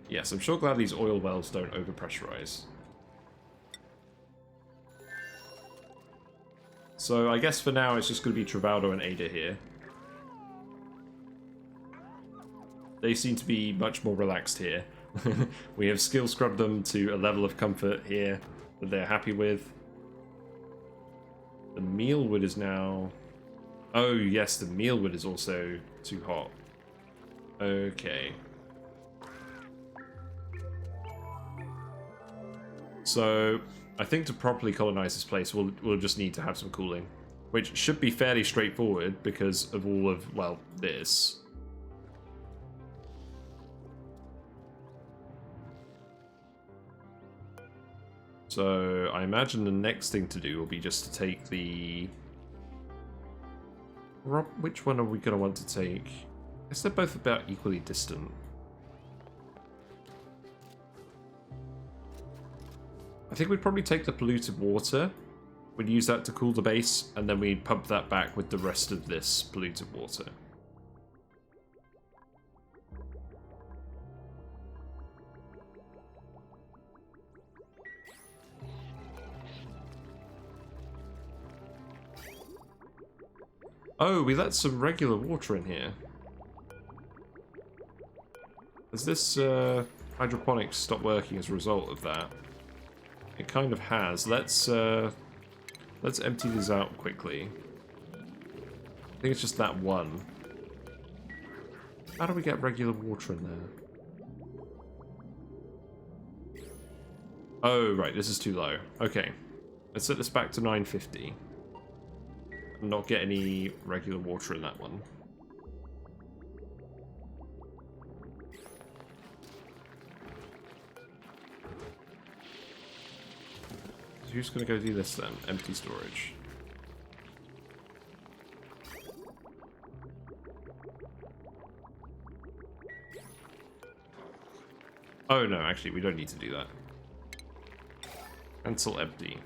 Yes, I'm sure glad these oil wells don't overpressurize. So I guess for now it's just going to be Travaldo and Ada here. They seem to be much more relaxed here. We have skill scrubbed them to a level of comfort here that they're happy with. The mealwood is now... Oh yes, the mealwood is also too hot. Okay. So, I think to properly colonize this place, we'll just need to have some cooling. Which should be fairly straightforward because of all of, well, this. So, I imagine the next thing to do will be just to take the... Which one are we going to want to take? I guess they're both about equally distant. I think we'd probably take the polluted water. We'd use that to cool the base, and then we'd pump that back with the rest of this polluted water. Oh, we let some regular water in here. Has this hydroponics stopped working as a result of that? It kind of has. Let's empty these out quickly. I think it's just that one. How do we get regular water in there? Oh, right, this is too low. Okay. Let's set this back to 950. And not get any regular water in that one. Who's going to go do this then? Empty storage. Oh no, actually we don't need to do that. Cancel empty.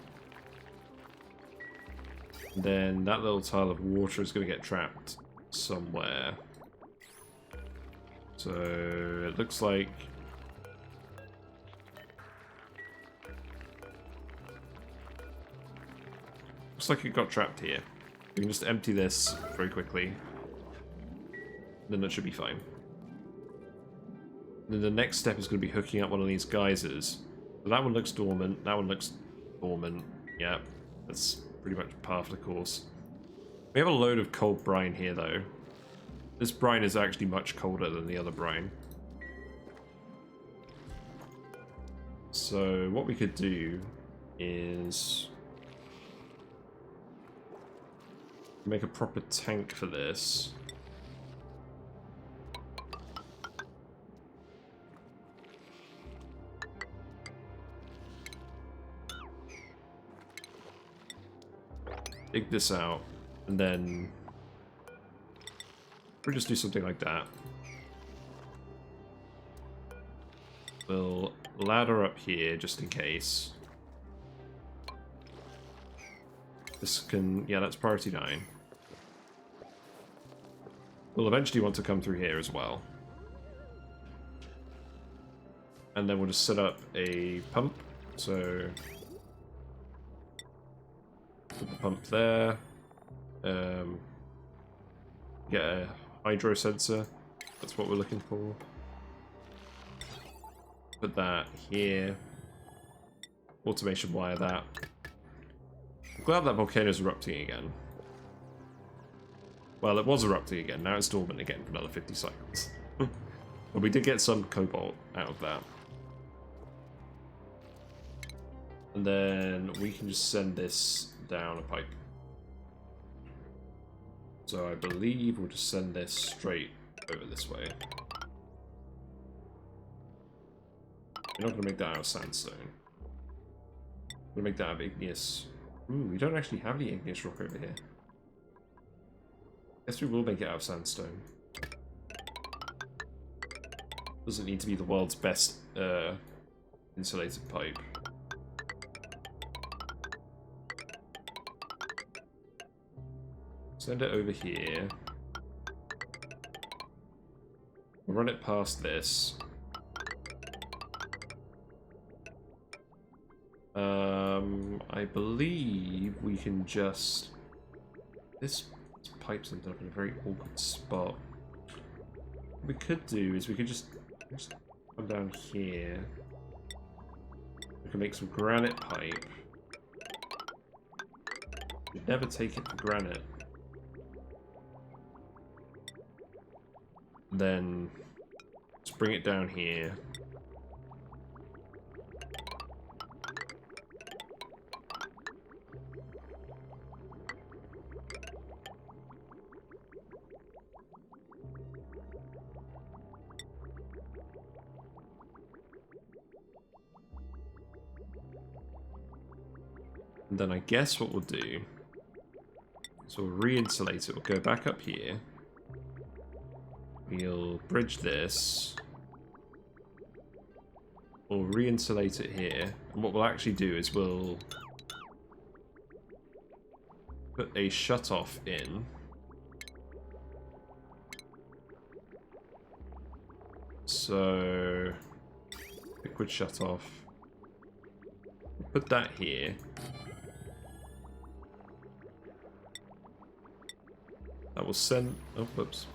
And then that little tile of water is going to get trapped somewhere. So it looks like... Looks like it got trapped here. We can just empty this very quickly. Then that should be fine. Then the next step is going to be hooking up one of these geysers. So that one looks dormant. That one looks dormant. Yeah, that's pretty much par for the course. We have a load of cold brine here, though. This brine is actually much colder than the other brine. So what we could do is... make a proper tank for this. Dig this out, and then we'll just do something like that. We'll ladder up here just in case. This can, yeah, that's priority 9. We'll eventually want to come through here as well. And then we'll just set up a pump. So put the pump there. Get a hydro sensor. That's what we're looking for. Put that here. Automation wire that. I'm glad that volcano's erupting again. Well, it was erupting again. Now it's dormant again for another 50 cycles. But we did get some cobalt out of that. And then we can just send this down a pipe. So I believe we'll just send this straight over this way. You're not going to make that out of sandstone. We're going to make that out of igneous. Ooh, we don't actually have any igneous rock over here. Guess we will make it out of sandstone. Doesn't need to be the world's best insulated pipe. Send it over here. We'll run it past this. I believe we can just... This pipe's ended up in a very awkward spot. What we could do is we could just come down here. We can make some granite pipe. You'd never take it for granite. Then just bring it down here. And then I guess what we'll do is we'll re-insulate it. We'll go back up here. We'll bridge this. We'll re-insulate it here. And what we'll actually do is we'll put a shutoff in. So, liquid shutoff. We'll put that here. That will send... Oh, whoops.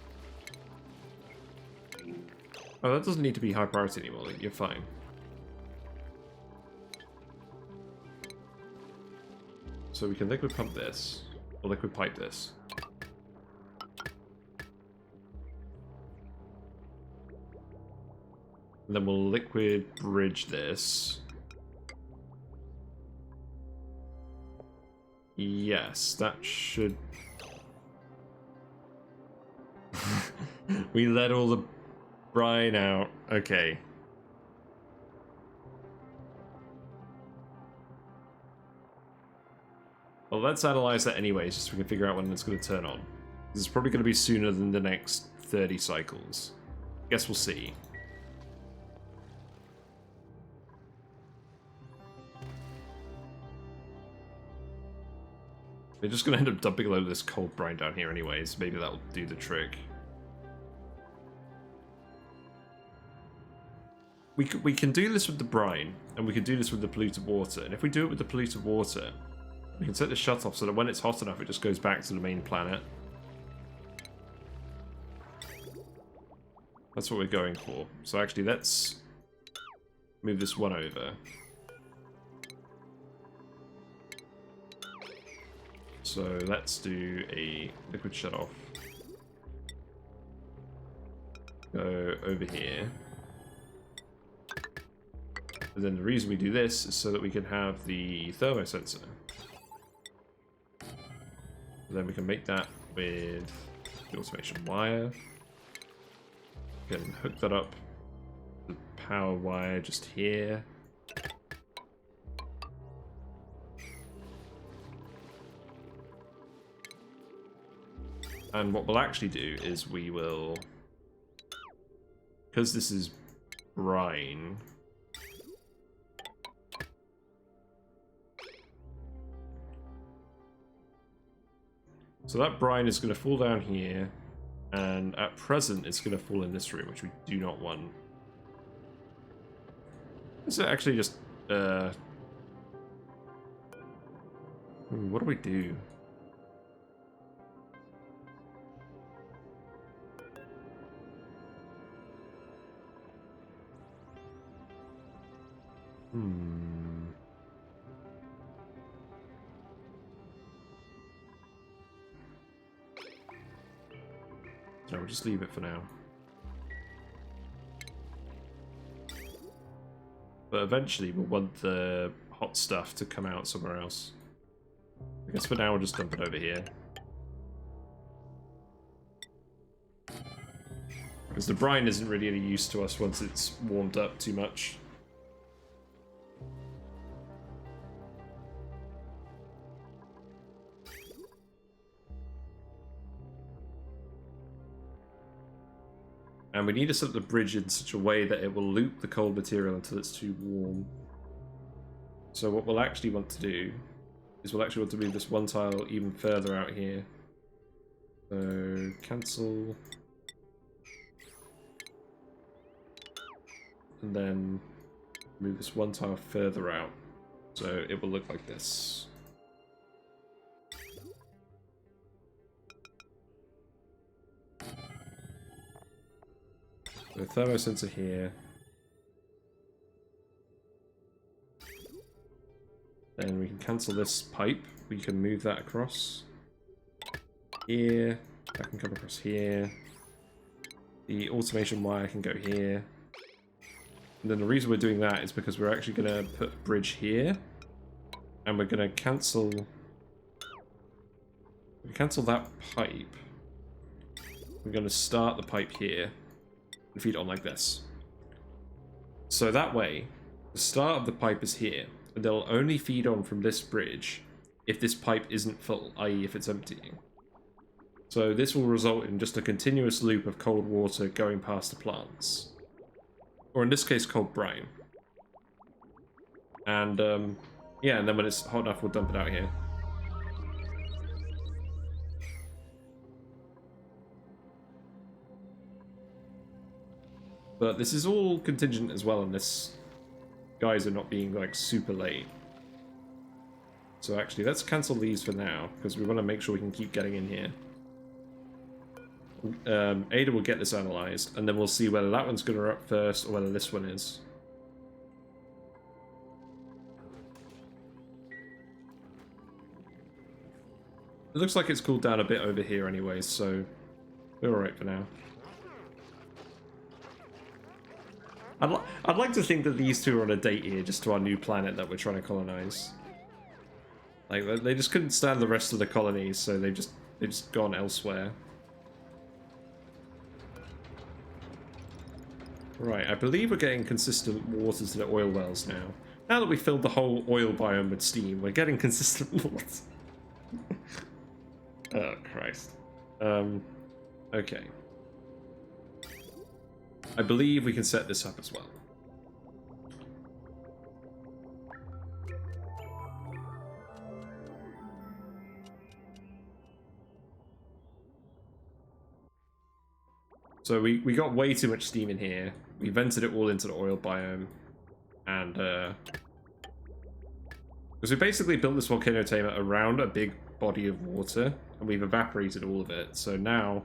Oh, that doesn't need to be high priority anymore. You're fine. So we can liquid pump this, or liquid pipe this. And then we'll liquid bridge this. Yes, that should... We let all the brine out. Okay. Well, let's analyze that anyways, just so we can figure out when it's going to turn on. This is probably going to be sooner than the next 30 cycles. Guess we'll see. They're just going to end up dumping a load of this cold brine down here anyways. Maybe that'll do the trick. We can do this with the brine, and we can do this with the polluted water. And if we do it with the polluted water, we can set the shutoff so that when it's hot enough, it just goes back to the main planet. That's what we're going for. So actually, let's move this one over. So let's do a liquid shutoff. Go over here. And then the reason we do this is so that we can have the thermosensor. And then we can make that with the automation wire. We can hook that up to the power wire just here. And what we'll actually do is we will, because this is brine, so that brine is going to fall down here, and at present it's going to fall in this room, which we do not want. Is it actually just, what do we do? No, we'll just leave it for now. But eventually we'll want the hot stuff to come out somewhere else. I guess for now we'll just dump it over here. Because the brine isn't really any use to us once it's warmed up too much. And we need to set the bridge in such a way that it will loop the cold material until it's too warm. So what we'll actually want to do is we'll actually want to move this one tile even further out here. So cancel. And then move this one tile further out. So it will look like this. The thermosensor here. Then we can cancel this pipe. We can move that across here. That can come across here. The automation wire can go here. And then the reason we're doing that is because we're actually going to put a bridge here. And we're going to cancel that pipe. We're going to start the pipe here and feed it on like this. So that way, the start of the pipe is here. And they'll only feed on from this bridge if this pipe isn't full, i.e. if it's emptying. So this will result in just a continuous loop of cold water going past the plants. Or in this case, cold brine. And, yeah, and then when it's hot enough, we'll dump it out here. But this is all contingent as well on this geyser not being, like, super late. So actually, let's cancel these for now, because we want to make sure we can keep getting in here. Ada will get this analyzed, and then we'll see whether that one's going to erupt first or whether this one is. It looks like it's cooled down a bit over here anyways, so we're alright for now. I'd like to think that these two are on a date here, just to our new planet that we're trying to colonize. Like, they just couldn't stand the rest of the colonies, so they've just gone elsewhere. Right, I believe we're getting consistent water to the oil wells now. Now that we filled the whole oil biome with steam, we're getting consistent water. Oh, Christ. Okay. I believe we can set this up as well. So we got way too much steam in here. We vented it all into the oil biome. And, because we basically built this volcano tamer around a big body of water, and we've evaporated all of it. So now,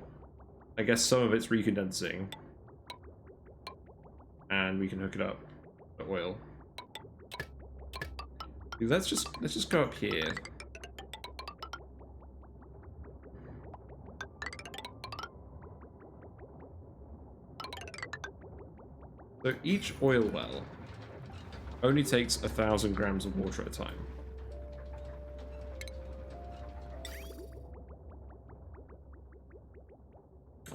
I guess some of it's recondensing. And we can hook it up to oil. Let's just go up here. So each oil well only takes 1,000 grams of water at a time.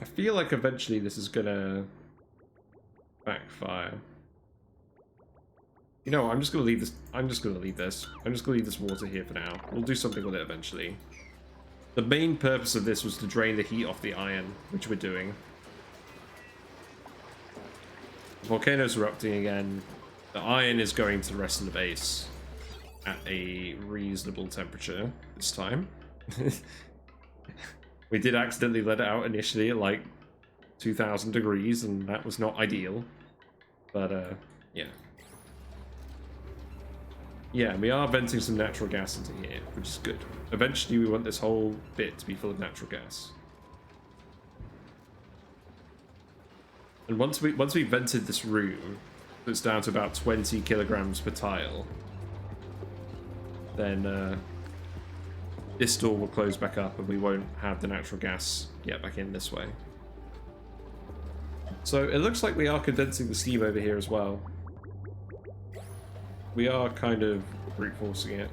I feel like eventually this is gonna backfire. You know what, I'm just gonna leave this. I'm just gonna leave this water here for now. We'll do something with it eventually. The main purpose of this was to drain the heat off the iron, which we're doing. The volcano's erupting again. The iron is going to the rest of the base at a reasonable temperature this time. We did accidentally let it out initially at like 2,000 degrees, and that was not ideal. But, yeah. Yeah, we are venting some natural gas into here, which is good. Eventually we want this whole bit to be full of natural gas. And once we vented this room, that's down to about 20 kilograms per tile, then this door will close back up and we won't have the natural gas get back in this way. So it looks like we are condensing the steam over here as well. We are kind of brute forcing it.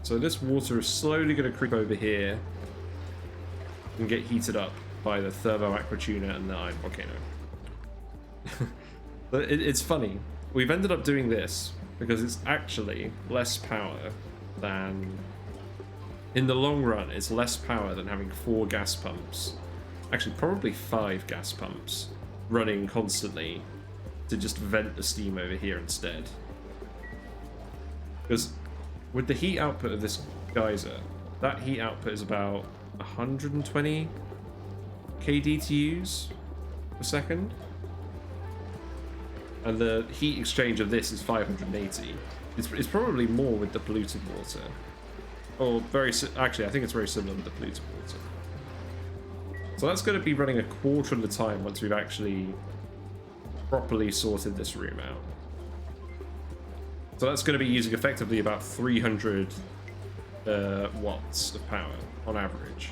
So this water is slowly going to creep over here and get heated up by the Thermo Aqua Tuna and the Iron Volcano. But it's funny. We've ended up doing this because it's actually less power than... In the long run, it's less power than having 4 gas pumps. Actually, probably 5 gas pumps running constantly to just vent the steam over here instead. Because with the heat output of this geyser, that heat output is about 120 kDTUs per second. And the heat exchange of this is 580. It's probably more with the polluted water. Or actually, I think it's very similar with the polluted water. So that's going to be running a quarter of the time once we've actually properly sorted this room out. So that's going to be using effectively about 300 watts of power on average,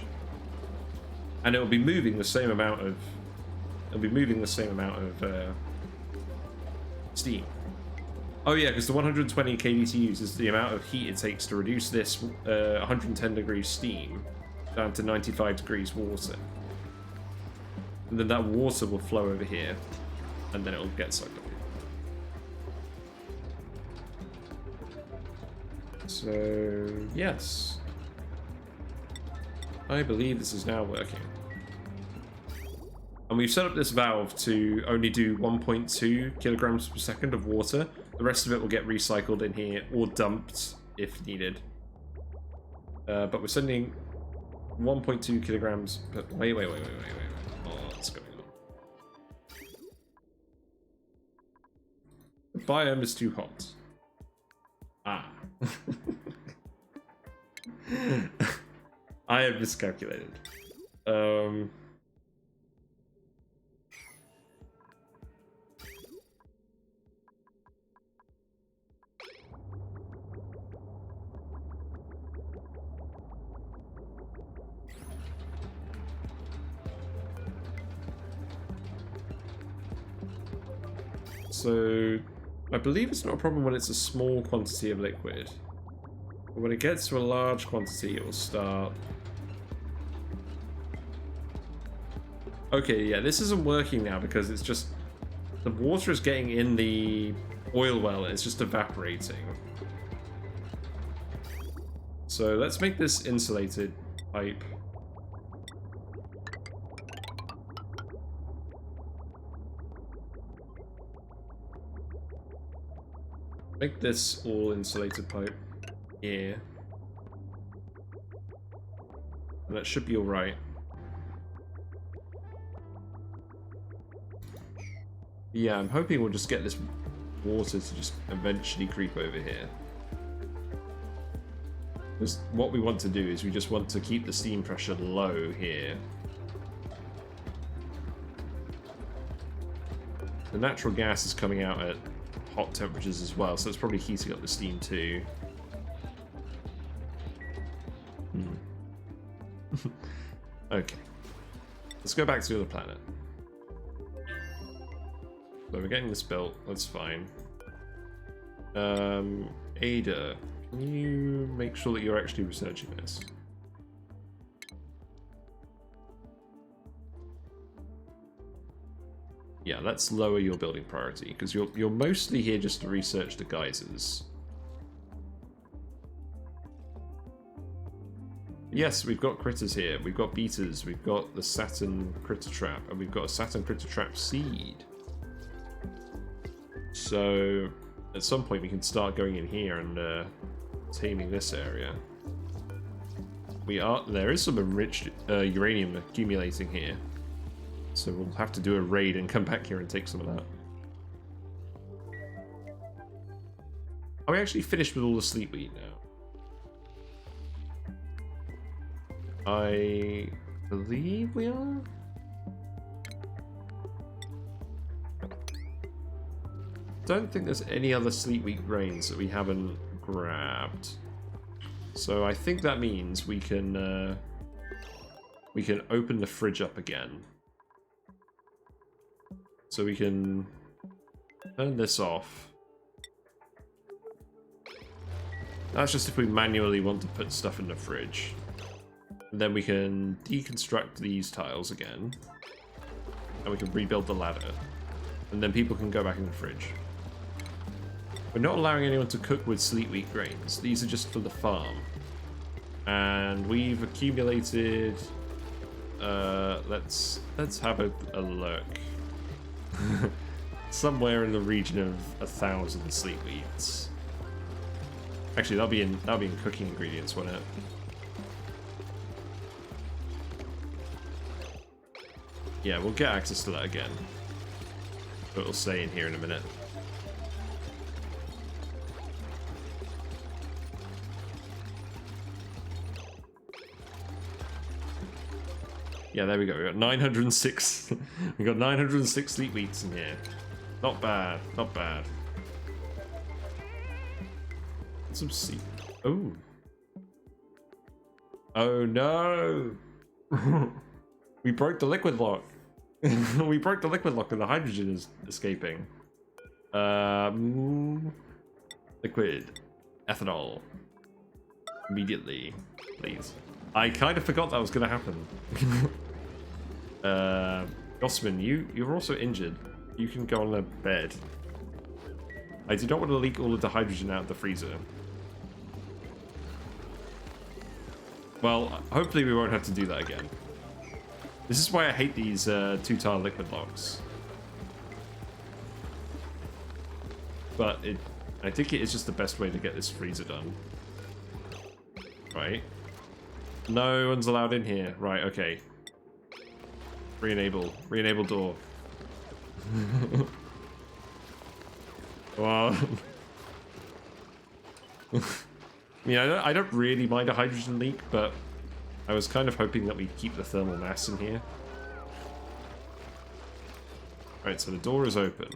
and it'll be moving the same amount of steam. Oh yeah, because the 120 kDTUs is the amount of heat it takes to reduce this 110 degrees steam down to 95 degrees water. And then that water will flow over here, and then it'll get sucked up here. So, yes. I believe this is now working. And we've set up this valve to only do 1.2 kilograms per second of water. The rest of it will get recycled in here or dumped if needed. But we're sending 1.2 kilograms per... Wait. What's going on? The biome is too hot. Ah. I have miscalculated. So, I believe it's not a problem when it's a small quantity of liquid. But when it gets to a large quantity, it will start... Okay, yeah, this isn't working now because it's just... The water is getting in the oil well and it's just evaporating. So let's make this insulated pipe. Make this all insulated pipe here. And that should be alright. Yeah, I'm hoping we'll just get this water to just eventually creep over here. Because what we want to do is we just want to keep the steam pressure low here. The natural gas is coming out at hot temperatures as well, so it's probably heating up the steam too. Okay. Let's go back to the other planet. So we're getting this built, that's fine. Ada, can you make sure that you're actually researching this? Yeah, let's lower your building priority, because you're mostly here just to research the geysers. Yes, we've got critters here. We've got beeters, we've got the Saturn critter trap, and we've got a Saturn critter trap seed. So, at some point we can start going in here and taming this area. There is some enriched uranium accumulating here. So we'll have to do a raid and come back here and take some of that. Are we actually finished with all the sleet wheat now? I believe we are? Don't think there's any other sleet wheat grains that we haven't grabbed. So I think that means we can open the fridge up again. So we can turn this off. That's just if we manually want to put stuff in the fridge. And then we can deconstruct these tiles again. And we can rebuild the ladder. And then people can go back in the fridge. We're not allowing anyone to cook with Sleet wheat grains. These are just for the farm. And we've accumulated... let's have a look. Somewhere in the region of 1,000 Sleet wheats. Actually, that'll be in cooking ingredients, won't it? Yeah, we'll get access to that again. But it'll say in here in a minute. Yeah, there we go. We got 906. We got 906 Sleet wheats in here. Not bad. Not bad. Some seed. Oh. Oh no. We broke the liquid lock. We broke the liquid lock and the hydrogen is escaping. Liquid. Ethanol. Immediately, please. I kind of forgot that was going to happen. Gossman, you're also injured. You can go on a bed. I do not want to leak all of the hydrogen out of the freezer. Well, hopefully we won't have to do that again. This is why I hate these two-tile liquid locks. But I think it is just the best way to get this freezer done. Right. No one's allowed in here. Right, okay. Re-enable. Re-enable door. Wow. Yeah, I don't really mind a hydrogen leak, but I was kind of hoping that we keep the thermal mass in here. Right, so the door is open.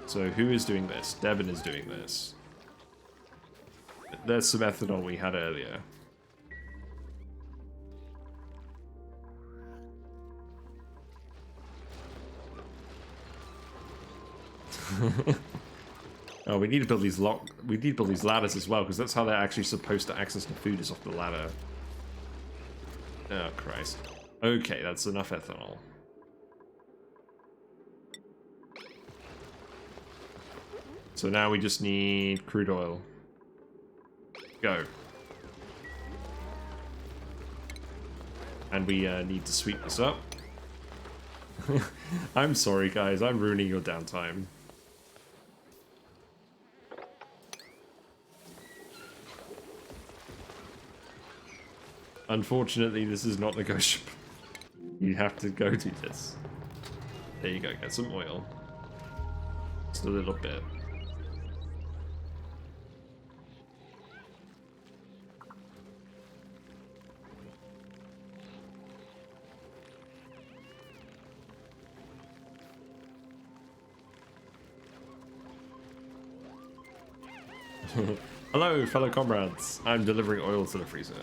So who is doing this? Devin is doing this. There's some ethanol we had earlier. Oh, we need to build these ladders as well, because that's how they're actually supposed to access the food, is off the ladder. Oh Christ. Okay, that's enough ethanol. So now we just need crude oil. Go. And we need to sweep this up. I'm sorry guys, I'm ruining your downtime. Unfortunately, this is not negotiable. You have to go do this. There you go, get some oil. Just a little bit. Hello, fellow comrades. I'm delivering oil to the freezer.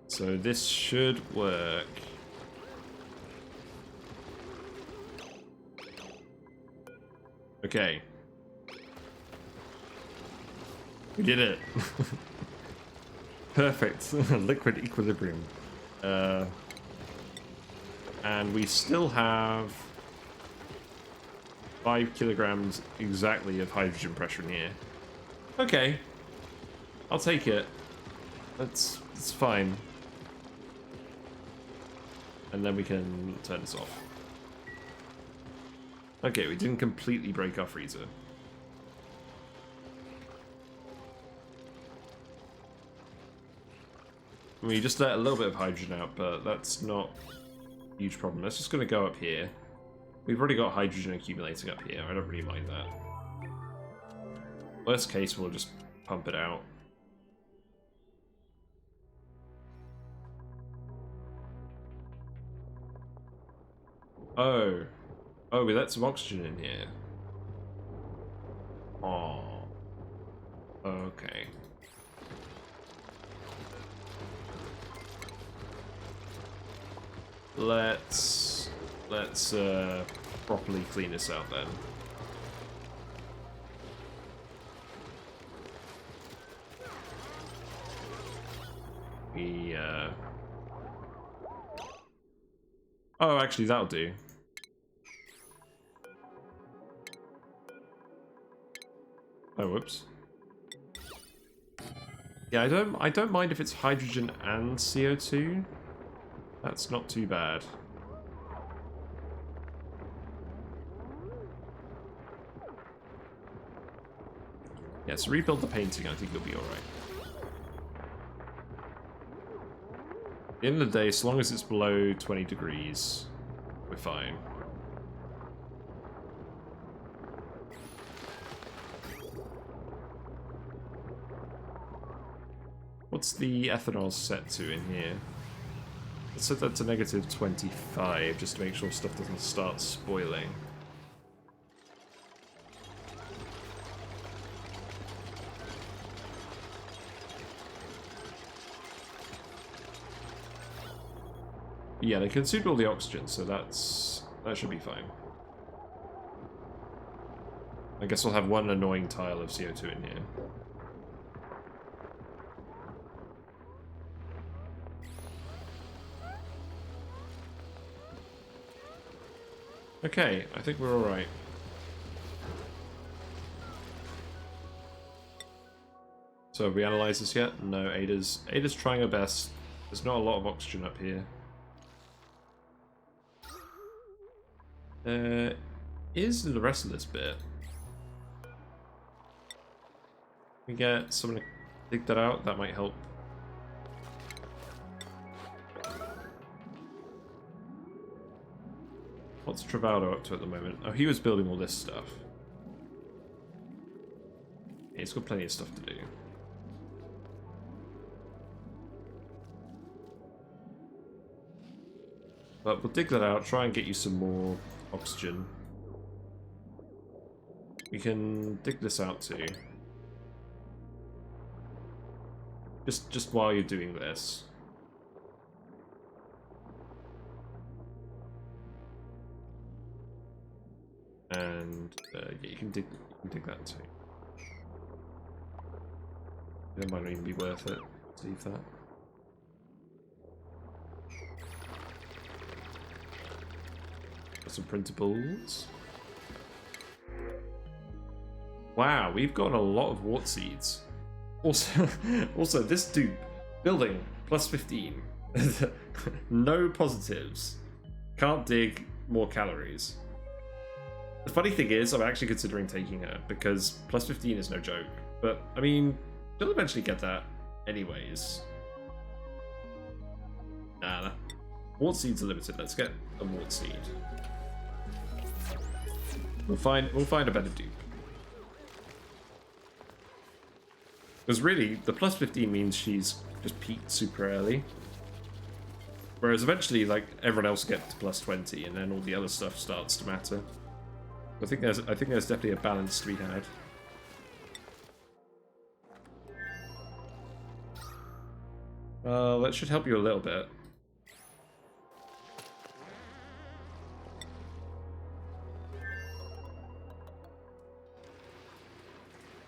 So this should work. Okay. We did it. Perfect. Liquid equilibrium. And we still have 5 kilograms exactly of hydrogen pressure in here. Okay. I'll take it. It's fine. And then we can turn this off. Okay, we didn't completely break our freezer. We just let a little bit of hydrogen out, but that's not a huge problem. That's just going to go up here. We've already got hydrogen accumulating up here. I don't really mind that. Worst case, we'll just pump it out. Oh. Oh, we let some oxygen in here. Oh. Okay. Let's properly clean this out then. we oh, actually that'll do. Oh, whoops. Yeah, I don't mind if it's hydrogen and CO2. That's not too bad. Yeah, so rebuild the painting, I think you'll be alright. At the end of the day, as long as it's below 20 degrees, we're fine. What's the ethanol set to in here? Let's set that to negative 25, just to make sure stuff doesn't start spoiling. Yeah, they consumed all the oxygen, so that should be fine. I guess we'll have one annoying tile of CO2 in here. Okay, I think we're alright. So have we analysed this yet? No, Ada's trying her best. There's not a lot of oxygen up here. Is in the rest of this bit. We get someone to dig that out, that might help. What's Travado up to at the moment? Oh, he was building all this stuff. Yeah, he's got plenty of stuff to do. But we'll dig that out, try and get you some more oxygen. We can dig this out too. Just while you're doing this. And yeah, you can dig that too. It might not even be worth it. Leave that. Got some printables. Wow, we've got a lot of wart seeds. Also, this dupe building plus 15. No positives. Can't dig more calories. The funny thing is, I'm actually considering taking her because plus 15 is no joke. But I mean, she'll eventually get that, anyways. Nah. Wart seeds are limited. Let's get a wart seed. We'll find a better dupe. Because really, the plus 15 means she's just peaked super early. Whereas eventually, like, everyone else gets to plus 20, and then all the other stuff starts to matter. I think there's definitely a balance to be had. That should help you a little bit.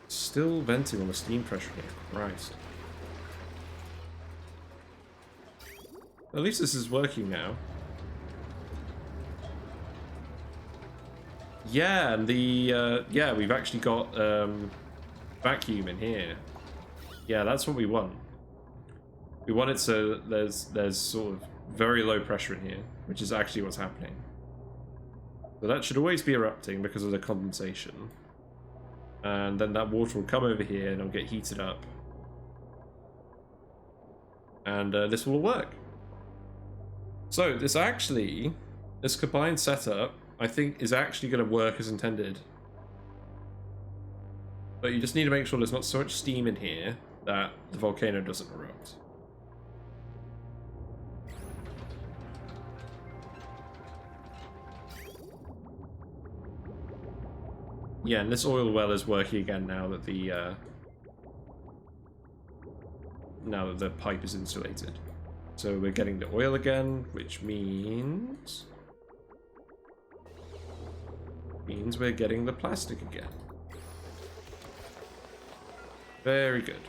Still venting on the steam pressure here. Christ. At least this is working now. Yeah, and the yeah, we've actually got vacuum in here. Yeah, that's what we want. We want it so that there's sort of very low pressure in here, which is actually what's happening. So that should always be erupting because of the condensation. And then that water will come over here and it'll get heated up. And this will work. So this combined setup, I think, is actually going to work as intended. But you just need to make sure there's not so much steam in here that the volcano doesn't erupt. Yeah, and this oil well is working again now that the pipe is insulated. So we're getting the oil again, which means we're getting the plastic again. Very good.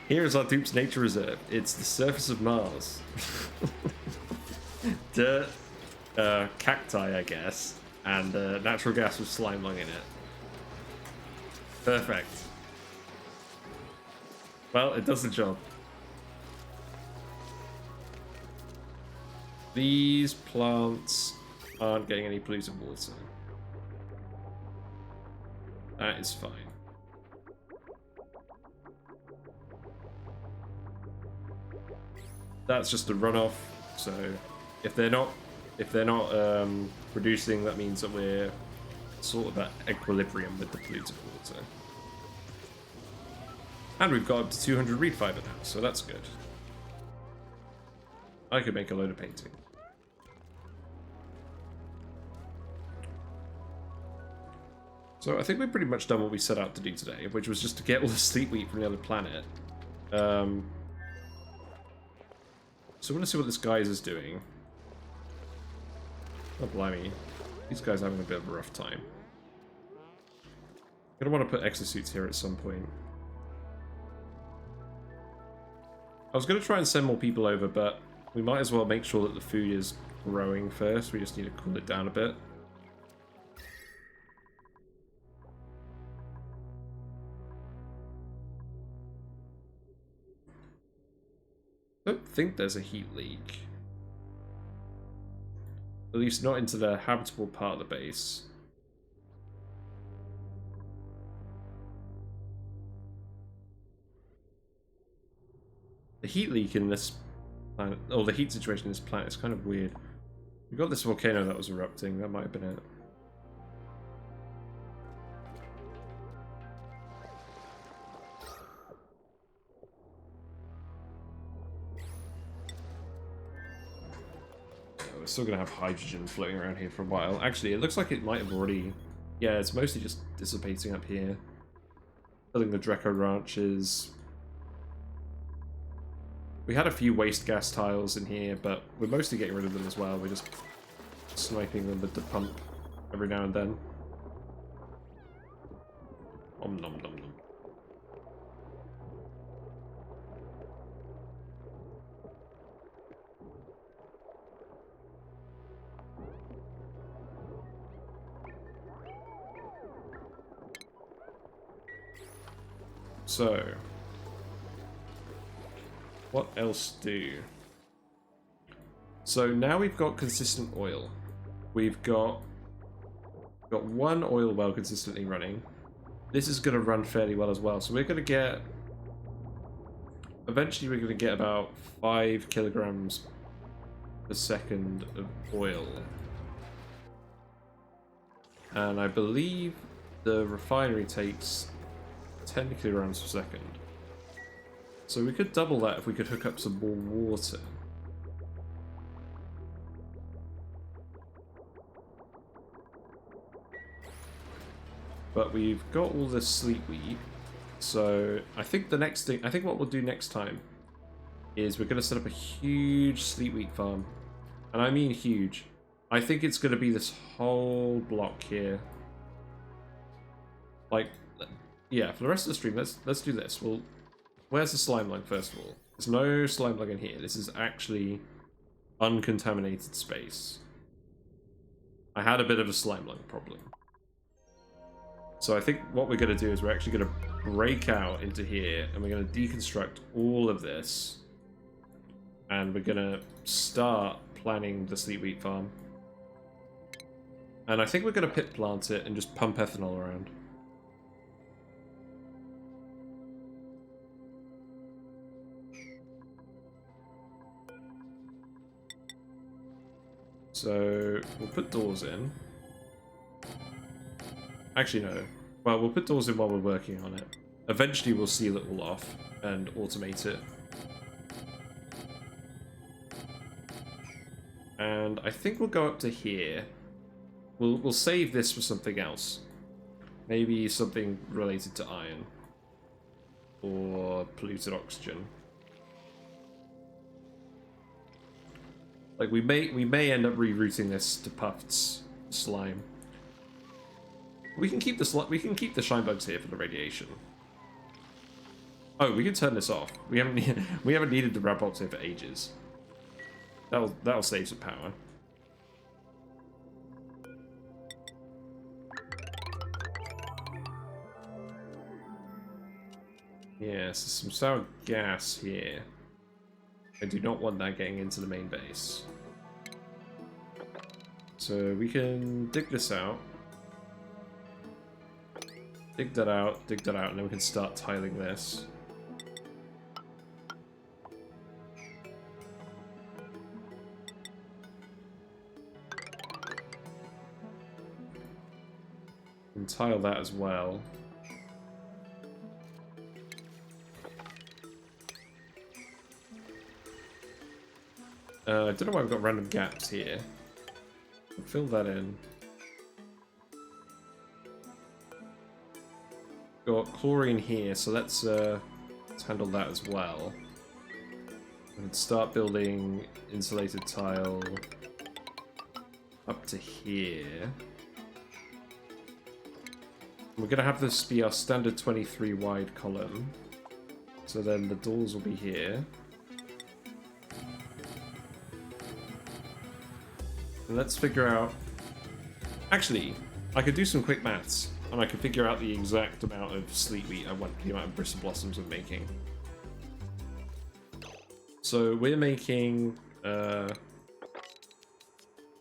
Here is our Dupe's nature reserve. It's the surface of Mars. Dirt, cacti, I guess, and natural gas with slime lung in it. Perfect. Well, it does the job. These plants aren't getting any polluted water. That is fine. That's just a runoff, so if they're not producing, that means that we're sort of at equilibrium with the polluted water. And we've got up to 200 reed fiber now, so that's good. I could make a load of painting. So I think we've pretty much done what we set out to do today, which was just to get all the sleet wheat from the other planet. So I want to see what this guy is doing. Oh, blimey. These guys are having a bit of a rough time. I'm going to want to put exosuits here at some point. I was going to try and send more people over, but we might as well make sure that the food is growing first. We just need to cool it down a bit. I don't think there's a heat leak. At least not into the habitable part of the base. The heat leak in this planet, or the heat situation in this planet is kind of weird. We got this volcano that was erupting, that might have been it. Still gonna have hydrogen floating around here for a while. Actually, it looks like it might have already... Yeah, it's mostly just dissipating up here. Filling the Dreco ranches. We had a few waste gas tiles in here, but we're mostly getting rid of them as well. We're just sniping them with the pump every now and then. Om nom nom nom. So, what else do? So now we've got consistent oil. We've got one oil well consistently running. This is going to run fairly well as well. So we're going to get... Eventually we're going to get about 5 kilograms per second of oil. And I believe the refinery takes 10 kilograms per second. So we could double that if we could hook up some more water. But we've got all this sleet wheat. So I think the next thing, I think what we'll do next time is we're going to set up a huge sleet wheat farm. And I mean huge. I think it's going to be this whole block here. Like, yeah, for the rest of the stream, let's do this. Well, where's the slime lung, first of all? There's no slime lung in here. This is actually uncontaminated space. I had a bit of a slime lung problem. So I think what we're going to do is we're actually going to break out into here, and we're going to deconstruct all of this. And we're going to start planning the sleet wheat farm. And I think we're going to pit plant it and just pump ethanol around. So we'll put doors in. Actually, no. Well, we'll put doors in while we're working on it. Eventually, we'll seal it all off and automate it. And I think we'll go up to here. We'll save this for something else. Maybe something related to iron. Or polluted oxygen. Like we may end up rerouting this to Puffed's slime. We can keep the shine bugs here for the radiation. Oh, we can turn this off. We haven't we haven't needed the Radioactive for ages. That'll save some power. Yes, there's some sour gas here. I do not want that getting into the main base. So we can dig this out. Dig that out, and then we can start tiling this. And tile that as well. I don't know why we've got random gaps here. Fill that in. Got chlorine here, so let's handle that as well. And start building insulated tile up to here. We're gonna have this be our standard 23 wide column. So then the doors will be here. And let's figure out... Actually, I could do some quick maths, and I could figure out the exact amount of sleet wheat I want, the amount of bristle blossoms I'm making. So we're making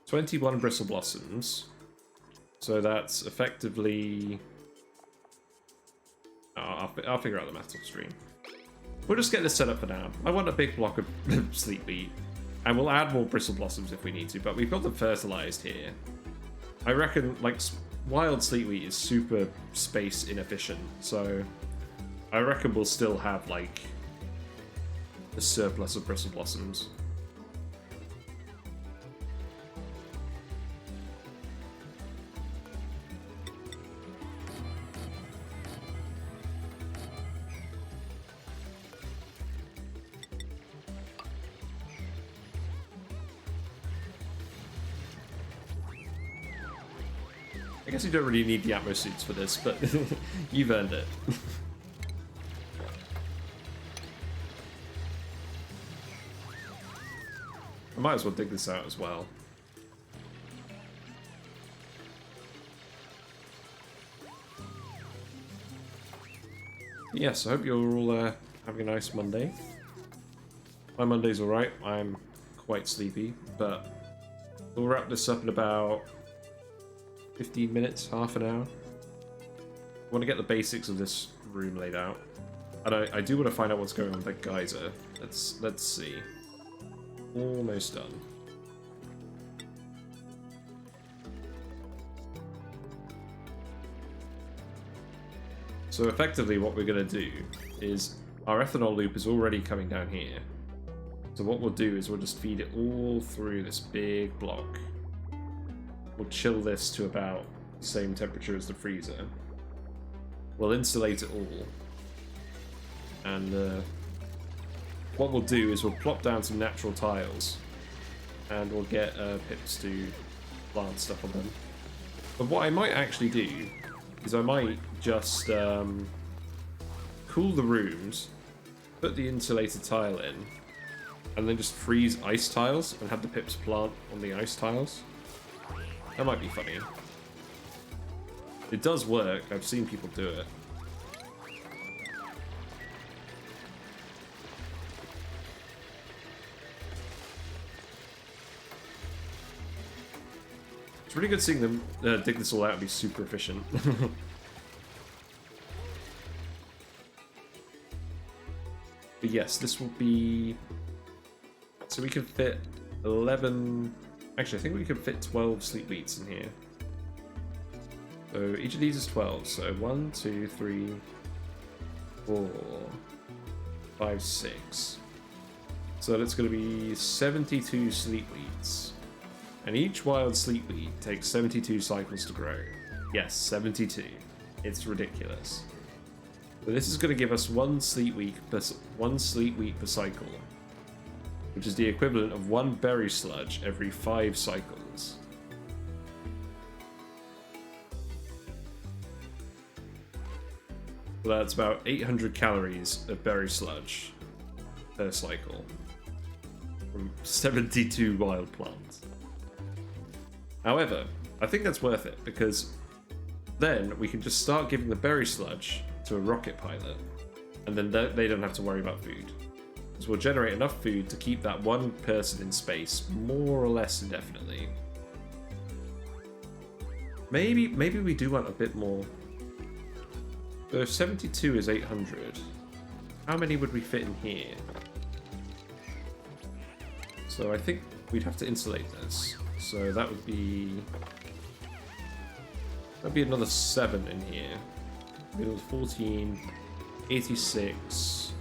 21 bristle blossoms. So that's effectively... I'll figure out the maths off stream. We'll just get this set up for now. I want a big block of sleet wheat. And we'll add more bristle blossoms if we need to, but we've got them fertilized here. I reckon, like, wild sleet wheat is super space inefficient, so I reckon we'll still have, like, a surplus of bristle blossoms. I guess you don't really need the Atmo suits for this, but you've earned it. I might as well dig this out as well. Yes, I hope you're all having a nice Monday. My Monday's alright. I'm quite sleepy, but we'll wrap this up in about 15 minutes, half an hour. I want to get the basics of this room laid out. And I do want to find out what's going on with that geyser. Let's see. Almost done. So effectively what we're going to do is our ethanol loop is already coming down here. So what we'll do is we'll just feed it all through this big block. We'll chill this to about the same temperature as the freezer. We'll insulate it all. And what we'll do is we'll plop down some natural tiles. And we'll get pips to plant stuff on them. But what I might actually do is I might just cool the rooms, put the insulated tile in, and then just freeze ice tiles and have the pips plant on the ice tiles. That might be funny. It does work. I've seen people do it. It's really good seeing them dig this all out and be super efficient. But yes, this will be... So we can fit 11... Actually, I think we can fit 12 sleet wheats in here. So each of these is 12. So 1, 2, 3, 4, 5, 6. So that's going to be 72 sleet wheats. And each wild sleet wheat takes 72 cycles to grow. Yes, 72. It's ridiculous. So this is going to give us one sleet wheat per cycle, which is the equivalent of one berry sludge every 5 cycles. So that's about 800 calories of berry sludge per cycle from 72 wild plants. However, I think that's worth it because then we can just start giving the berry sludge to a rocket pilot, and then they don't have to worry about food. So we'll generate enough food to keep that one person in space more or less indefinitely. Maybe we do want a bit more. So if 72 is 800, how many would we fit in here? So I think we'd have to insulate this. So that would be... that'd be another 7 in here. Another 14, 86...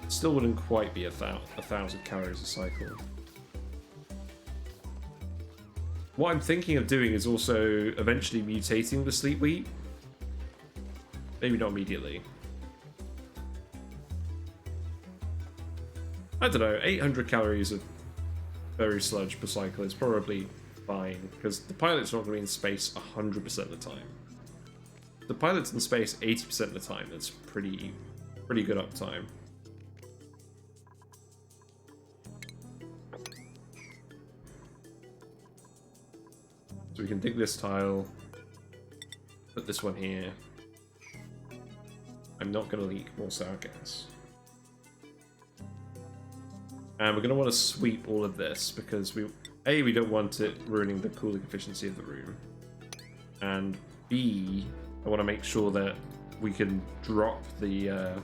Still wouldn't quite be 1,000 calories a cycle. What I'm thinking of doing is also eventually mutating the sleet wheat. Maybe not immediately. I don't know, 800 calories of berry sludge per cycle is probably fine, because the pilot's not going to be in space 100% of the time. The pilot's in space 80% of the time, that's pretty good uptime. So we can dig this tile, put this one here. I'm not going to leak more sour gas. And we're going to want to sweep all of this because we don't want it ruining the cooling efficiency of the room. And B, I want to make sure that we can drop the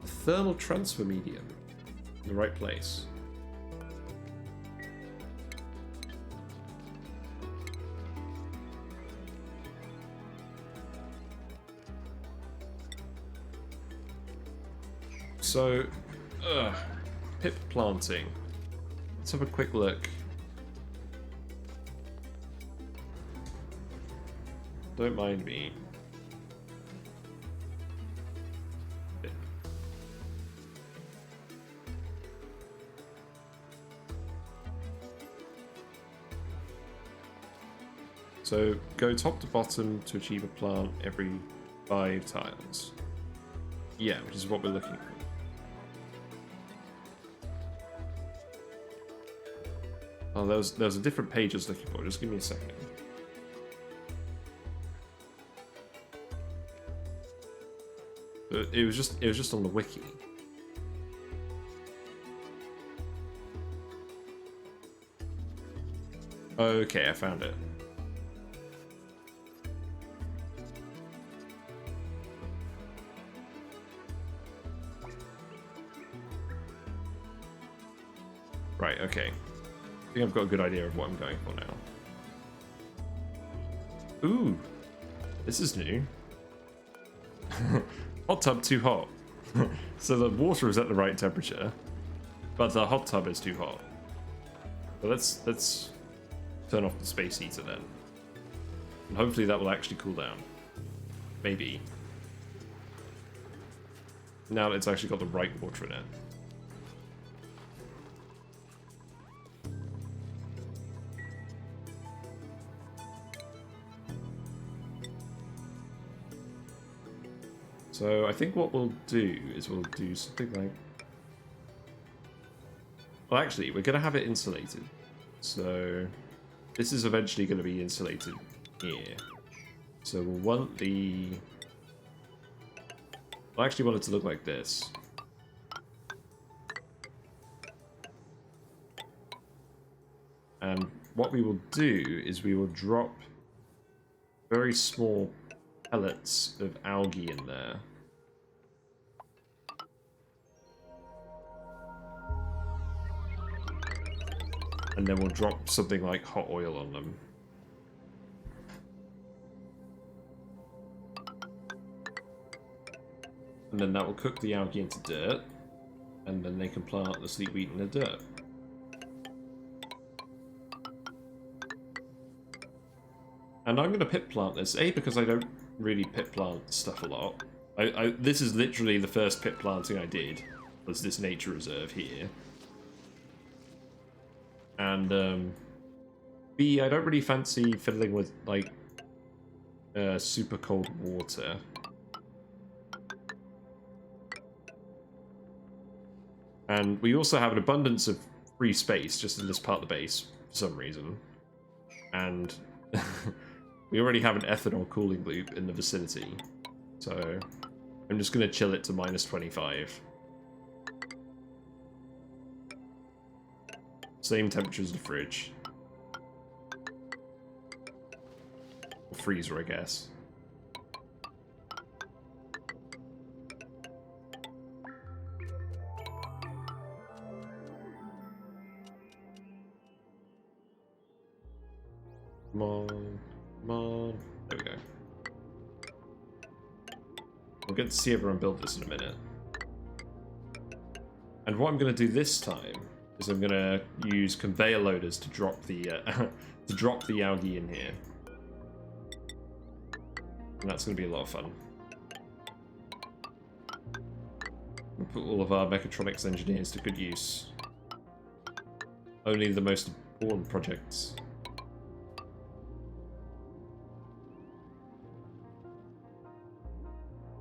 thermal transfer medium in the right place. So, pip planting. Let's have a quick look. Don't mind me. Pip. So, go top to bottom to achieve a plant every 5 tiles. Yeah, which is what we're looking for. Oh, there was a different page I was looking for. Just give me a second. It was just on the wiki. Okay, I found it. Right, okay. I think I've got a good idea of what I'm going for now. Ooh, this is new. Hot tub too hot. So the water is at the right temperature, but the hot tub is too hot. But let's turn off the space heater then. And hopefully that will actually cool down. Maybe. Now it's actually got the right water in it. So I think what we'll do is we'll do something like... Well, actually, we're going to have it insulated. So this is eventually going to be insulated here. So we'll want the... I actually want it to look like this. And what we will do is we will drop very small pellets of algae in there. And then we'll drop something like hot oil on them. And then that will cook the algae into dirt. And then they can plant the sleet wheat in the dirt. And I'm going to pit plant this, A, because I don't really pit plant stuff a lot. This is literally the first pit planting I did, was this nature reserve here. And B, I don't really fancy fiddling with, like, super cold water. And we also have an abundance of free space just in this part of the base for some reason. And we already have an ethanol cooling loop in the vicinity. So I'm just going to chill it to -25. Same temperature as the fridge. Or freezer, I guess. Come on, come on. There we go. We'll get to see everyone build this in a minute. And what I'm going to do this time is I'm going to use conveyor loaders to drop the to drop the algae in here. And that's going to be a lot of fun. We'll put all of our mechatronics engineers to good use. Only the most important projects.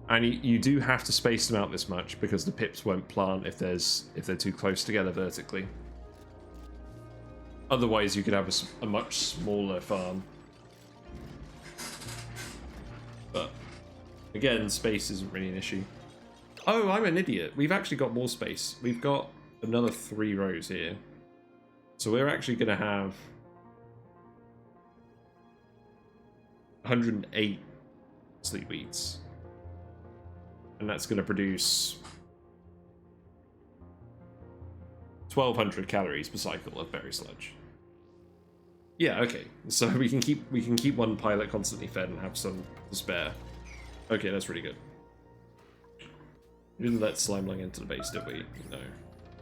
And you do have to space them out this much because the pips won't plant if they're too close together vertically. Otherwise, you could have a much smaller farm. But again, space isn't really an issue. Oh, I'm an idiot. We've actually got more space. We've got another 3 rows here. So we're actually going to have 108 sleep wheats. And that's going to produce 1,200 calories per cycle of berry sludge. Yeah, okay. So we can keep one pilot constantly fed and have some to spare. Okay, that's really good. We didn't let slime lung into the base, did we? No.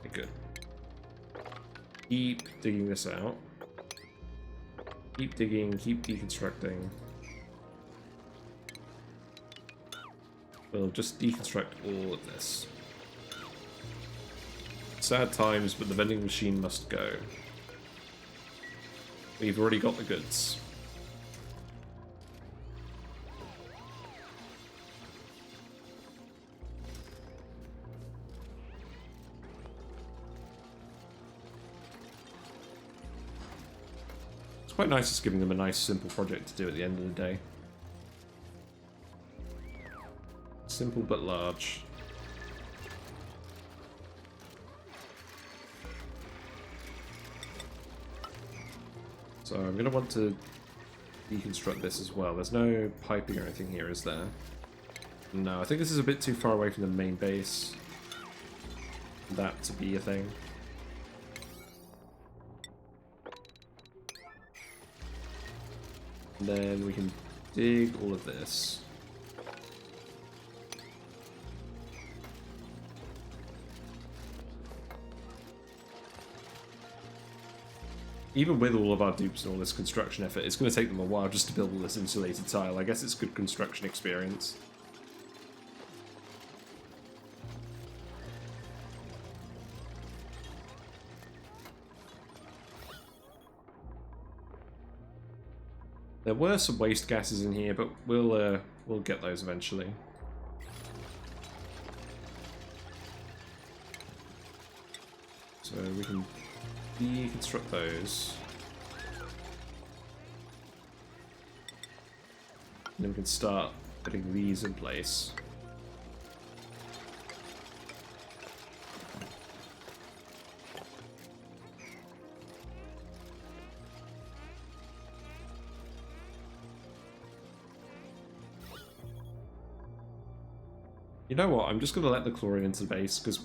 Okay, good. Keep digging this out. Keep digging, keep deconstructing. We'll just deconstruct all of this. Sad times, but the vending machine must go. We've already got the goods. It's quite nice just giving them a nice simple project to do at the end of the day. Simple but large. So I'm going to want to deconstruct this as well. There's no piping or anything here, is there? No, I think this is a bit too far away from the main base for that to be a thing. And then we can dig all of this. Even with all of our dupes and all this construction effort, it's going to take them a while just to build all this insulated tile. I guess it's good construction experience. There were some waste gases in here, but we'll get those eventually. So we can deconstruct those. And then we can start putting these in place. You know what? I'm just going to let the chlorine into the base because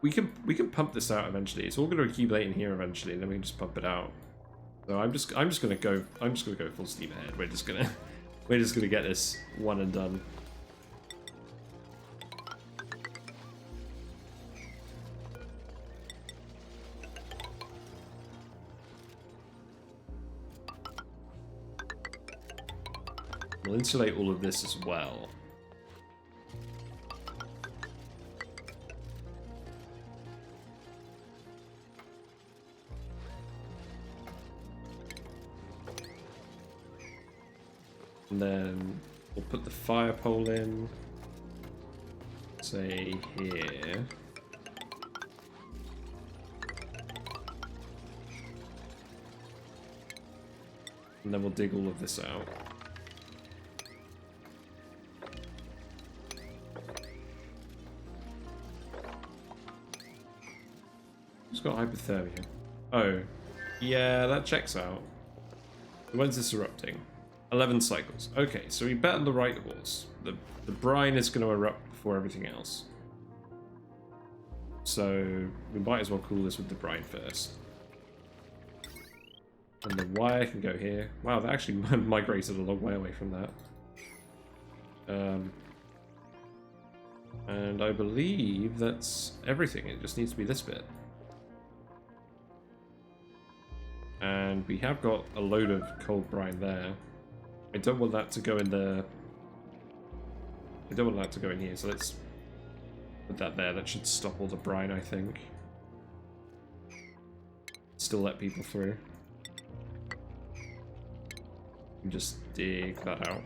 we can pump this out eventually. It's all going to accumulate in here eventually, and then we can just pump it out. So I'm just gonna go full steam ahead. We're just gonna get this one and done. We'll insulate all of this as well. And then we'll put the fire pole in. Say here. And then we'll dig all of this out. It's got hypothermia. Oh, yeah, that checks out. When's this erupting? 11 cycles. Okay, so we bet on the right horse. The brine is going to erupt before everything else. So we might as well cool this with the brine first. And the wire can go here. Wow, that actually migrated a long way away from that. And I believe that's everything. It just needs to be this bit. And we have got a load of cold brine there. I don't want that to go in the... I don't want that to go in here, so let's put that there. That should stop all the brine, I think. Still let people through. And just dig that out.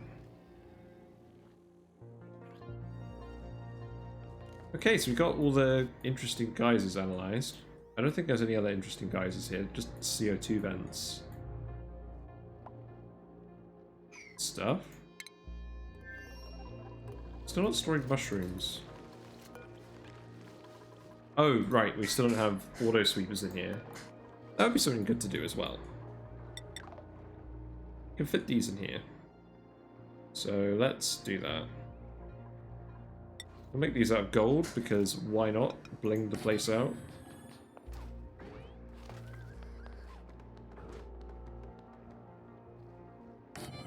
Okay, so we got all the interesting geysers analyzed. I don't think there's any other interesting geysers here, just CO2 vents. Stuff. Still not storing mushrooms. Oh, right, we still don't have auto sweepers in here. That would be something good to do as well. We can fit these in here. So let's do that. We'll make these out of gold because why not? Bling the place out.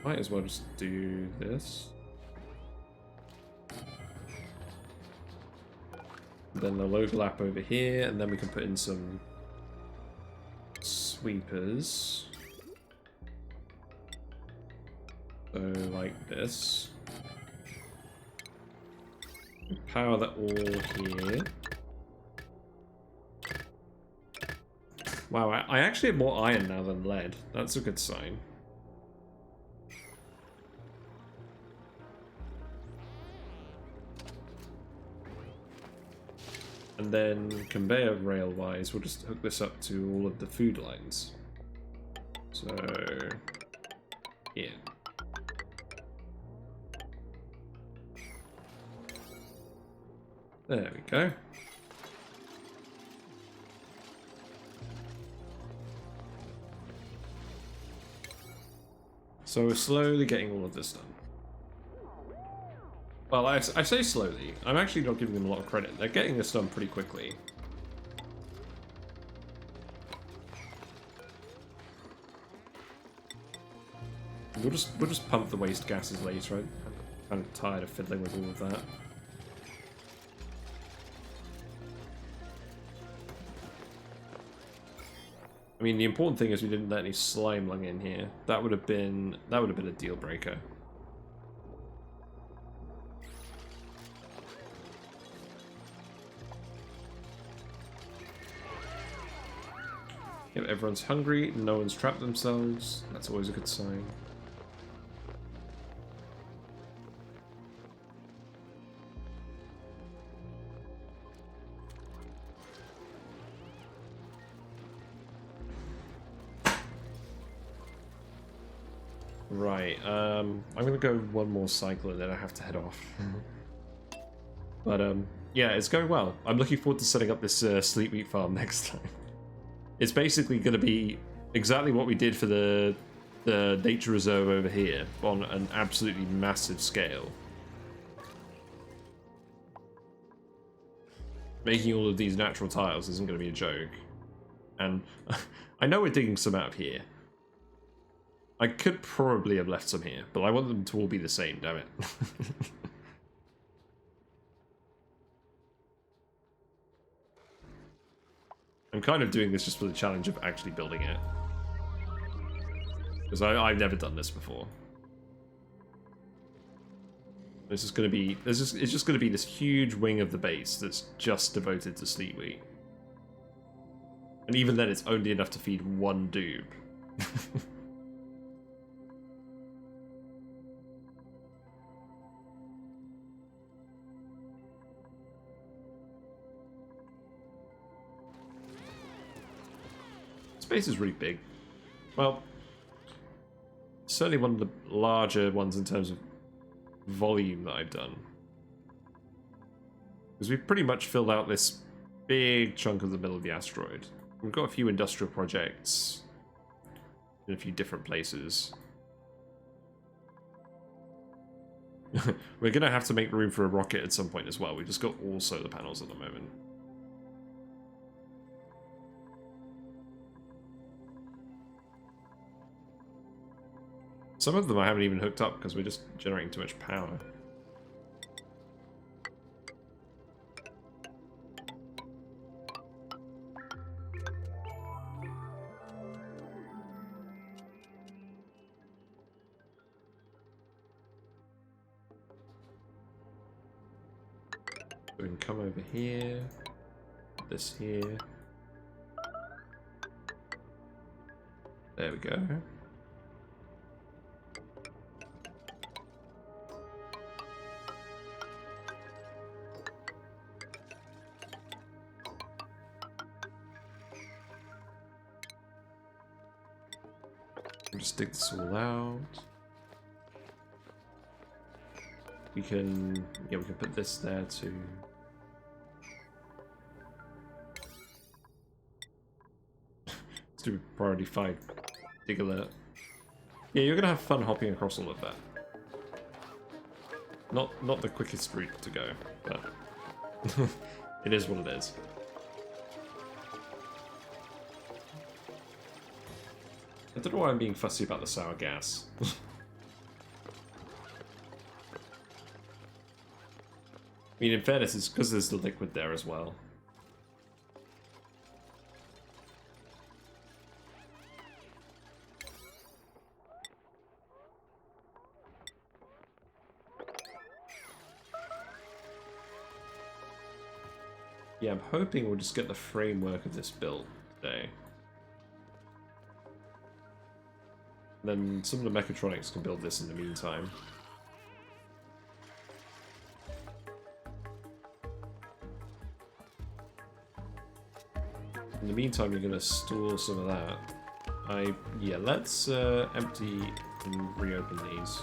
Might as well just do this. Then they'll overlap over here, and then we can put in some sweepers. So, like this. Power that all here. Wow, I actually have more iron now than lead. That's a good sign. And then conveyor rail wise, we'll just hook this up to all of the food lines. So, yeah. There we go. So we're slowly getting all of this done. Well, I say slowly. I'm actually not giving them a lot of credit. They're getting this done pretty quickly. We'll just pump the waste gases later. I'm kind of tired of fiddling with all of that. I mean, the important thing is we didn't let any slime lung in here. That would have been a deal breaker. Yep, everyone's hungry, no one's trapped themselves. That's always a good sign. Right, I'm gonna go one more cycle and then I have to head off. But yeah, it's going well. I'm looking forward to setting up this Sleet wheat farm next time. It's basically going to be exactly what we did for the nature reserve over here on an absolutely massive scale. Making all of these natural tiles isn't going to be a joke. And I know we're digging some out of here. I could probably have left some here, but I want them to all be the same, damn it. I'm kind of doing this just for the challenge of actually building it. Because I've never done this before. This is going to be... it's just going to be this huge wing of the base that's just devoted to Sleet wheat. And even then it's only enough to feed one doob. Space is really big. Well, certainly one of the larger ones in terms of volume that I've done. Because we've pretty much filled out this big chunk of the middle of the asteroid. We've got a few industrial projects in a few different places. We're going to have to make room for a rocket at some point as well. We've just got all solar panels at the moment. Some of them I haven't even hooked up because we're just generating too much power. We can come over here, put this here. There we go. Just dig this all out. We can, yeah, we can put this there too. Let's do priority 5. Dig alert. Yeah, you're gonna have fun hopping across all of that. Not the quickest route to go, but it is what it is. I don't know why I'm being fussy about the sour gas. I mean, in fairness, it's because there's the liquid there as well. Yeah, I'm hoping we'll just get the framework of this built today. Then some of the mechatronics can build this in the meantime. In the meantime, you're going to store some of that. Yeah, let's empty and reopen these.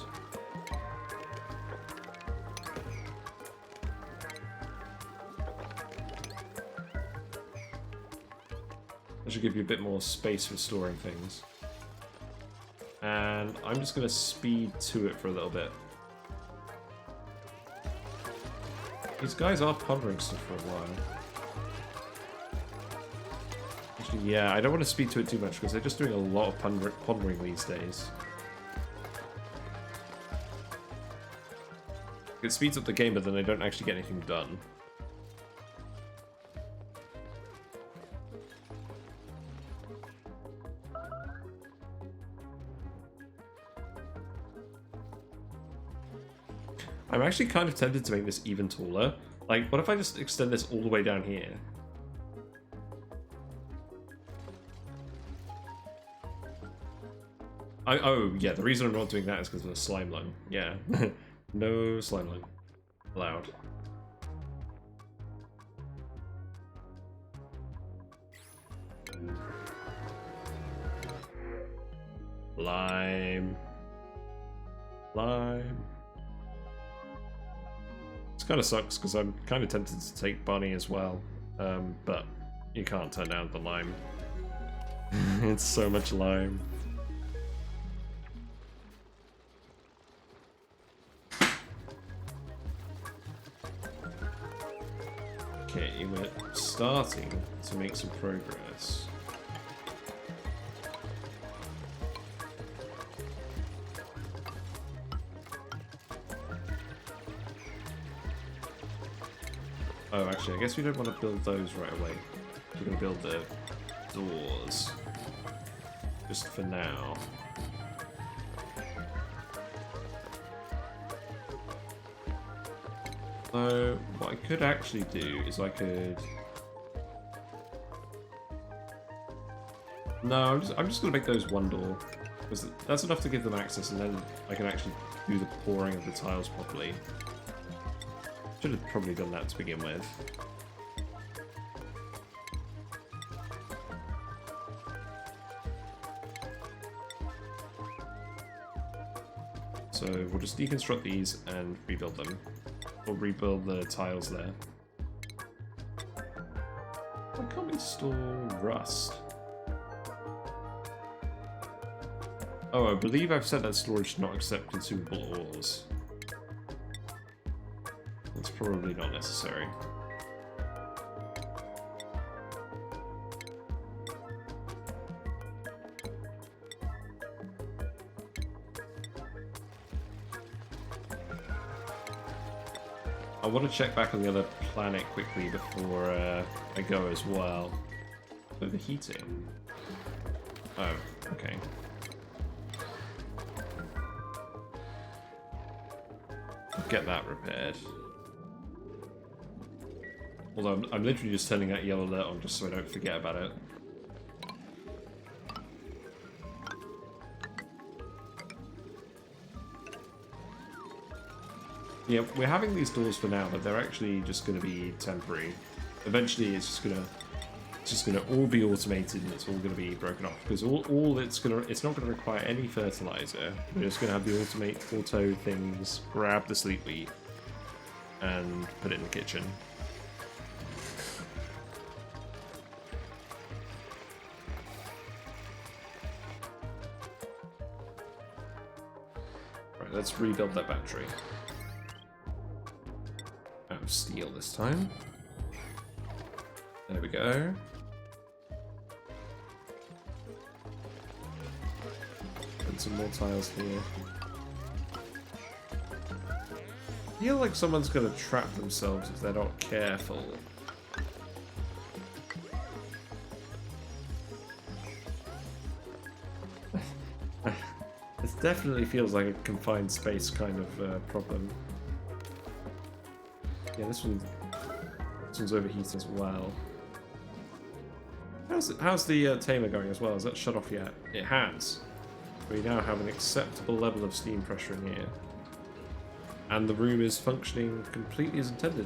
That should give you a bit more space for storing things. And I'm just going to speed to it for a little bit. These guys are pondering stuff for a while. Actually, yeah, I don't want to speed to it too much because they're just doing a lot of pondering these days. It speeds up the game, but then I don't actually get anything done. I'm actually kind of tempted to make this even taller. Like, what if I just extend this all the way down here? Oh, yeah, the reason I'm not doing that is because of the slime lung. Yeah. No slime lung allowed. Lime. Lime. This kind of sucks because I'm kind of tempted to take Bunny as well, but you can't turn down the lime. It's so much lime. Okay, we're starting to make some progress. Oh, actually, I guess we don't want to build those right away. We're going to build the doors. Just for now. So, what I could actually do is I could... No, I'm just going to make those one door. Because that's enough to give them access, and then I can actually do the pouring of the tiles properly. Should have probably done that to begin with. So we'll just deconstruct these and rebuild them. Or rebuild the tiles there. Why can't we store rust? Oh, I believe I've said that storage does not accept consumable ores. That's probably not necessary. I want to check back on the other planet quickly before I go as well. Overheating. Oh, okay. Get that repaired. Although I'm literally just turning that yellow alert on just so I don't forget about it. Yeah, we're having these doors for now, but they're actually just going to be temporary. Eventually, it's just gonna all be automated, and it's all going to be broken off because it's not going to require any fertilizer. We're just going to have the auto things grab the sleet wheat and put it in the kitchen. Right, let's rebuild that battery. Out of steel this time. There we go. Put some more tiles here. I feel like someone's gonna trap themselves if they're not careful. It definitely feels like a confined space kind of problem. Yeah, this one's overheating as well. How's the tamer going as well? Is that shut off yet? It has. We now have an acceptable level of steam pressure in here. And the room is functioning completely as intended.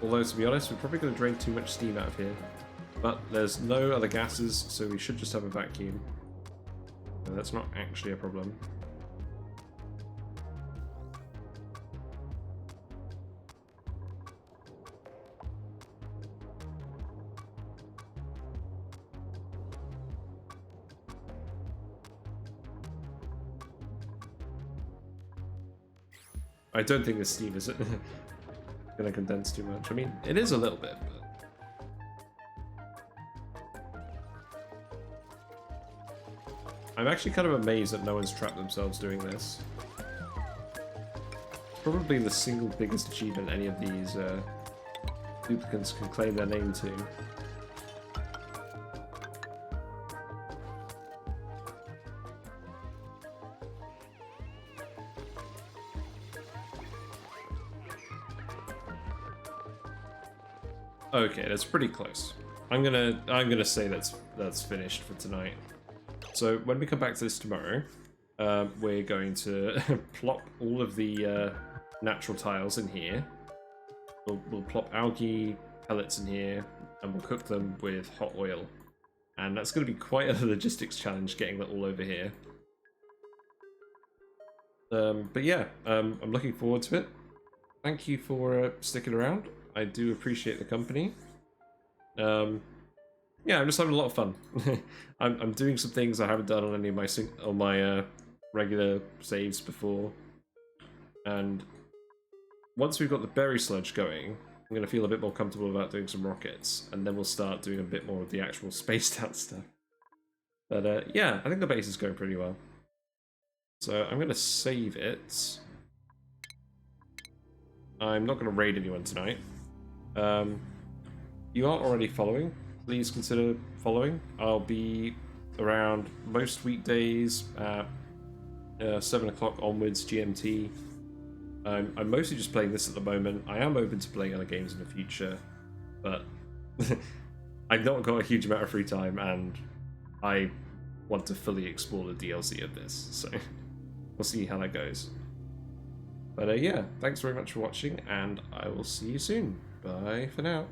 Although, to be honest, we're probably going to drain too much steam out of here. But there's no other gases, so we should just have a vacuum. No, that's not actually a problem. I don't think the steam is going to condense too much. I mean, it is a little bit, but... I'm actually kind of amazed that no one's trapped themselves doing this. Probably the single biggest achievement any of these duplicants can claim their name to. Okay, that's pretty close. I'm gonna say that's finished for tonight. So when we come back to this tomorrow, we're going to plop all of the natural tiles in here. We'll plop algae pellets in here, and we'll cook them with hot oil. And that's going to be quite a logistics challenge getting that all over here. But yeah, I'm looking forward to it. Thank you for sticking around. I do appreciate the company. Yeah, I'm just having a lot of fun. I'm doing some things I haven't done on any of my regular saves before, and once we've got the berry sludge going, I'm going to feel a bit more comfortable about doing some rockets, and then we'll start doing a bit more of the actual spaced out stuff. But yeah, I think the base is going pretty well. So I'm going to save it. I'm not going to raid anyone tonight. You aren't already following, please consider following. I'll be around most weekdays at 7 o'clock onwards GMT. I'm mostly just playing this at the moment. I am open to playing other games in the future, but I've not got a huge amount of free time, and I want to fully explore the DLC of this, so we'll see how that goes. But yeah, thanks very much for watching, and I will see you soon. Bye for now.